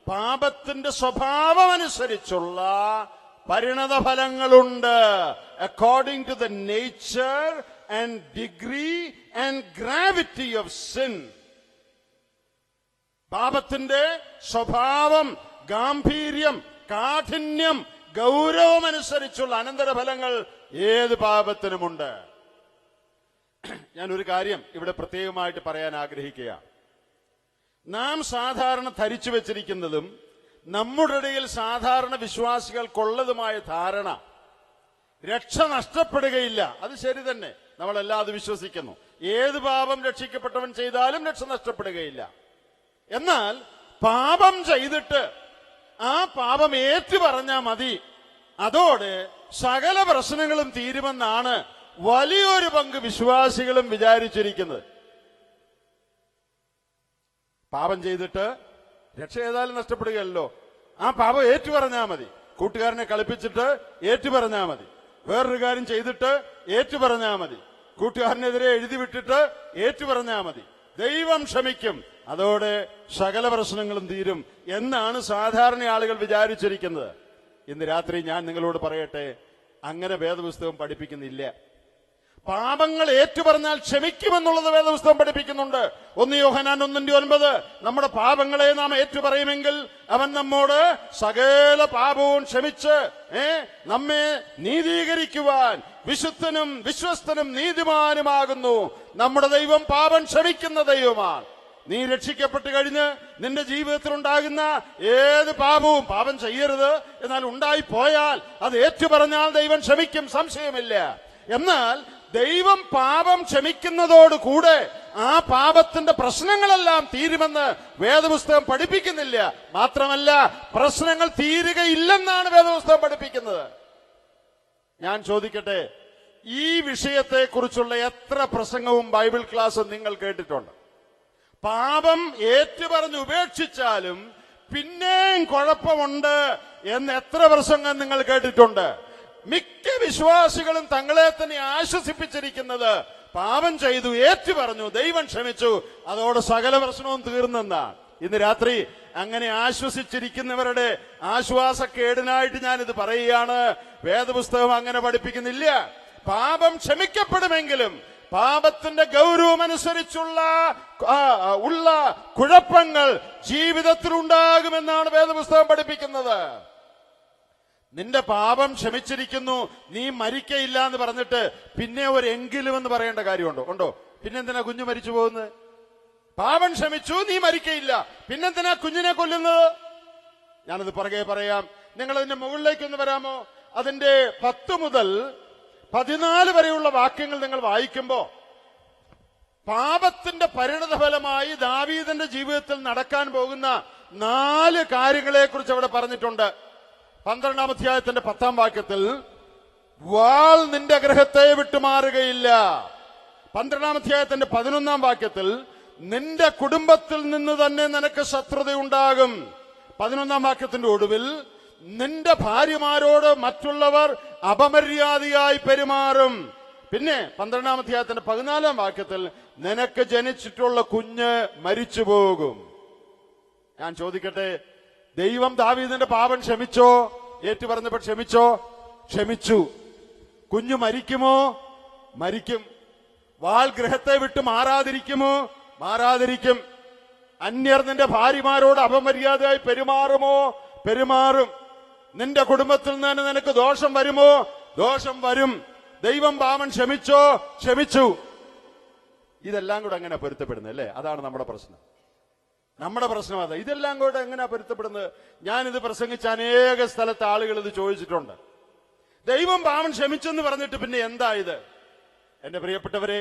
പാപത്തിന്റെ സ്വഭാവം അനുസരിച്ചുള്ള പരിണതഫലങ്ങളുണ്ട്. According to the nature and degree and gravity of sin. പാപത്തിന്റെ സ്വഭാവം, ഗാംഭീര്യം, കാഠിന്യം, ഗൗരവം അനുസരിച്ചുള്ള അനന്തരഫലങ്ങൾ ഏത് പാപത്തിനുമുണ്ട്. ഞാനൊരു കാര്യം ഇവിടെ പ്രത്യേകമായിട്ട് പറയാൻ ആഗ്രഹിക്കുകയാണ്. നാം സാധാരണ ധരിച്ചു വെച്ചിരിക്കുന്നതും നമ്മുടെ ഇടയിൽ സാധാരണ വിശ്വാസികൾക്കുള്ളതുമായ ധാരണ, രക്ഷ നഷ്ടപ്പെടുകയില്ല. അത് ശരി തന്നെ, നമ്മളെല്ലാം അത് വിശ്വസിക്കുന്നു. ഏത് പാപം രക്ഷിക്കപ്പെട്ടവൻ ചെയ്താലും രക്ഷ നഷ്ടപ്പെടുകയില്ല. എന്നാൽ പാപം ചെയ്തിട്ട് ആ പാപം ഏറ്റു പറഞ്ഞാൽ മതി, അതോടെ സകല പ്രശ്നങ്ങളും തീരുമെന്നാണ് വലിയൊരു പങ്ക് വിശ്വാസികളും വിചാരിച്ചിരിക്കുന്നത്. പാപം ചെയ്തിട്ട് രക്ഷ ഏതായാലും നഷ്ടപ്പെടുകയല്ലോ, ആ പാപം ഏറ്റു പറഞ്ഞാൽ മതി. കൂട്ടുകാരനെ കളിപ്പിച്ചിട്ട് ഏറ്റു പറഞ്ഞാൽ മതി. വേറൊരു കാര്യം ചെയ്തിട്ട് ഏറ്റു പറഞ്ഞാൽ മതി. കൂട്ടുകാരനെതിരെ എഴുതി വിട്ടിട്ട് ഏറ്റു പറഞ്ഞാൽ മതി. ദൈവം ക്ഷമിക്കും, അതോടെ സകല പ്രശ്നങ്ങളും തീരും എന്നാണ് സാധാരണ ആളുകൾ വിചാരിച്ചിരിക്കുന്നത്. ഇന്ന് രാത്രി ഞാൻ നിങ്ങളോട് പറയട്ടെ, അങ്ങനെ വേദപുസ്തകം പഠിപ്പിക്കുന്നില്ല. പാപങ്ങൾ ഏറ്റുപറഞ്ഞാൽ ക്ഷമിക്കുമെന്നുള്ളത് വേദപുസ്തകം പഠിപ്പിക്കുന്നുണ്ട്. 1 യോഹന്നാൻ 1:9, നമ്മുടെ പാപങ്ങളെ നാം ഏറ്റുപറയുമെങ്കിൽ അവൻ നമ്മോട് സകല പാപവും ക്ഷമിച്ച് നമ്മെ നീതീകരിക്കുവാൻ വിശുദ്ധനും വിശ്വസ്തനും നീതിമാനുമാകുന്നു. നമ്മുടെ ദൈവം പാപം ക്ഷമിക്കുന്ന ദൈവമാണ്. നീ രക്ഷിക്കപ്പെട്ട് കഴിഞ്ഞ് നിന്റെ ജീവിതത്തിൽ ഉണ്ടാകുന്ന ഏത് പാപവും, പാപം ചെയ്യരുത്, എന്നാൽ ഉണ്ടായിപ്പോയാൽ അത് ഏറ്റുപറഞ്ഞാൽ ദൈവം ക്ഷമിക്കും, സംശയമില്ല. എന്നാൽ ദൈവം പാപം ക്ഷമിക്കുന്നതോടുകൂടെ ആ പാപത്തിന്റെ പ്രശ്നങ്ങളെല്ലാം തീരുമെന്ന് വേദപുസ്തകം പഠിപ്പിക്കുന്നില്ല. മാത്രമല്ല, പ്രശ്നങ്ങൾ തീരുകയില്ലെന്നാണ് വേദപുസ്തകം പഠിപ്പിക്കുന്നത്. ഞാൻ ചോദിക്കട്ടെ, ഈ വിഷയത്തെക്കുറിച്ചുള്ള എത്ര പ്രസംഗവും ബൈബിൾ ക്ലാസ്സും നിങ്ങൾ കേട്ടിട്ടുണ്ട്? പാപം ഏറ്റുപറഞ്ഞ് ഉപേക്ഷിച്ചാലും പിന്നെയും കുഴപ്പമുണ്ട് എന്ന് എത്ര പ്രസംഗം നിങ്ങൾ കേട്ടിട്ടുണ്ട്? മിക്ക വിശ്വാസികളും തങ്ങളെ തന്നെ ആശ്വസിപ്പിച്ചിരിക്കുന്നത് പാപം ചെയ്തു, ഏറ്റുപറഞ്ഞു, ദൈവം ക്ഷമിച്ചു, അതോടെ സകല പ്രശ്നവും തീർന്നെന്നാണ്. ഇന്ന് രാത്രി അങ്ങനെ ആശ്വസിച്ചിരിക്കുന്നവരുടെ ആശ്വാസക്കേടിനായിട്ട് ഞാനിത് പറയുകയാണ്. വേദപുസ്തകം അങ്ങനെ പഠിപ്പിക്കുന്നില്ല. പാപം ക്ഷമിക്കപ്പെടുമെങ്കിലും പാപത്തിന്റെ ഗൗരവം അനുസരിച്ചുള്ള കുഴപ്പങ്ങൾ ജീവിതത്തിൽ ഉണ്ടാകുമെന്നാണ് വേദപുസ്തകം പഠിപ്പിക്കുന്നത്. നിന്റെ പാപം ക്ഷമിച്ചിരിക്കുന്നു, നീ മരിക്കയില്ല എന്ന് പറഞ്ഞിട്ട് പിന്നെ ഒരു എങ്കിലും എന്ന് പറയേണ്ട കാര്യമുണ്ടോ? ഉണ്ടോ? പിന്നെന്തിനാ കുഞ്ഞു മരിച്ചു പോകുന്നത്? പാപം ക്ഷമിച്ചു, നീ മരിക്കയില്ല, പിന്നെന്തിനാ കുഞ്ഞിനെ കൊല്ലുന്നത്? ഞാനത് പുറകെ പറയാം. നിങ്ങൾ അതിന്റെ മുകളിലേക്കൊന്ന് വരാമോ? അതിന്റെ 10 മുതൽ 14 വരെയുള്ള വാക്യങ്ങൾ നിങ്ങൾ വായിക്കുമ്പോ പാപത്തിന്റെ പരിണതഫലമായി ദാവീദിന്റെ ജീവിതത്തിൽ നടക്കാൻ പോകുന്ന 4 കാര്യങ്ങളെ കുറിച്ച് അവിടെ പറഞ്ഞിട്ടുണ്ട്. 12 അധ്യായത്തിന്റെ 10 വാക്യത്തിൽ വാൾ നിന്റെ ഗൃഹത്തെ വിട്ടുമാറുകയില്ല. 12 അധ്യായത്തിന്റെ 11 വാക്യത്തിൽ നിന്റെ കുടുംബത്തിൽ നിന്ന് തന്നെ നിനക്ക് ശത്രുതയുണ്ടാകും. 11 വാക്യത്തിന്റെ ഒടുവിൽ നിന്റെ ഭാര്യമാരോട് മറ്റുള്ളവർ അപമര്യാദയായി പെരുമാറും. പിന്നെ 12 അധ്യായത്തിന്റെ 14 വാക്യത്തിൽ നിനക്ക് ജനിച്ചിട്ടുള്ള കുഞ്ഞ് മരിച്ചു പോകും. ഞാൻ ചോദിക്കട്ടെ, ദൈവം ദാവീദിന്റെ പാപം ക്ഷമിച്ചോ? ഏറ്റു പറഞ്ഞപ്പോൾ ക്ഷമിച്ചോ? ക്ഷമിച്ചു. കുഞ്ഞു മരിക്കുമോ? മരിക്കും. വാൾ ഗൃഹത്തെ വിട്ട് മാറാതിരിക്കുമോ? മാറാതിരിക്കും. അന്യർ നിന്റെ ഭാര്യമാരോട് അപമര്യാദയായി പെരുമാറുമോ? പെരുമാറും. നിന്റെ കുടുംബത്തിൽ നിന്ന് നിനക്ക് ദോഷം വരുമോ? ദോഷം വരും. ദൈവം പാപം ക്ഷമിച്ചോ? ക്ഷമിച്ചു. ഇതെല്ലാം കൂടെ എങ്ങനെ പൊരുത്തപ്പെടുന്നത്? അല്ലേ, അതാണ് നമ്മുടെ പ്രശ്നം. നമ്മുടെ പ്രശ്നം അതാ. ഇതെല്ലാം കൂടെ എങ്ങനെയാ പൊരുത്തപ്പെടുന്നത്? ഞാനിത് പ്രസംഗിച്ച അനേക സ്ഥലത്ത് ആളുകൾ ഇത് ചോദിച്ചിട്ടുണ്ട്. ദൈവം പാപം ക്ഷമിച്ചെന്ന് പറഞ്ഞിട്ട് പിന്നെ എന്താ ഇത്? എന്റെ പ്രിയപ്പെട്ടവരെ,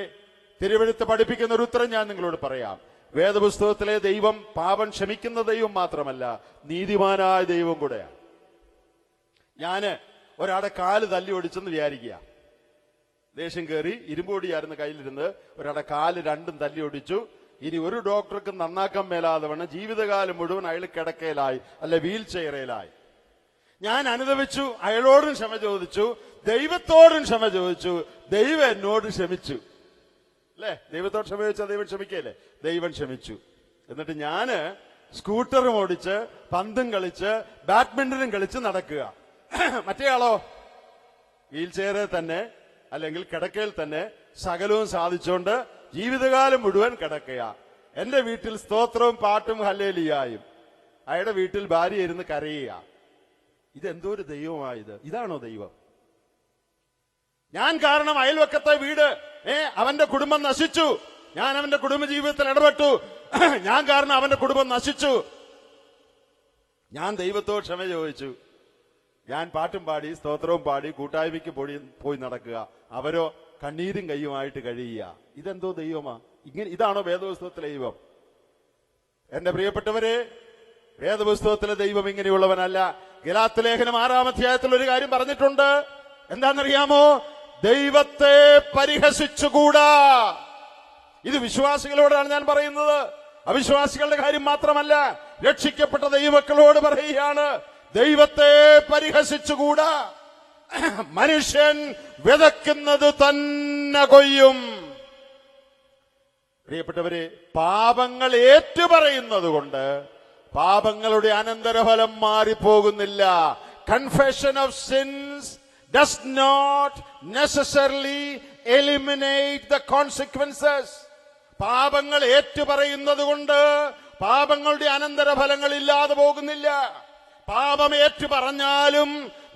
തിരുവെഴുത്ത് പഠിപ്പിക്കുന്ന ഒരു ഉത്തരം ഞാൻ നിങ്ങളോട് പറയാം. വേദപുസ്തകത്തിലെ ദൈവം പാപം ക്ഷമിക്കുന്ന ദൈവം മാത്രമല്ല, നീതിമാനായ ദൈവം കൂടെയാണ്. ഞാന് ഒരാടെ കാല് തല്ലി ഒടിച്ചെന്ന് വിചാരിക്കുക. ദേഷ്യം കയറി ഇരുമ്പൊടിയായിരുന്നു കയ്യിലിരുന്ന് ഒരാടെ കാല് രണ്ടും തല്ലി ഒടിച്ചു. ഇനി ഒരു ഡോക്ടർക്ക് നന്നാക്കാൻ മേലാതെ വണ്ണം ജീവിതകാലം മുഴുവൻ അയാൾ കിടക്കയിലായി, അല്ലെ വീൽ ചെയറിലായി. ഞാൻ അനുഭവിച്ചു. അയാളോടും ക്ഷമ ചോദിച്ചു, ദൈവത്തോടും ക്ഷമ ചോദിച്ചു. ദൈവം എന്നോട് ക്ഷമിച്ചു. അല്ലേ, ദൈവത്തോട് ക്ഷമ ചോദിച്ചാൽ ദൈവം ക്ഷമിക്കല്ലേ? ദൈവം ക്ഷമിച്ചു. എന്നിട്ട് ഞാന് സ്കൂട്ടറും ഓടിച്ച് പന്തും കളിച്ച് ബാഡ്മിന്റണും കളിച്ച് നടക്കുക. മറ്റേയാളോ വീൽ ചെയറിൽ തന്നെ അല്ലെങ്കിൽ കിടക്കയിൽ തന്നെ സകലവും സാധിച്ചുകൊണ്ട് ജീവിതകാലം മുഴുവൻ കിടക്കുക. എന്റെ വീട്ടിൽ സ്തോത്രവും പാട്ടും ഹല്ലേലൂയായും, അയാളുടെ വീട്ടിൽ ഭാര്യ ഇരുന്ന് കരയുക. ഇതെന്തോ ഒരു ദൈവമായത്? ഇതാണോ ദൈവം? ഞാൻ കാരണം അയൽവക്കത്തെ വീട് അവന്റെ കുടുംബം നശിച്ചു. ഞാൻ അവന്റെ കുടുംബ ജീവിതത്തിൽ ഇടപെട്ടു. ഞാൻ കാരണം അവന്റെ കുടുംബം നശിച്ചു. ഞാൻ ദൈവത്തോട് ക്ഷമ ചോദിച്ചു. ഞാൻ പാട്ടും പാടി സ്തോത്രവും പാടി കൂട്ടായ്മയ്ക്ക് പോയി നടക്കുക. അവരോ കണ്ണീരും കയ്യുമായിട്ട് കഴിയുക. ഇതെന്തോ ദൈവമാ? ഇതാണോ വേദപുസ്തകത്തിലെ ദൈവം? എന്റെ പ്രിയപ്പെട്ടവരെ, വേദപുസ്തകത്തിലെ ദൈവം ഇങ്ങനെയുള്ളവനല്ല. ഗലാത്യ ലേഖനം 6-ാം അധ്യായത്തിൽ ഒരു കാര്യം പറഞ്ഞിട്ടുണ്ട്. എന്താണെന്നറിയാമോ? ദൈവത്തെ പരിഹസിച്ചുകൂടാ. ഇത് വിശ്വാസികളോടാണ് ഞാൻ പറയുന്നത്, അവിശ്വാസികളുടെ കാര്യം മാത്രമല്ല. രക്ഷിക്കപ്പെട്ട ദൈവമക്കളോട് പറയുകയാണ്, ദൈവത്തെ പരിഹസിച്ചുകൂടാ. മനുഷ്യൻ വിതയ്ക്കുന്നത് തന്നെ കൊയ്യും. പ്രിയപ്പെട്ടവരെ, പാപങ്ങൾ ഏറ്റുപറയുന്നത് കൊണ്ട് പാപങ്ങളുടെ അനന്തരഫലം മാറിപ്പോകുന്നില്ല. Confession of sins does not necessarily eliminate the consequences. പാപങ്ങൾ ഏറ്റുപറയുന്നത് കൊണ്ട് പാപങ്ങളുടെ അനന്തരഫലങ്ങൾ ഇല്ലാതെ പോകുന്നില്ല. പാപം ഏറ്റുപറഞ്ഞാലും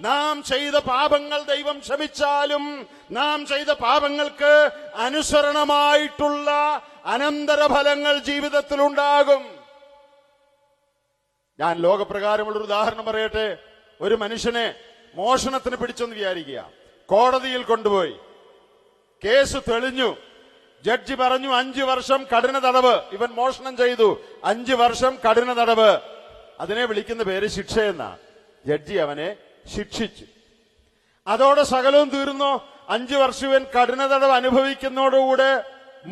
നാം ചെയ്ത പാപങ്ങൾ ദൈവം ക്ഷമിച്ചാലും നാം ചെയ്ത പാപങ്ങൾക്ക് അനുസരണമായിട്ടുള്ള അനന്തരഫലങ്ങൾ ജീവിതത്തിൽ ഉണ്ടാകും. ഞാൻ ലോകപ്രകാരമുള്ളൊരു ഉദാഹരണം പറയട്ടെ. ഒരു മനുഷ്യനെ മോഷണത്തിന് പിടിച്ചെന്ന് വിചാരിക്കുക. കോടതിയിൽ കൊണ്ടുപോയി, കേസ് തെളിഞ്ഞു. ജഡ്ജി പറഞ്ഞു 5 വർഷം കഠിന തടവ്. ഇവൻ മോഷണം ചെയ്തു, 5 വർഷം കഠിന തടവ്. അതിനെ വിളിക്കുന്ന പേര് ശിക്ഷയെന്നാണ്. ജഡ്ജി അവനെ ശിക്ഷിച്ചു. അതോടെ സകലവും തീർന്നോ? 5 വർഷം ഇവൻ കഠിന തടവ് അനുഭവിക്കുന്നതോടുകൂടെ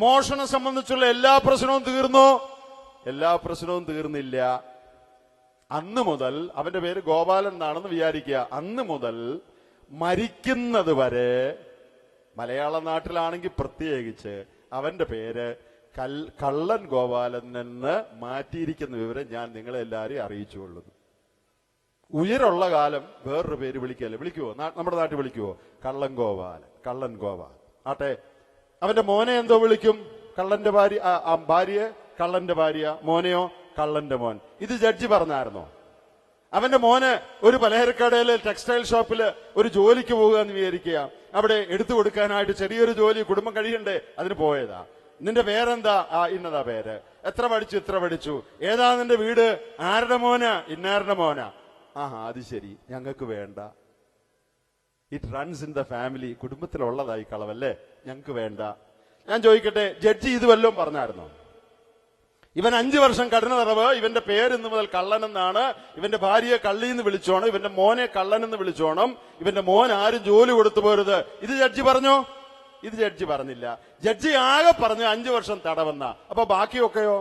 മോഷണം സംബന്ധിച്ചുള്ള എല്ലാ പ്രശ്നവും തീർന്നോ? എല്ലാ പ്രശ്നവും തീർന്നില്ല. അന്ന് മുതൽ, അവന്റെ പേര് ഗോപാലൻ എന്നാണെന്ന് വിചാരിക്കുക, അന്ന് മുതൽ മരിക്കുന്നത് വരെ, മലയാള നാട്ടിലാണെങ്കിൽ പ്രത്യേകിച്ച് അവന്റെ പേര് കള്ളൻ ഗോപാലൻ എന്ന് മാറ്റിയിരിക്കുന്ന വിവരം ഞാൻ നിങ്ങളെല്ലാവരെയും അറിയിച്ചുകൊള്ളുന്നു. ഉയരുള്ള കാലം വേറൊരു പേര് വിളിക്കല്ലേ? വിളിക്കുവോ? നമ്മുടെ നാട്ടിൽ വിളിക്കുവോ? കള്ളൻ ഗോപാലൻ, കള്ളൻ ഗോപാലൻ. ആട്ടെ, അവന്റെ മോനെ എന്തോ വിളിക്കും? കള്ളന്റെ ഭാര്യ, ഭാര്യയെ കള്ളന്റെ ഭാര്യ, മോനെയോ കള്ളന്റെ മോൻ. ഇത് ജഡ്ജി പറഞ്ഞായിരുന്നോ? അവന്റെ മോന് ഒരു പലചരക്കടയിൽ ടെക്സ്റ്റൈൽ ഷോപ്പില് ഒരു ജോലിക്ക് പോകുക എന്ന് വിചാരിക്കുക. അവിടെ എടുത്തു കൊടുക്കാനായിട്ട് ചെറിയൊരു ജോലി, കുടുംബം കഴിയണ്ടേ, അതിന് പോയതാ. നിന്റെ പേരെന്താ? ഇന്നതാ പേര്. എത്ര പഠിച്ചു? ഇത്ര പഠിച്ചു. ഏതാ നിന്റെ വീട്? ആരുടെ മോനാ? ഇന്നാരുടെ മോനാ. അത് ശരി, ഞങ്ങൾക്ക് വേണ്ട. It runs in the family. കുടുംബത്തിലുള്ളതായി കളവല്ലേ, ഞങ്ങൾക്ക് വേണ്ട. ഞാൻ ചോദിക്കട്ടെ, ജഡ്ജി ഇത് വല്ലതും പറഞ്ഞായിരുന്നോ? ഇവൻ 5 വർഷം കഠിന തടവ്, ഇവന്റെ പേര് ഇന്ന് മുതൽ കള്ളനെന്നാണ്, ഇവന്റെ ഭാര്യയെ കള്ളിന്ന് വിളിച്ചോണം, ഇവന്റെ മോനെ കള്ളനെന്ന് വിളിച്ചോണം, ഇവന്റെ മോൻ ആരും ജോലി കൊടുത്തു പോരുത്. ഇത് ജഡ്ജി പറഞ്ഞോ? ഇത് ജഡ്ജി പറഞ്ഞില്ല. ജഡ്ജി ആകെ പറഞ്ഞ് 5 വർഷം തടവെന്ന. അപ്പൊ ബാക്കിയൊക്കെയോ?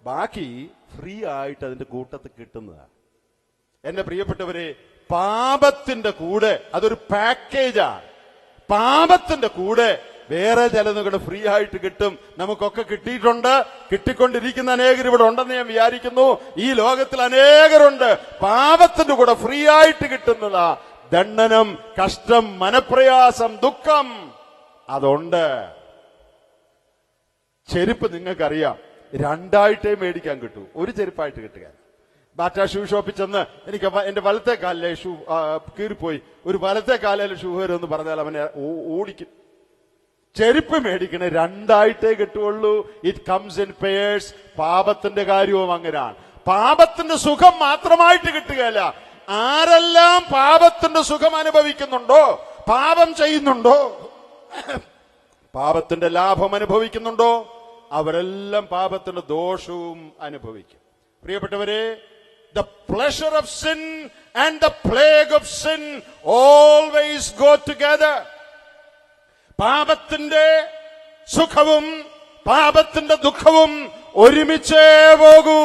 ബാക്കി ഫ്രീ ആയിട്ട് അതിന്റെ കൂട്ടത്തിൽ കിട്ടുന്നതാണ്. എന്റെ പ്രിയപ്പെട്ടവരെ, പാപത്തിന്റെ കൂടെ, അതൊരു പാക്കേജാണ്. പാപത്തിന്റെ കൂടെ വേറെ ചിലതും കൂടെ ഫ്രീ ആയിട്ട് കിട്ടും. നമുക്കൊക്കെ കിട്ടിയിട്ടുണ്ട്, കിട്ടിക്കൊണ്ടിരിക്കുന്ന അനേകർ ഇവിടെ ഉണ്ടെന്ന് ഞാൻ വിചാരിക്കുന്നു. ഈ ലോകത്തിൽ അനേകരുണ്ട്. പാപത്തിന്റെ കൂടെ ഫ്രീ ആയിട്ട് കിട്ടുന്നതാ ദണ്ഡനം, കഷ്ടം, മനപ്രയാസം, ദുഃഖം. അതുണ്ട്. ചെരുപ്പ് നിങ്ങൾക്കറിയാം, രണ്ടായിട്ടേ മേടിക്കാൻ കിട്ടൂ, ഒരു ചെരുപ്പായിട്ട് കിട്ടുക. ബാറ്റ ഷൂ ഷോപ്പിൽ ചെന്ന് എനിക്ക് എന്റെ വലത്തെ കാലിലെ ഷൂ കീറിപ്പോയി, ഒരു വലത്തെ കാലിലെ ഷൂ വരുമെന്ന് പറഞ്ഞാൽ അവനെ ഓടിക്കും. ചെരുപ്പ് മേടിക്കണേ രണ്ടായിട്ടേ കിട്ടുള്ളൂ. It comes in pairs. പാപത്തിന്റെ കാര്യവും അങ്ങനെയാണ്. പാപത്തിന്റെ സുഖം മാത്രമായിട്ട് കിട്ടുകയല്ല. ആരെല്ലാം പാപത്തിന്റെ സുഖം അനുഭവിക്കുന്നുണ്ടോ, പാപം ചെയ്യുന്നുണ്ടോ, പാപത്തിന്റെ ലാഭം അനുഭവിക്കുന്നുണ്ടോ, അവരെല്ലാം പാപത്തിന്റെ ദോഷവും അനുഭവിക്കും. പ്രിയപ്പെട്ടവരെ, the pleasure of sin and the plague of sin always go together. പാപത്തിന്റെ സുഖവും പാപത്തിന്റെ ദുഃഖവും ഒരുമിച്ചേ പോകൂ.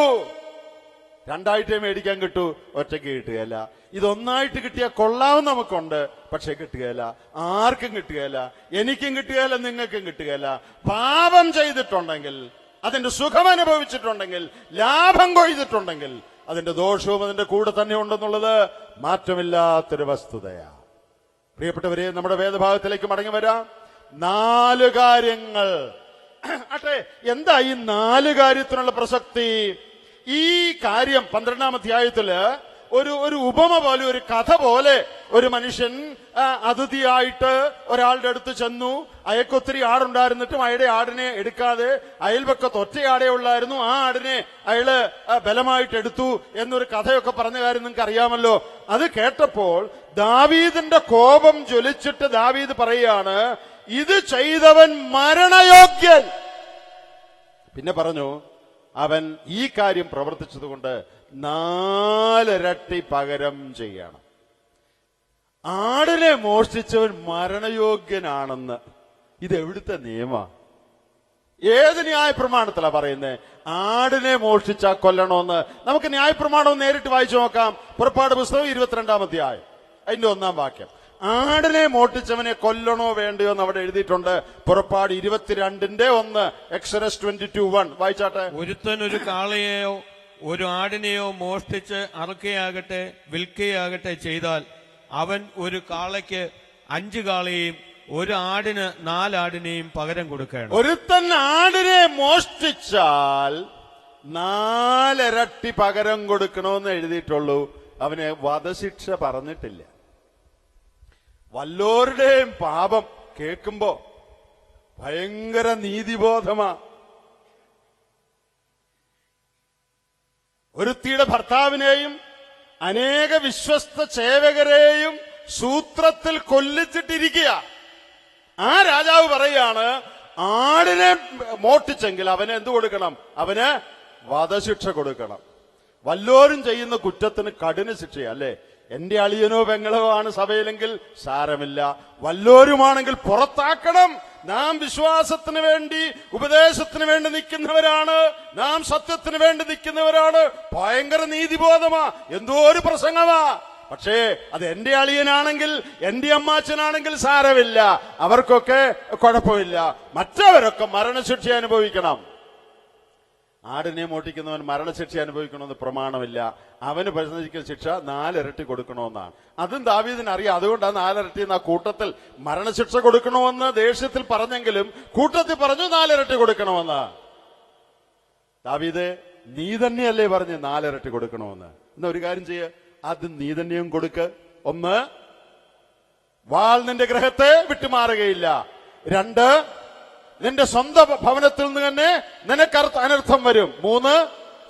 രണ്ടായിട്ടേ മേടിക്കാൻ കിട്ടൂ, ഒറ്റയ്ക്ക് കിട്ടുകയല്ല. ഇതൊന്നായിട്ട് കിട്ടിയാൽ കൊള്ളാവും നമുക്കുണ്ട്, പക്ഷെ കിട്ടുകയല്ല. ആർക്കും കിട്ടുകയല്ല. എനിക്കും കിട്ടുകയല്ല, നിങ്ങൾക്കും കിട്ടുകയല്ല. പാപം ചെയ്തിട്ടുണ്ടെങ്കിൽ, അതിന്റെ സുഖം അനുഭവിച്ചിട്ടുണ്ടെങ്കിൽ, ലാഭം കൊയ്തിട്ടുണ്ടെങ്കിൽ, അതിന്റെ ദോഷവും അതിന്റെ കൂടെ തന്നെ ഉണ്ടെന്നുള്ളത് മാറ്റമില്ലാത്തൊരു വസ്തുതയാ. പ്രിയപ്പെട്ടവരെ, നമ്മുടെ വേദഭാഗത്തിലേക്ക് മടങ്ങി വരാം. 4 കാര്യങ്ങൾ. അട്ടെ, എന്താ ഈ 4 കാര്യത്തിനുള്ള പ്രസക്തി? ഈ കാര്യം 12-ാം അധ്യായത്തില് ഒരു ഉപമ പോലെ, ഒരു കഥ പോലെ, ഒരു മനുഷ്യൻ അതിഥിയായിട്ട് ഒരാളുടെ അടുത്ത് ചെന്നു. അയാൾക്കൊത്തിരി ആടുണ്ടായിരുന്നിട്ടും അയാളുടെ ആടിനെ എടുക്കാതെ അയൽവക്കത്ത് ഒറ്റയാടേ ഉള്ളായിരുന്നു. ആ ആടിനെ അയാള് ബലമായിട്ട് എടുത്തു എന്നൊരു കഥയൊക്കെ പറഞ്ഞ കാര്യം നിങ്ങൾക്ക് അറിയാമല്ലോ. അത് കേട്ടപ്പോൾ ദാവീദിന്റെ കോപം ജ്വലിച്ചിട്ട് ദാവീദ് പറയുകയാണ്, ഇത് ചെയ്തവൻ മരണയോഗ്യൻ. പിന്നെ പറഞ്ഞു, അവൻ ഈ കാര്യം പ്രവർത്തിച്ചതുകൊണ്ട് 4 ഇരട്ടി പകരം ചെയ്യണം. ആടിനെ മോഷ്ടിച്ചവൻ മരണയോഗ്യനാണെന്ന് ഇത് എവിടുത്തെ നിയമ? ഏത് ന്യായപ്രമാണത്തിലാ പറയുന്നത് ആടിനെ മോഷ്ടിച്ചാ കൊല്ലണമെന്ന്? നമുക്ക് ന്യായപ്രമാണം നേരിട്ട് വായിച്ചു നോക്കാം. പുറപ്പാട് പുസ്തകം 22-ാം അധ്യായം അതിന്റെ 1-ാം വാക്യം. ആടിനെ മോഷ്ടിച്ചവനെ കൊല്ലണോ വേണ്ടയോ എന്ന് അവിടെ എഴുതിയിട്ടുണ്ട്. പുറപ്പാട് 22-ന്റെ 1, എക്സോഡസ് 22:1 വായിച്ചാട്ടെ. ഒരുത്തൻ ഒരു കാളയെയോ ഒരു ആടിനെയോ മോഷ്ടിച്ച് അറുക്കയാകട്ടെ വിൽക്കുകയാകട്ടെ ചെയ്താൽ അവൻ ഒരു കാളയ്ക്ക് 5 കാളയെയും ഒരു ആടിന് 4 ആടിനെയും പകരം കൊടുക്കണം. ഒരുത്തൻ ആടിനെ മോഷ്ടിച്ചാൽ 4 ഇരട്ടി പകരം കൊടുക്കണമെന്ന് എഴുതിയിട്ടുള്ളൂ. അവന് വധശിക്ഷ പറഞ്ഞിട്ടില്ല. വല്ലോരുടെയും പാപം കേൾക്കുമ്പോ ഭയങ്കര നീതിബോധമാ. ഒരുത്തിയുടെ ഭർത്താവിനെയും അനേക വിശ്വസ്ത സേവകരെയും സൂത്രത്തിൽ കൊല്ലിച്ചിട്ടിരിക്കുക. ആ രാജാവ് പറയാണ്, ആടിനെ മോഷ്ടിച്ചെങ്കിൽ അവന് എന്ത് കൊടുക്കണം? അവന് വധശിക്ഷ കൊടുക്കണം. വല്ലോരും ചെയ്യുന്ന കുറ്റത്തിന് കഠിന ശിക്ഷ. അല്ലേ? എന്റെ അളിയനോ പെങ്ങളോ ആണ് സഭയിലെങ്കിൽ സാരമില്ല, വല്ലോരുമാണെങ്കിൽ പുറത്താക്കണം. നാം വിശ്വാസത്തിന് വേണ്ടി, ഉപദേശത്തിന് വേണ്ടി നിൽക്കുന്നവരാണ്, നാം സത്യത്തിന് വേണ്ടി നിൽക്കുന്നവരാണ്. ഭയങ്കര നീതിബോധമാ, എന്തോ ഒരു പ്രസംഗമാ. പക്ഷേ അത് എന്റെ അളിയനാണെങ്കിൽ, എന്റെ അമ്മാച്ചനാണെങ്കിൽ സാരമില്ല, അവർക്കൊക്കെ കുഴപ്പമില്ല. മറ്റവരൊക്കെ മരണശിക്ഷ അനുഭവിക്കണം. ആടിനെ മോട്ടിക്കുന്നവൻ മരണശിക്ഷ അനുഭവിക്കണമെന്ന് പ്രമാണമില്ല. അവന് പരിശോധിക്കുന്ന ശിക്ഷ 4 ഇരട്ടി കൊടുക്കണമെന്നാണ്. അതും ദാവീദിന് അറിയാം. അതുകൊണ്ടാണ് 4 ഇരട്ടി എന്ന കൂട്ടത്തിൽ മരണശിക്ഷ കൊടുക്കണമെന്ന് ദേഷ്യത്തിൽ പറഞ്ഞെങ്കിലും കൂട്ടത്തിൽ പറഞ്ഞു 4 ഇരട്ടി കൊടുക്കണമെന്ന്. ദാവീദ്, നീ തന്നെയല്ലേ പറഞ്ഞ് 4 ഇരട്ടി കൊടുക്കണമെന്ന്? എന്നാ ഒരു കാര്യം ചെയ്യ, അത് നീ തന്നെയും കൊടുക്ക്. 1, വാൾ നിന്റെ ഗൃഹത്തെ വിട്ടുമാറുകയില്ല. 2, നിന്റെ സ്വന്തം ഭവനത്തിൽ നിന്ന് തന്നെ നിനക്ക് അനർത്ഥം വരും. 3,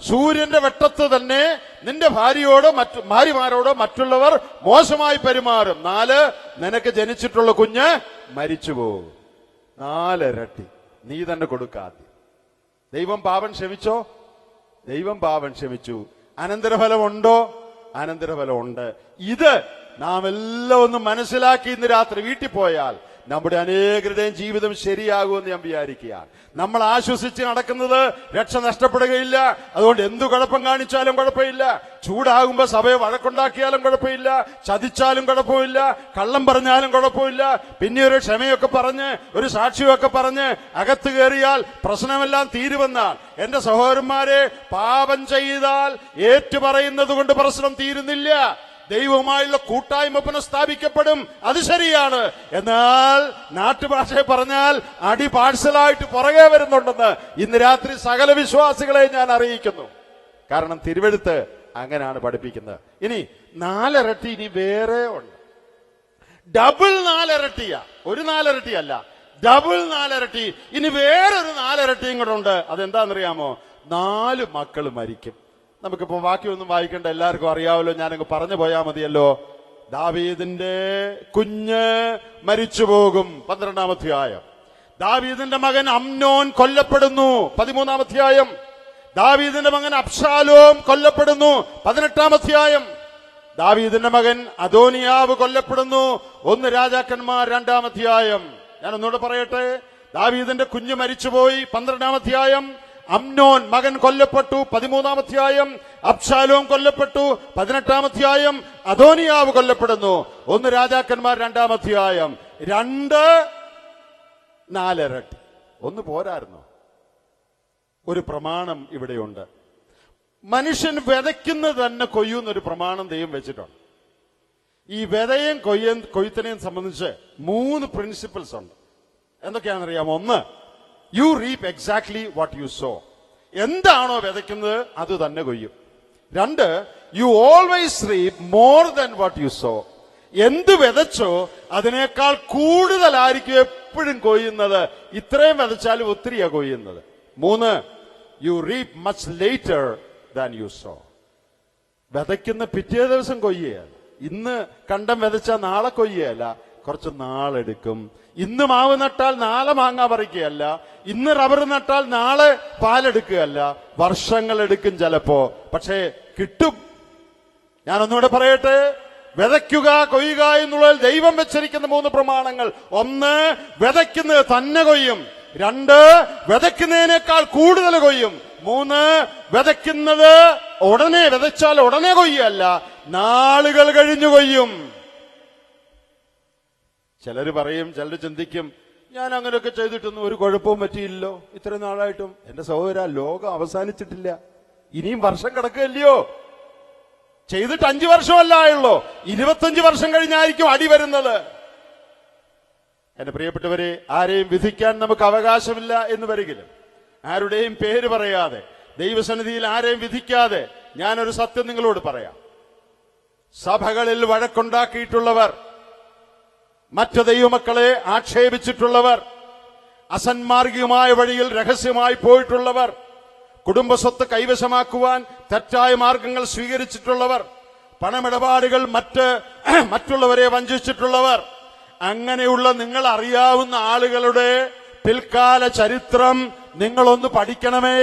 സൂര്യന്റെ വെട്ടത്ത് തന്നെ നിന്റെ ഭാര്യമാരോടോ മറ്റുള്ളവർ മോശമായി പെരുമാറും. 4, നിനക്ക് ജനിച്ചിട്ടുള്ള കുഞ്ഞ് മരിച്ചു പോകും. 4 ഇരട്ടി നീ തന്നെ കൊടുക്കാതെ. ദൈവം പാപം ക്ഷമിച്ചോ? ദൈവം പാപം ക്ഷമിച്ചു. അനന്തരഫലം ഉണ്ടോ? അനന്തരഫലം ഉണ്ട്. ഇത് നാം എല്ലാം ഒന്ന് മനസ്സിലാക്കി ഇന്ന് രാത്രി വീട്ടിൽ പോയാൽ നമ്മുടെ അനേകരുടെയും ജീവിതം ശരിയാകുമെന്ന് ഞാൻ വിചാരിക്കുകയാണ്. നമ്മൾ ആശ്വസിച്ച് നടക്കുന്നത് രക്ഷ നഷ്ടപ്പെടുകയില്ല. അതുകൊണ്ട് എന്തു കുഴപ്പം കാണിച്ചാലും കുഴപ്പമില്ല, ചൂടാകുമ്പോ സഭയെ വഴക്കുണ്ടാക്കിയാലും കുഴപ്പമില്ല, ചതിച്ചാലും കുഴപ്പമില്ല, കള്ളം പറഞ്ഞാലും കുഴപ്പമില്ല, പിന്നെ ഒരു ക്ഷമയൊക്കെ പറഞ്ഞ് ഒരു സാക്ഷിയൊക്കെ പറഞ്ഞ് അകത്ത് കയറിയാൽ പ്രശ്നമെല്ലാം തീരുമെന്നാണ്. എന്റെ സഹോദരന്മാരെ, പാപം ചെയ്താൽ ഏറ്റുപറയുന്നത് കൊണ്ട് പ്രശ്നം തീരുന്നില്ല. ദൈവവുമായുള്ള കൂട്ടായ്മ പുനഃസ്ഥാപിക്കപ്പെടും, അത് ശരിയാണ്. എന്നാൽ നാട്ടുഭാഷയെ പറഞ്ഞാൽ അടി പാഴ്സലായിട്ട് പുറകെ വരുന്നുണ്ടെന്ന് ഇന്ന് രാത്രി സകല വിശ്വാസികളെ ഞാൻ അറിയിക്കുന്നു. കാരണം തിരുവെഴുത്ത് അങ്ങനെയാണ് പഠിപ്പിക്കുന്നത്. ഇനി 4 ഇരട്ടി ഇനി വേറെ ഉണ്ട്. ഡബിൾ 4 ഇരട്ടിയാ, ഒരു 4 ഇരട്ടിയല്ല, ഡബിൾ 4 ഇരട്ടി. ഇനി വേറൊരു 4 ഇരട്ടിയും കൂടെ ഉണ്ട്. അതെന്താണെന്നറിയാമോ? 4 മക്കൾ മരിക്കും. നമുക്കിപ്പോ ബാക്കിയൊന്നും വായിക്കേണ്ട, എല്ലാവർക്കും അറിയാമല്ലോ, ഞാനങ്ങ് പറഞ്ഞു പോയാൽ മതിയല്ലോ. ദാവീദിന്റെ കുഞ്ഞ് മരിച്ചു പോകും, 12-ാം അധ്യായം. ദാവീദിന്റെ മകൻ അമ്നോൻ കൊല്ലപ്പെടുന്നു, 13-ാം അധ്യായം. ദാവീദിന്റെ മകൻ അബ്ശാലോം കൊല്ലപ്പെടുന്നു, 18-ാം അധ്യായം. ദാവീദിന്റെ മകൻ അദോനിയാവ് കൊല്ലപ്പെടുന്നു, 1 രാജാക്കന്മാർ 2-ാം അധ്യായം. ഞാൻ ഒന്നുകൂടെ പറയട്ടെ. ദാവീദിന്റെ കുഞ്ഞ് മരിച്ചുപോയി, 12-ാം അധ്യായം. അമ്നോൻ മകൻ കൊല്ലപ്പെട്ടു, 13-ാം അധ്യായം. അബ്ശാലോം കൊല്ലപ്പെട്ടു, 18-ാം അധ്യായം. അദോനിയാവ് കൊല്ലപ്പെടുന്നു, 1 രാജാക്കന്മാർ 2-ാം അധ്യായം. 2 4 ഇരട്ടി. ഒന്ന് പോരായിരുന്നു. ഒരു പ്രമാണം ഇവിടെയുണ്ട്. മനുഷ്യൻ വിതയ്ക്കുന്നത് തന്നെ കൊയ്യുന്നൊരു പ്രമാണം ദൈവം വെച്ചിട്ടുണ്ട്. ഈ വിതയും കൊയ്ത്തിനെയും സംബന്ധിച്ച് 3 പ്രിൻസിപ്പിൾസ് ഉണ്ട്. എന്തൊക്കെയാണെന്നറിയാമോ? 1, you reap exactly what you sow. എന്താണോ വിതയ്ക്കുന്നത് അത് തന്നെ കൊയ്യും. 2, you always reap more than what you sow. എന്ത് വിതച്ചോ അതിനേക്കാൾ കൂടുതലായിരിക്കും എപ്പോഴും കൊയ്യുന്നത്. ഇത്രയും വിതച്ചാലും ഒത്തിരിയാ കൊയ്യുന്നത്. 3, you reap much later than you sow. വിതയ്ക്കുന്ന പിറ്റേ ദിവസം കൊയ്യുകയല്ല. ഇന്ന് കണ്ടം വിതച്ചാൽ നാളെ കൊയ്യുകയല്ല, കുറച്ച് നാളെടുക്കും. ഇന്ന് മാവ് നട്ടാൽ നാളെ മാങ്ങ പറിക്കുകയല്ല, ഇന്ന് റബ്ബർ നട്ടാൽ നാളെ പാലെടുക്കുകയല്ല, വർഷങ്ങൾ എടുക്കും ചിലപ്പോ, പക്ഷേ കിട്ടും. ഞാനൊന്നുകൂടെ പറയട്ടെ. വിതയ്ക്കുക കൊയ്യുക എന്നുള്ളതിൽ ദൈവം വെച്ചിരിക്കുന്ന 3 പ്രമാണങ്ങൾ. 1, വിതയ്ക്കുന്നത് തന്നെ കൊയ്യും. 2, വിതയ്ക്കുന്നതിനേക്കാൾ കൂടുതൽ കൊയ്യും. 3, വിതയ്ക്കുന്നത് ഉടനെ വിതച്ചാൽ ഉടനെ കൊയ്യല്ല, നാളുകൾ കഴിഞ്ഞു കൊയ്യും. ചിലർ പറയും, ചിലർ ചിന്തിക്കും, ഞാൻ അങ്ങനെയൊക്കെ ചെയ്തിട്ടൊന്നും ഒരു കുഴപ്പവും പറ്റിയില്ലല്ലോ ഇത്ര നാളായിട്ടും. എന്റെ സഹോദര, ലോകം അവസാനിച്ചിട്ടില്ല, ഇനിയും വർഷം കിടക്കുകയല്ലയോ. ചെയ്തിട്ട് 5 വർഷമല്ല ആയുള്ളൂ, 25 വർഷം കഴിഞ്ഞായിരിക്കും അടി വരുന്നത്. എന്റെ പ്രിയപ്പെട്ടവരെ, ആരെയും വിധിക്കാൻ നമുക്ക് അവകാശമില്ല എന്ന് വരികിലും, ആരുടെയും പേര് പറയാതെ, ദൈവസന്നിധിയിൽ ആരെയും വിധിക്കാതെ ഞാനൊരു സത്യം നിങ്ങളോട് പറയാം. സഭകളിൽ വഴക്കുണ്ടാക്കിയിട്ടുള്ളവർ, മറ്റു ദൈവമക്കളെ ആക്ഷേപിച്ചിട്ടുള്ളവർ, അസന്മാർഗികമായ വഴിയിൽ രഹസ്യമായി പോയിട്ടുള്ളവർ, കുടുംബസ്വത്ത് കൈവശമാക്കുവാൻ തെറ്റായ മാർഗങ്ങൾ സ്വീകരിച്ചിട്ടുള്ളവർ, പണമിടപാടുകൾ മറ്റുള്ളവരെ വഞ്ചിച്ചിട്ടുള്ളവർ, അങ്ങനെയുള്ള നിങ്ങൾ അറിയാവുന്ന ആളുകളുടെ പിൽക്കാല ചരിത്രം നിങ്ങളൊന്ന് പഠിക്കണമേ.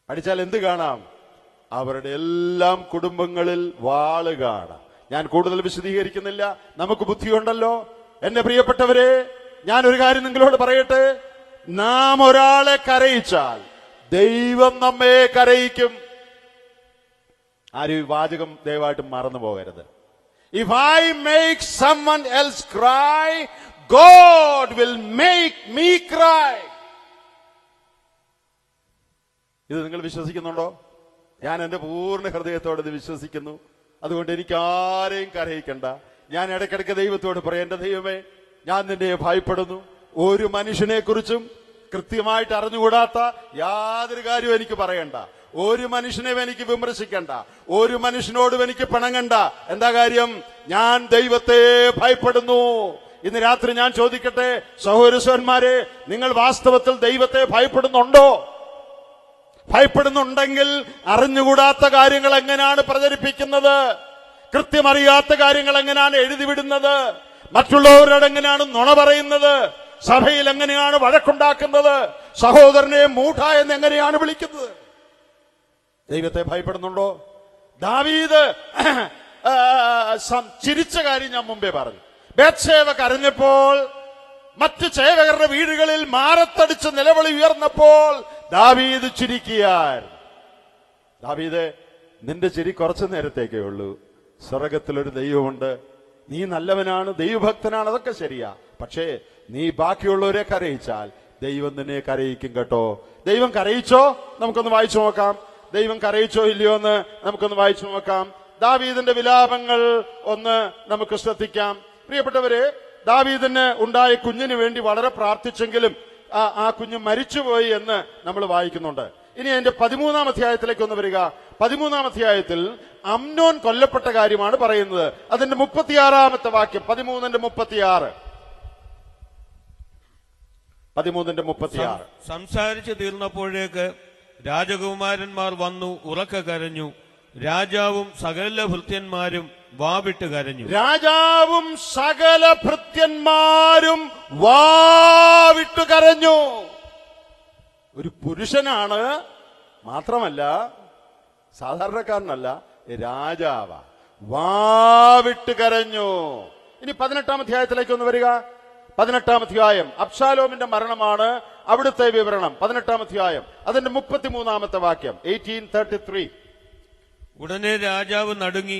പഠിച്ചാൽ എന്ത് കാണാം? അവരുടെ എല്ലാം കുടുംബങ്ങളിൽ വാള് കാണാം. ഞാൻ കൂടുതൽ വിശദീകരിക്കുന്നില്ല, നമുക്ക് ബുദ്ധിയുണ്ടല്ലോ. എന്റെ പ്രിയപ്പെട്ടവരെ, ഞാൻ ഒരു കാര്യം നിങ്ങളോട് പറയട്ടെ. നാം ഒരാളെ കരയിച്ചാൽ ദൈവം നമ്മെ കരയിക്കും. ആരും ഈ വാചകം ദയവായിട്ട് മറന്നു പോകരുത്. If I make someone else cry, God will make me cry. ഇത് നിങ്ങൾ വിശ്വസിക്കുന്നുണ്ടോ? ഞാൻ എന്റെ പൂർണ്ണ ഹൃദയത്തോടെ ഇത് വിശ്വസിക്കുന്നു. അതുകൊണ്ട് എനിക്ക് ആരെയും കരയിക്കണ്ട. ഞാൻ ഇടയ്ക്കിടയ്ക്ക് ദൈവത്തോട് പറയാം, എന്റെ ദൈവമേ, ഞാൻ നിന്നെ ഭയപ്പെടുന്നു. ഒരു മനുഷ്യനെ കുറിച്ചും കൃത്യമായിട്ട് അറിഞ്ഞുകൂടാത്ത യാതൊരു കാര്യവും എനിക്ക് പറയണ്ട. ഒരു മനുഷ്യനെയും എനിക്ക് വിമർശിക്കണ്ട. ഒരു മനുഷ്യനോടും എനിക്ക് പിണങ്ങണ്ട. എന്താ കാര്യം? ഞാൻ ദൈവത്തെ ഭയപ്പെടുന്നു. ഇന്ന് രാത്രി ഞാൻ ചോദിക്കട്ടെ, സഹോദരന്മാരെ, നിങ്ങൾ വാസ്തവത്തിൽ ദൈവത്തെ ഭയപ്പെടുന്നുണ്ടോ? ഭയപ്പെടുന്നുണ്ടെങ്കിൽ അറിഞ്ഞുകൂടാത്ത കാര്യങ്ങൾ എങ്ങനെയാണ് പ്രചരിപ്പിക്കുന്നത്? കൃത്യമറിയാത്ത കാര്യങ്ങൾ എങ്ങനെയാണ് എഴുതിവിടുന്നത്? മറ്റുള്ളവരോട് എങ്ങനെയാണ് നുണ പറയുന്നത്? സഭയിൽ എങ്ങനെയാണ് വഴക്കുണ്ടാക്കുന്നത്? സഹോദരനെ മൂഢ എന്ന് എങ്ങനെയാണ് വിളിക്കുന്നത്? ദൈവത്തെ ഭയപ്പെടുന്നുണ്ടോ? ദാവീദ് ചിരിച്ച കാര്യം ഞാൻ മുമ്പേ പറഞ്ഞു. ബേത്ശേബ കരഞ്ഞപ്പോൾ, മറ്റു ചേവകരുടെ വീടുകളിൽ മാറത്തടിച്ച് നിലവിളി ഉയർന്നപ്പോൾ ദാവീദ് ചിരിക്കുകയായിരുന്നു. ദാവീദ്, നിന്റെ ചിരി കുറച്ചു നേരത്തേക്കേ ഉള്ളൂ. സ്വർഗത്തിലൊരു ദൈവമുണ്ട്, നീ നല്ലവനാണ്, ദൈവഭക്തനാണ്, അതൊക്കെ ശരിയാ. പക്ഷേ നീ ബാക്കിയുള്ളവരെ കരയിച്ചാൽ ദൈവം നിന്നെ കരയിക്കും കേട്ടോ. ദൈവം കരയിച്ചോ? നമുക്കൊന്ന് വായിച്ചു നോക്കാം. ദൈവം കരയിച്ചോ ഇല്ലയോ എന്ന് നമുക്കൊന്ന് വായിച്ചു നോക്കാം. ദാവീദിന്റെ വിലാപങ്ങൾ ഒന്ന് നമുക്ക് ശ്രദ്ധിക്കാം. പ്രിയപ്പെട്ടവര്, ദാവീദിന് ഉണ്ടായ കുഞ്ഞിന് വേണ്ടി വളരെ പ്രാർത്ഥിച്ചെങ്കിലും ആ കുഞ്ഞ് മരിച്ചുപോയി എന്ന് നമ്മൾ വായിക്കുന്നുണ്ട്. ഇനി അതിന്റെ 13-ാം അധ്യായത്തിലേക്ക് ഒന്ന് വരിക. 13-ാം അധ്യായത്തിൽ അമ്നോൻ കൊല്ലപ്പെട്ട കാര്യമാണ് പറയുന്നത്. അതിന്റെ 36-ാമത്തെ വാക്യം, 13:36. 13:36. സംസാരിച്ചു തീർന്നപ്പോഴേക്ക് രാജകുമാരന്മാർ വന്നു ഉറക്കെ കരഞ്ഞു. രാജാവും സകല ഭൃത്യന്മാരും വാവിട്ട് കരഞ്ഞു. രാജാവും സകല ഭൃത്യന്മാരും വാവിട്ട് കരഞ്ഞു. ഒരു പുരുഷനാണ്, മാത്രമല്ല സാധാരണക്കാരനല്ല, രാജാവ. വാവിട്ട് കരഞ്ഞു. ഇനി 18-ാം അധ്യായത്തിലേക്ക് ഒന്ന് വരിക. 18-ാം അധ്യായം അബ്ശാലോമിന്റെ മരണമാണ് അവിടുത്തെ വിവരണം. 18-ാം അധ്യായം അതിന്റെ 33-ാമത്തെ വാക്യം, 18:33. ഉടനെ രാജാവ് നടുങ്ങി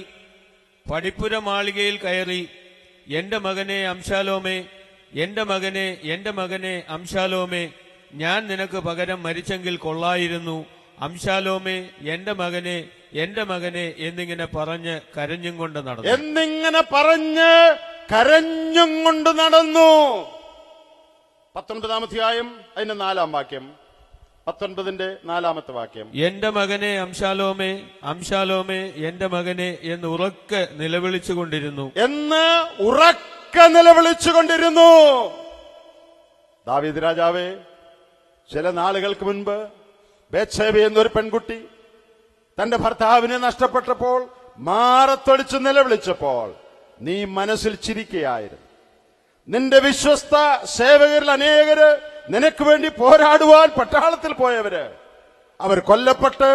പടിപ്പുര മാളികയിൽ കയറി, എന്റെ മകനെ അംശാലോമേ, എന്റെ മകനെ, എന്റെ മകനെ അംശാലോമേ, ഞാൻ നിനക്ക് പകരം മരിച്ചെങ്കിൽ കൊള്ളായിരുന്നു. അംശാലോമേ, എന്റെ മകനെ, എന്റെ മകനെ എന്നിങ്ങനെ പറഞ്ഞ് കരഞ്ഞും കൊണ്ട് നടന്നു. എന്നിങ്ങനെ പറഞ്ഞ് കരഞ്ഞും കൊണ്ട് നടന്നു. 19-ാം അധ്യായം അതിന്റെ 4-ാം വാക്യം, 19-ന്റെ 4-ാമത്തെ വാക്യം. എന്റെ മകനെ അംശാലോമേ, അംശാലോമേ, എന്റെ മകനെ എന്ന് ഉറക്കെ നിലവിളിച്ചുകൊണ്ടിരുന്നു. എന്ന് ഉറക്കെ നിലവിളിച്ചുകൊണ്ടിരുന്നു. ദാവീദ് രാജാവേ, ചില നാളുകൾക്ക് മുൻപ് ബേത്ശേബ എന്നൊരു പെൺകുട്ടി തന്റെ ഭർത്താവിനെ നഷ്ടപ്പെട്ടപ്പോൾ മാറത്തൊടിച്ച് നിലവിളിച്ചപ്പോൾ നീ മനസ്സിൽ ചിരിക്കുകയായിരുന്നു. നിന്റെ വിശ്വസ്ത സേവകരിൽ അനേകര് നിനക്ക് വേണ്ടി പോരാടുവാൻ പട്ടാളത്തിൽ പോയവര് അവർ കൊല്ലപ്പെട്ട്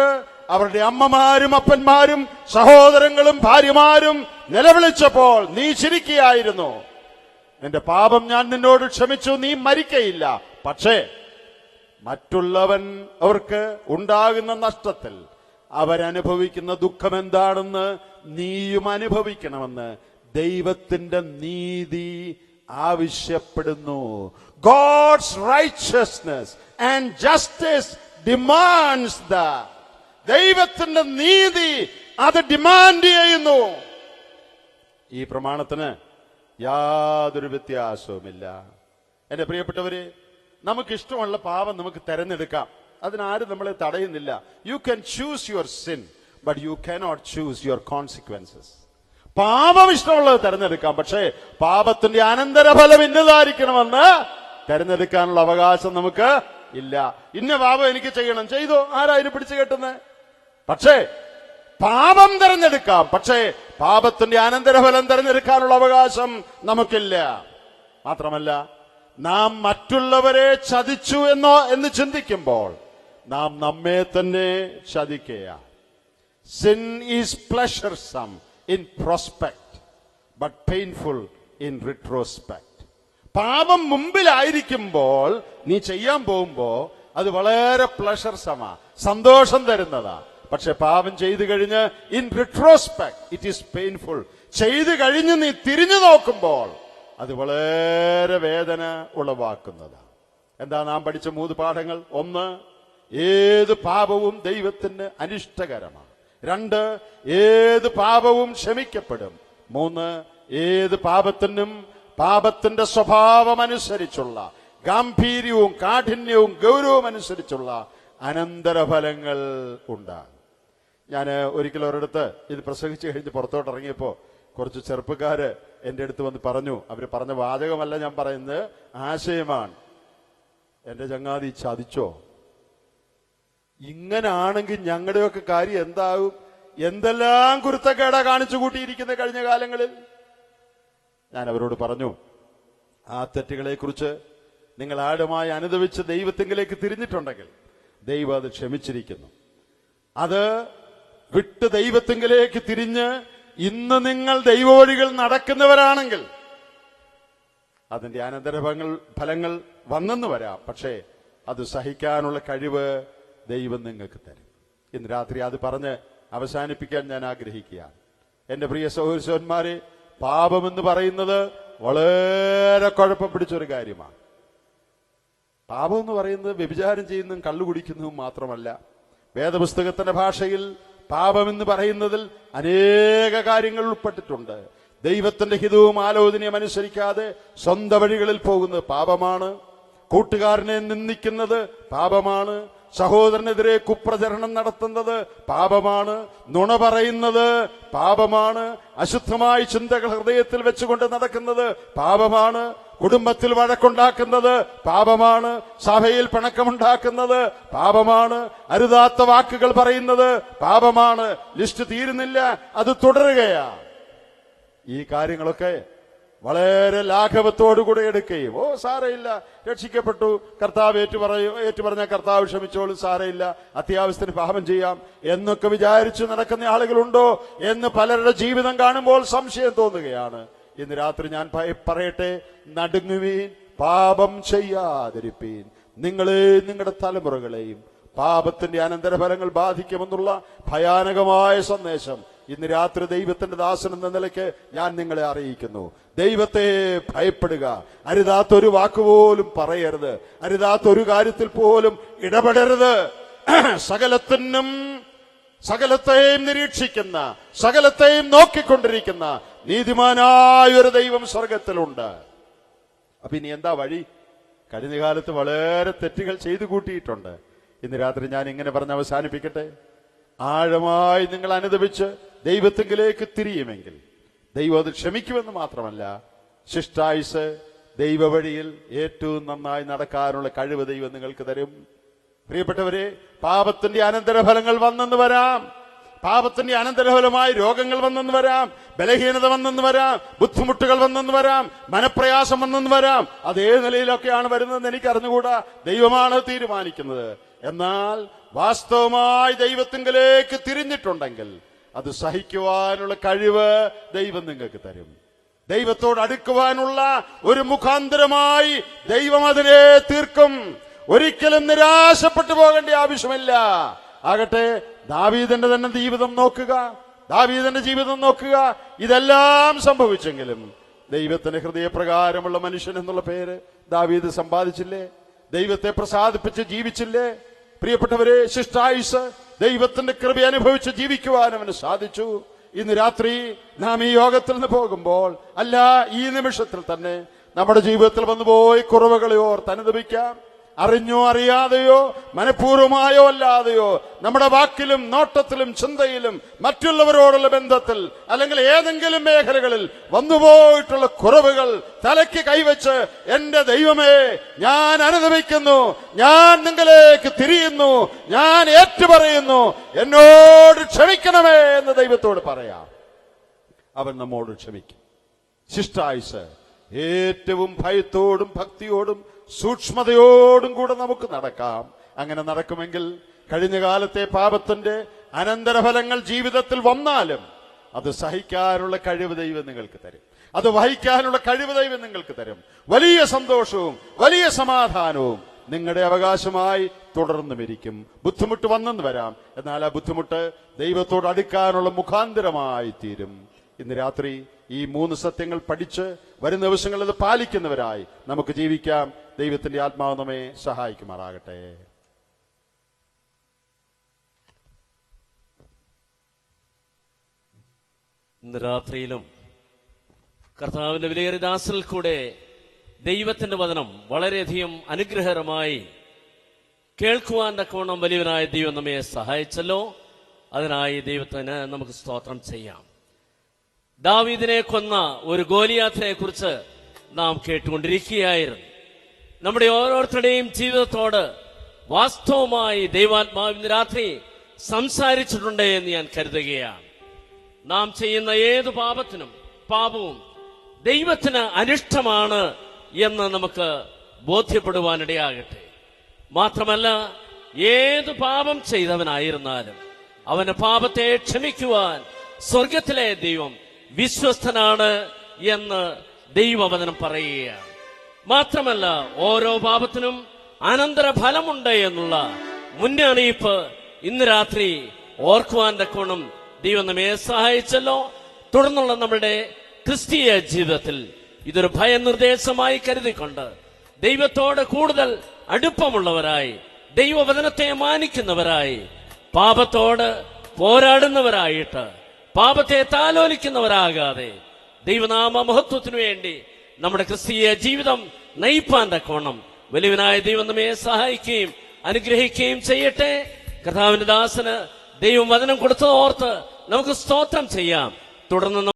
അവരുടെ അമ്മമാരും അപ്പന്മാരും സഹോദരങ്ങളും ഭാര്യമാരും നിലവിളിച്ചപ്പോൾ നീ ചിരിക്കുകയായിരുന്നു. നിന്റെ പാപം ഞാൻ നിന്നോട് ക്ഷമിച്ചു, നീ മരിക്കയില്ല. പക്ഷേ മറ്റുള്ളവൻ അവർക്ക് ഉണ്ടാകുന്ന നഷ്ടത്തിൽ അവരനുഭവിക്കുന്ന ദുഃഖം എന്താണെന്ന് നീയും അനുഭവിക്കണമെന്ന് ദൈവത്തിന്റെ നീതി ആവശ്യപ്പെടുന്നു. God's righteousness and justice demands that. ദൈവത്തിന്റെ നീതി അത് ഡിമാൻഡ് ചെയ്യുന്നു. ഈ പ്രമാണത്തിന് യാതൊരു വ്യത്യാസവുമില്ല. എന്റെ പ്രിയപ്പെട്ടവരെ, നമുക്കിഷ്ടമുള്ള പാപം നമുക്ക് തെരഞ്ഞെടുക്കാം. അതിനാരും നമ്മളെ തടയുന്നില്ല. You can choose your sin, but you cannot choose your consequences. പാപം ഇഷ്ടമുള്ളത് തെരഞ്ഞെടുക്കാം, പക്ഷേ പാപത്തിന്റെ അനന്തരഫലം ഇന്നതായിരിക്കണമെന്ന് തെരഞ്ഞെടുക്കാനുള്ള അവകാശം നമുക്ക് ഇല്ല. ഇന്ന പാപം എനിക്ക് ചെയ്യണം, ചെയ്തോ, ആരാ അതിന് പിടിച്ചു കെട്ടുന്നത്? പക്ഷേ പാപം തെരഞ്ഞെടുക്കാം, പക്ഷേ പാപത്തിന്റെ അനന്തരഫലം തെരഞ്ഞെടുക്കാനുള്ള അവകാശം നമുക്കില്ല. മാത്രമല്ല, നാം മറ്റുള്ളവരെ ചതിച്ചു എന്ന് ചിന്തിക്കുമ്പോൾ നാം നമ്മെ തന്നെ ചതിക്കുകയാണ്. Sin is pleasuresome in prospect but painful in retrospect. പാപം മുമ്പിലായിരിക്കുമ്പോൾ നീ ചെയ്യാൻ പോകുമ്പോ അത് വളരെ പ്ലഷർസമാ, സന്തോഷം തരുന്നതാ. പക്ഷെ പാപം ചെയ്തു കഴിഞ്ഞ് ഇൻ റിട്രോസ്പെക്ട് ഇറ്റ് ഈസ് പെയിൻഫുൾ. ചെയ്തു കഴിഞ്ഞ് നീ തിരിഞ്ഞു നോക്കുമ്പോൾ അത് വളരെ വേദന ഉളവാക്കുന്നതാണ്. എന്താ നാം പഠിച്ച 3 പാഠങ്ങൾ? 1, ഏത് പാപവും ദൈവത്തിന് അനിഷ്ടകരമാണ്. 2, ഏത് പാപവും ക്ഷമിക്കപ്പെടും. 3, ഏത് പാപത്തിനും പാപത്തിന്റെ സ്വഭാവം അനുസരിച്ചുള്ള ഗാംഭീര്യവും കാഠിന്യവും ഗൗരവവും അനുസരിച്ചുള്ള അനന്തരഫലങ്ങൾ ഉണ്ടാകും. ഞാൻ ഒരിക്കലും ഒരിടത്ത് ഇത് പ്രസംഗിച്ചു കഴിഞ്ഞ് പുറത്തോട്ട് ഇറങ്ങിയപ്പോ കുറച്ച് ചെറുപ്പക്കാര് എന്റെ അടുത്ത് വന്ന് പറഞ്ഞു, അവര് പറഞ്ഞ വാചകമല്ല ഞാൻ പറയുന്നത്, ആശയമാണ്. എന്റെ ചങ്ങാതി ചതിച്ചോ? ഇങ്ങനാണെങ്കിൽ ഞങ്ങളുടെയൊക്കെ കാര്യം എന്താകും? എന്തെല്ലാം കുരുത്തക്കേടാ കാണിച്ചു കൂട്ടിയിരിക്കുന്ന കഴിഞ്ഞ കാലങ്ങളിൽ. ഞാൻ അവരോട് പറഞ്ഞു, ആ തെറ്റുകളെ കുറിച്ച് നിങ്ങൾ ആഴമായി അനുഭവിച്ച് ദൈവത്തിങ്കിലേക്ക് തിരിഞ്ഞിട്ടുണ്ടെങ്കിൽ ദൈവം അത് ക്ഷമിച്ചിരിക്കുന്നു. അത് വിട്ട് ദൈവത്തിങ്കിലേക്ക് തിരിഞ്ഞ് ഇന്ന് നിങ്ങൾ ദൈവവഴികൾ നടക്കുന്നവരാണെങ്കിൽ അതിന്റെ ഫലങ്ങൾ വന്നെന്ന് വരാം. പക്ഷേ അത് സഹിക്കാനുള്ള കഴിവ് ദൈവം നിങ്ങൾക്ക് തരും. ഇന്ന് രാത്രി അത് പറഞ്ഞ് അവസാനിപ്പിക്കാൻ ഞാൻ ആഗ്രഹിക്കുകയാണ്. എന്റെ പ്രിയ സഹോദരന്മാരെ, പാപമെന്ന് പറയുന്നത് വളരെ കുഴപ്പം പിടിച്ചൊരു കാര്യമാണ്. പാപം എന്ന് പറയുന്നത് വ്യഭിചാരം ചെയ്യുന്നതും കള്ളു കുടിക്കുന്നതും മാത്രമല്ല. വേദപുസ്തകത്തിന്റെ ഭാഷയിൽ പാപമെന്ന് പറയുന്നതിൽ അനേക കാര്യങ്ങൾ ഉൾപ്പെട്ടിട്ടുണ്ട്. ദൈവത്തിന്റെ ഹിതവും ആലോചനയും അനുസരിക്കാതെ സ്വന്തം വഴികളിൽ പോകുന്നത് പാപമാണ്. കൂട്ടുകാരനെ നിന്ദിക്കുന്നത് പാപമാണ്. സഹോദരനെതിരെ കുപ്രചരണം നടത്തുന്നത് പാപമാണ്. നുണ പറയുന്നത് പാപമാണ്. അശുദ്ധമായ ചിന്തകൾ ഹൃദയത്തിൽ വെച്ചുകൊണ്ട് നടക്കുന്നത് പാപമാണ്. കുടുംബത്തിൽ വഴക്കുണ്ടാക്കുന്നത് പാപമാണ്. സഭയിൽ പിണക്കമുണ്ടാക്കുന്നത് പാപമാണ്. അരുതാത്ത വാക്കുകൾ പറയുന്നത് പാപമാണ്. ലിസ്റ്റ് തീരുന്നില്ല, അത് തുടരുകയാണ്. ഈ കാര്യങ്ങളൊക്കെ വളരെ ലാഘവത്തോടുകൂടെ എടുക്കുകയും സാരയില്ല, രക്ഷിക്കപ്പെട്ടു, കർത്താവ് ഏറ്റുപറഞ്ഞ കർത്താവ് ക്ഷമിച്ചോളും, സാരയില്ല, അത്യാവശ്യത്തിന് പാപം ചെയ്യാം എന്നൊക്കെ വിചാരിച്ചു നടക്കുന്ന ആളുകളുണ്ടോ എന്ന് പലരുടെ ജീവിതം കാണുമ്പോൾ സംശയം തോന്നുകയാണ്. ഇന്ന് രാത്രി ഞാൻ പറയട്ടെ, നടുങ്ങുവീൻ, പാപം ചെയ്യാതിരിപ്പീൻ. നിങ്ങളെയും നിങ്ങളുടെ തലമുറകളെയും പാപത്തിന്റെ അനന്തരഫലങ്ങൾ ബാധിക്കുമെന്നുള്ള ഭയാനകമായ സന്ദേശം ഇന്ന് രാത്രി ദൈവത്തിന്റെ ദാസൻ എന്ന നിലയ്ക്ക് ഞാൻ നിങ്ങളെ അറിയിക്കുന്നു. ദൈവത്തെ ഭയപ്പെടുക. അരുതാത്തൊരു വാക്കുപോലും പറയരുത്. അരുതാത്തൊരു കാര്യത്തിൽ പോലും ഇടപെടരുത്. സകലത്തെയും നിരീക്ഷിക്കുന്ന, സകലത്തെയും നോക്കിക്കൊണ്ടിരിക്കുന്ന നീതിമാനായ ഒരു ദൈവം സ്വർഗത്തിലുണ്ട്. അപ്പൊ ഇനി എന്താ വഴി? കഴിഞ്ഞ കാലത്ത് വളരെ തെറ്റുകൾ ചെയ്തു കൂട്ടിയിട്ടുണ്ട്. ഇന്ന് രാത്രി ഞാൻ ഇങ്ങനെ പറഞ്ഞ് അവസാനിപ്പിക്കട്ടെ. ആഴമായി നിങ്ങൾ അനുദപിച്ച് ദൈവത്തിങ്കിലേക്ക് തിരിയുമെങ്കിൽ ദൈവം അത് ക്ഷമിക്കുമെന്ന് മാത്രമല്ല, ശിഷ്ടായുസ് ദൈവവഴിയിൽ ഏറ്റവും നന്നായി നടക്കാനുള്ള കഴിവ് ദൈവം നിങ്ങൾക്ക് തരും. പ്രിയപ്പെട്ടവരെ, പാപത്തിന്റെ അനന്തരഫലങ്ങൾ വന്നെന്ന് വരാം. പാപത്തിന്റെ അനന്തരഫലമായി രോഗങ്ങൾ വന്നെന്ന് വരാം, ബലഹീനത വന്നെന്ന് വരാം, ബുദ്ധിമുട്ടുകൾ വന്നെന്ന് വരാം, മനപ്രയാസം വന്നെന്ന് വരാം. അതേ നിലയിലൊക്കെയാണ് വരുന്നതെന്ന് എനിക്ക് അറിഞ്ഞുകൂടാ. ദൈവമാണ് തീരുമാനിക്കുന്നത്. എന്നാൽ വാസ്തവമായി ദൈവത്തിങ്കിലേക്ക് തിരിഞ്ഞിട്ടുണ്ടെങ്കിൽ അത് സഹിക്കുവാനുള്ള കഴിവ് ദൈവം നിങ്ങൾക്ക് തരും. ദൈവത്തോട് അടുക്കുവാനുള്ള ഒരു മുഖാന്തരമായി ദൈവം അതിനെ തീർക്കും. ഒരിക്കലും നിരാശപ്പെട്ടു പോകേണ്ട ആവശ്യമില്ല. ആകട്ടെ, ദാവീദിന്റെ തന്നെ ജീവിതം നോക്കുക. ദാവീദിന്റെ ജീവിതം നോക്കുക. ഇതെല്ലാം സംഭവിച്ചെങ്കിലും ദൈവത്തിന്റെ ഹൃദയപ്രകാരമുള്ള മനുഷ്യൻ എന്നുള്ള പേര് ദാവീദ് സമ്പാദിച്ചില്ലേ? ദൈവത്തെ പ്രസാദിപ്പിച്ച് ജീവിച്ചില്ലേ? പ്രിയപ്പെട്ടവരെ, ശിഷ്ടായുസ് ദൈവത്തിന്റെ കൃപ അനുഭവിച്ച് ജീവിക്കുവാൻ അവന് സാധിച്ചു. ഇന്ന് രാത്രി നാം ഈ യോഗത്തിൽ നിന്ന് പോകുമ്പോൾ, അല്ല, ഈ നിമിഷത്തിൽ തന്നെ നമ്മുടെ ജീവിതത്തിൽ വന്നുപോയി കുറവുകളെ ഓർത്ത് അനുദപിക്കാം. അറിഞ്ഞോ അറിയാതെയോ മനഃപൂർവമായോ അല്ലാതെയോ നമ്മുടെ വാക്കിലും നോട്ടത്തിലും ചിന്തയിലും മറ്റുള്ളവരോടുള്ള ബന്ധത്തിൽ അല്ലെങ്കിൽ ഏതെങ്കിലും മേഖലകളിൽ വന്നുപോയിട്ടുള്ള കുറവുകൾ തലയ്ക്ക് കൈവച്ച്, എന്റെ ദൈവമേ, ഞാൻ അനുദപിക്കുന്നു, ഞാൻ നിങ്ങളിലേക്ക് തിരിയുന്നു, ഞാൻ ഏറ്റുപറയുന്നു, എന്നോട് ക്ഷമിക്കണമേ എന്ന് ദൈവത്തോട് പറയാം. അവൻ നമ്മോട് ക്ഷമിക്കും. ശിഷ്ടായുസ് ഏറ്റവും ഭയത്തോടും ഭക്തിയോടും സൂക്ഷ്മതയോടും കൂടെ നമുക്ക് നടക്കാം. അങ്ങനെ നടക്കുമെങ്കിൽ കഴിഞ്ഞ കാലത്തെ പാപത്തിന്റെ അനന്തരഫലങ്ങൾ ജീവിതത്തിൽ വന്നാലും അത് സഹിക്കാനുള്ള കഴിവ് ദൈവം നിങ്ങൾക്ക് തരും. അത് വഹിക്കാനുള്ള കഴിവ് ദൈവം നിങ്ങൾക്ക് തരും. വലിയ സന്തോഷവും വലിയ സമാധാനവും നിങ്ങളുടെ അവകാശമായി തുടർന്നുമിരിക്കും. ബുദ്ധിമുട്ട് വന്നെന്ന് വരാം, എന്നാൽ ആ ബുദ്ധിമുട്ട് ദൈവത്തോട് അടുക്കാനുള്ള മുഖാന്തരമായി തീരും. ഇന്ന് രാത്രി ഈ 3 സത്യങ്ങൾ പഠിച്ച് വരും ദിവസങ്ങളിൽ അത് പാലിക്കുന്നവരായി നമുക്ക് ജീവിക്കാം. ദൈവത്തിന്റെ ആത്മാവ് നമ്മെ സഹായിക്കുമാറാകട്ടെ. ഇന്ന് രാത്രിയിലും കർത്താവിന്റെ വിലയേറിയ ദാസനിൽ കൂടെ ദൈവത്തിന്റെ വചനം വളരെയധികം അനുഗ്രഹകരമായി കേൾക്കുവാൻ തക്കവണ്ണം വലിയവനായ ദൈവം നമ്മെ സഹായിച്ചല്ലോ. അതിനായി ദൈവത്തിന് നമുക്ക് സ്തോത്രം ചെയ്യാം. ദാവീദിനെ കൊന്ന ഒരു ഗോലിയാത്തിനെ കുറിച്ച് നാം കേട്ടുകൊണ്ടിരിക്കുകയായിരുന്നു. നമ്മുടെ ഓരോരുത്തരുടെയും ജീവിതത്തോട് വാസ്തവമായി ദൈവാത്മാവ് ഇന്ന് രാത്രി സംസാരിച്ചിട്ടുണ്ട് എന്ന് ഞാൻ കരുതുകയാണ്. നാം ചെയ്യുന്ന ഏത് പാപവും ദൈവത്തിന് അനിഷ്ടമാണ് എന്ന് നമുക്ക് ബോധ്യപ്പെടുവാനിടയാകട്ടെ. മാത്രമല്ല, ഏത് പാപം ചെയ്തവനായിരുന്നാലും അവന് പാപത്തെ ക്ഷമിക്കുവാൻ സ്വർഗത്തിലെ ദൈവം വിശ്വസ്തനാണ് എന്ന് ദൈവവചനം പറയുകയാണ്. മാത്രമല്ല ഓരോ പാപത്തിനും അനന്തരഫലമുണ്ട് എന്നുള്ള മുന്നറിയിപ്പ് ഇന്ന് രാത്രി ഓർക്കുവാൻ തക്കോണം ദൈവം നമ്മെ സഹായിച്ചല്ലോ. തുടർന്നുള്ള നമ്മുടെ ക്രിസ്തീയ ജീവിതത്തിൽ ഇതൊരു ഭയനിർദ്ദേശമായി കരുതിക്കൊണ്ട് ദൈവത്തോട് കൂടുതൽ അടുപ്പമുള്ളവരായി, ദൈവവചനത്തെ മാനിക്കുന്നവരായി, പാപത്തോട് പോരാടുന്നവരായിട്ട്, പാപത്തെ താലോലിക്കുന്നവരാകാതെ ദൈവനാമ മഹത്വത്തിനു വേണ്ടി നമ്മുടെ ക്രിസ്തീയ ജീവിതം നയിപ്പാൻ തക്കോണം വലിയവനായ ദൈവം നമ്മെ സഹായിക്കുകയും അനുഗ്രഹിക്കുകയും ചെയ്യട്ടെ. കർത്താവിന്റെ ദാസന് ദൈവം വചനം കൊടുത്തതോർത്ത് നമുക്ക് സ്തോത്രം ചെയ്യാം. തുടർന്ന്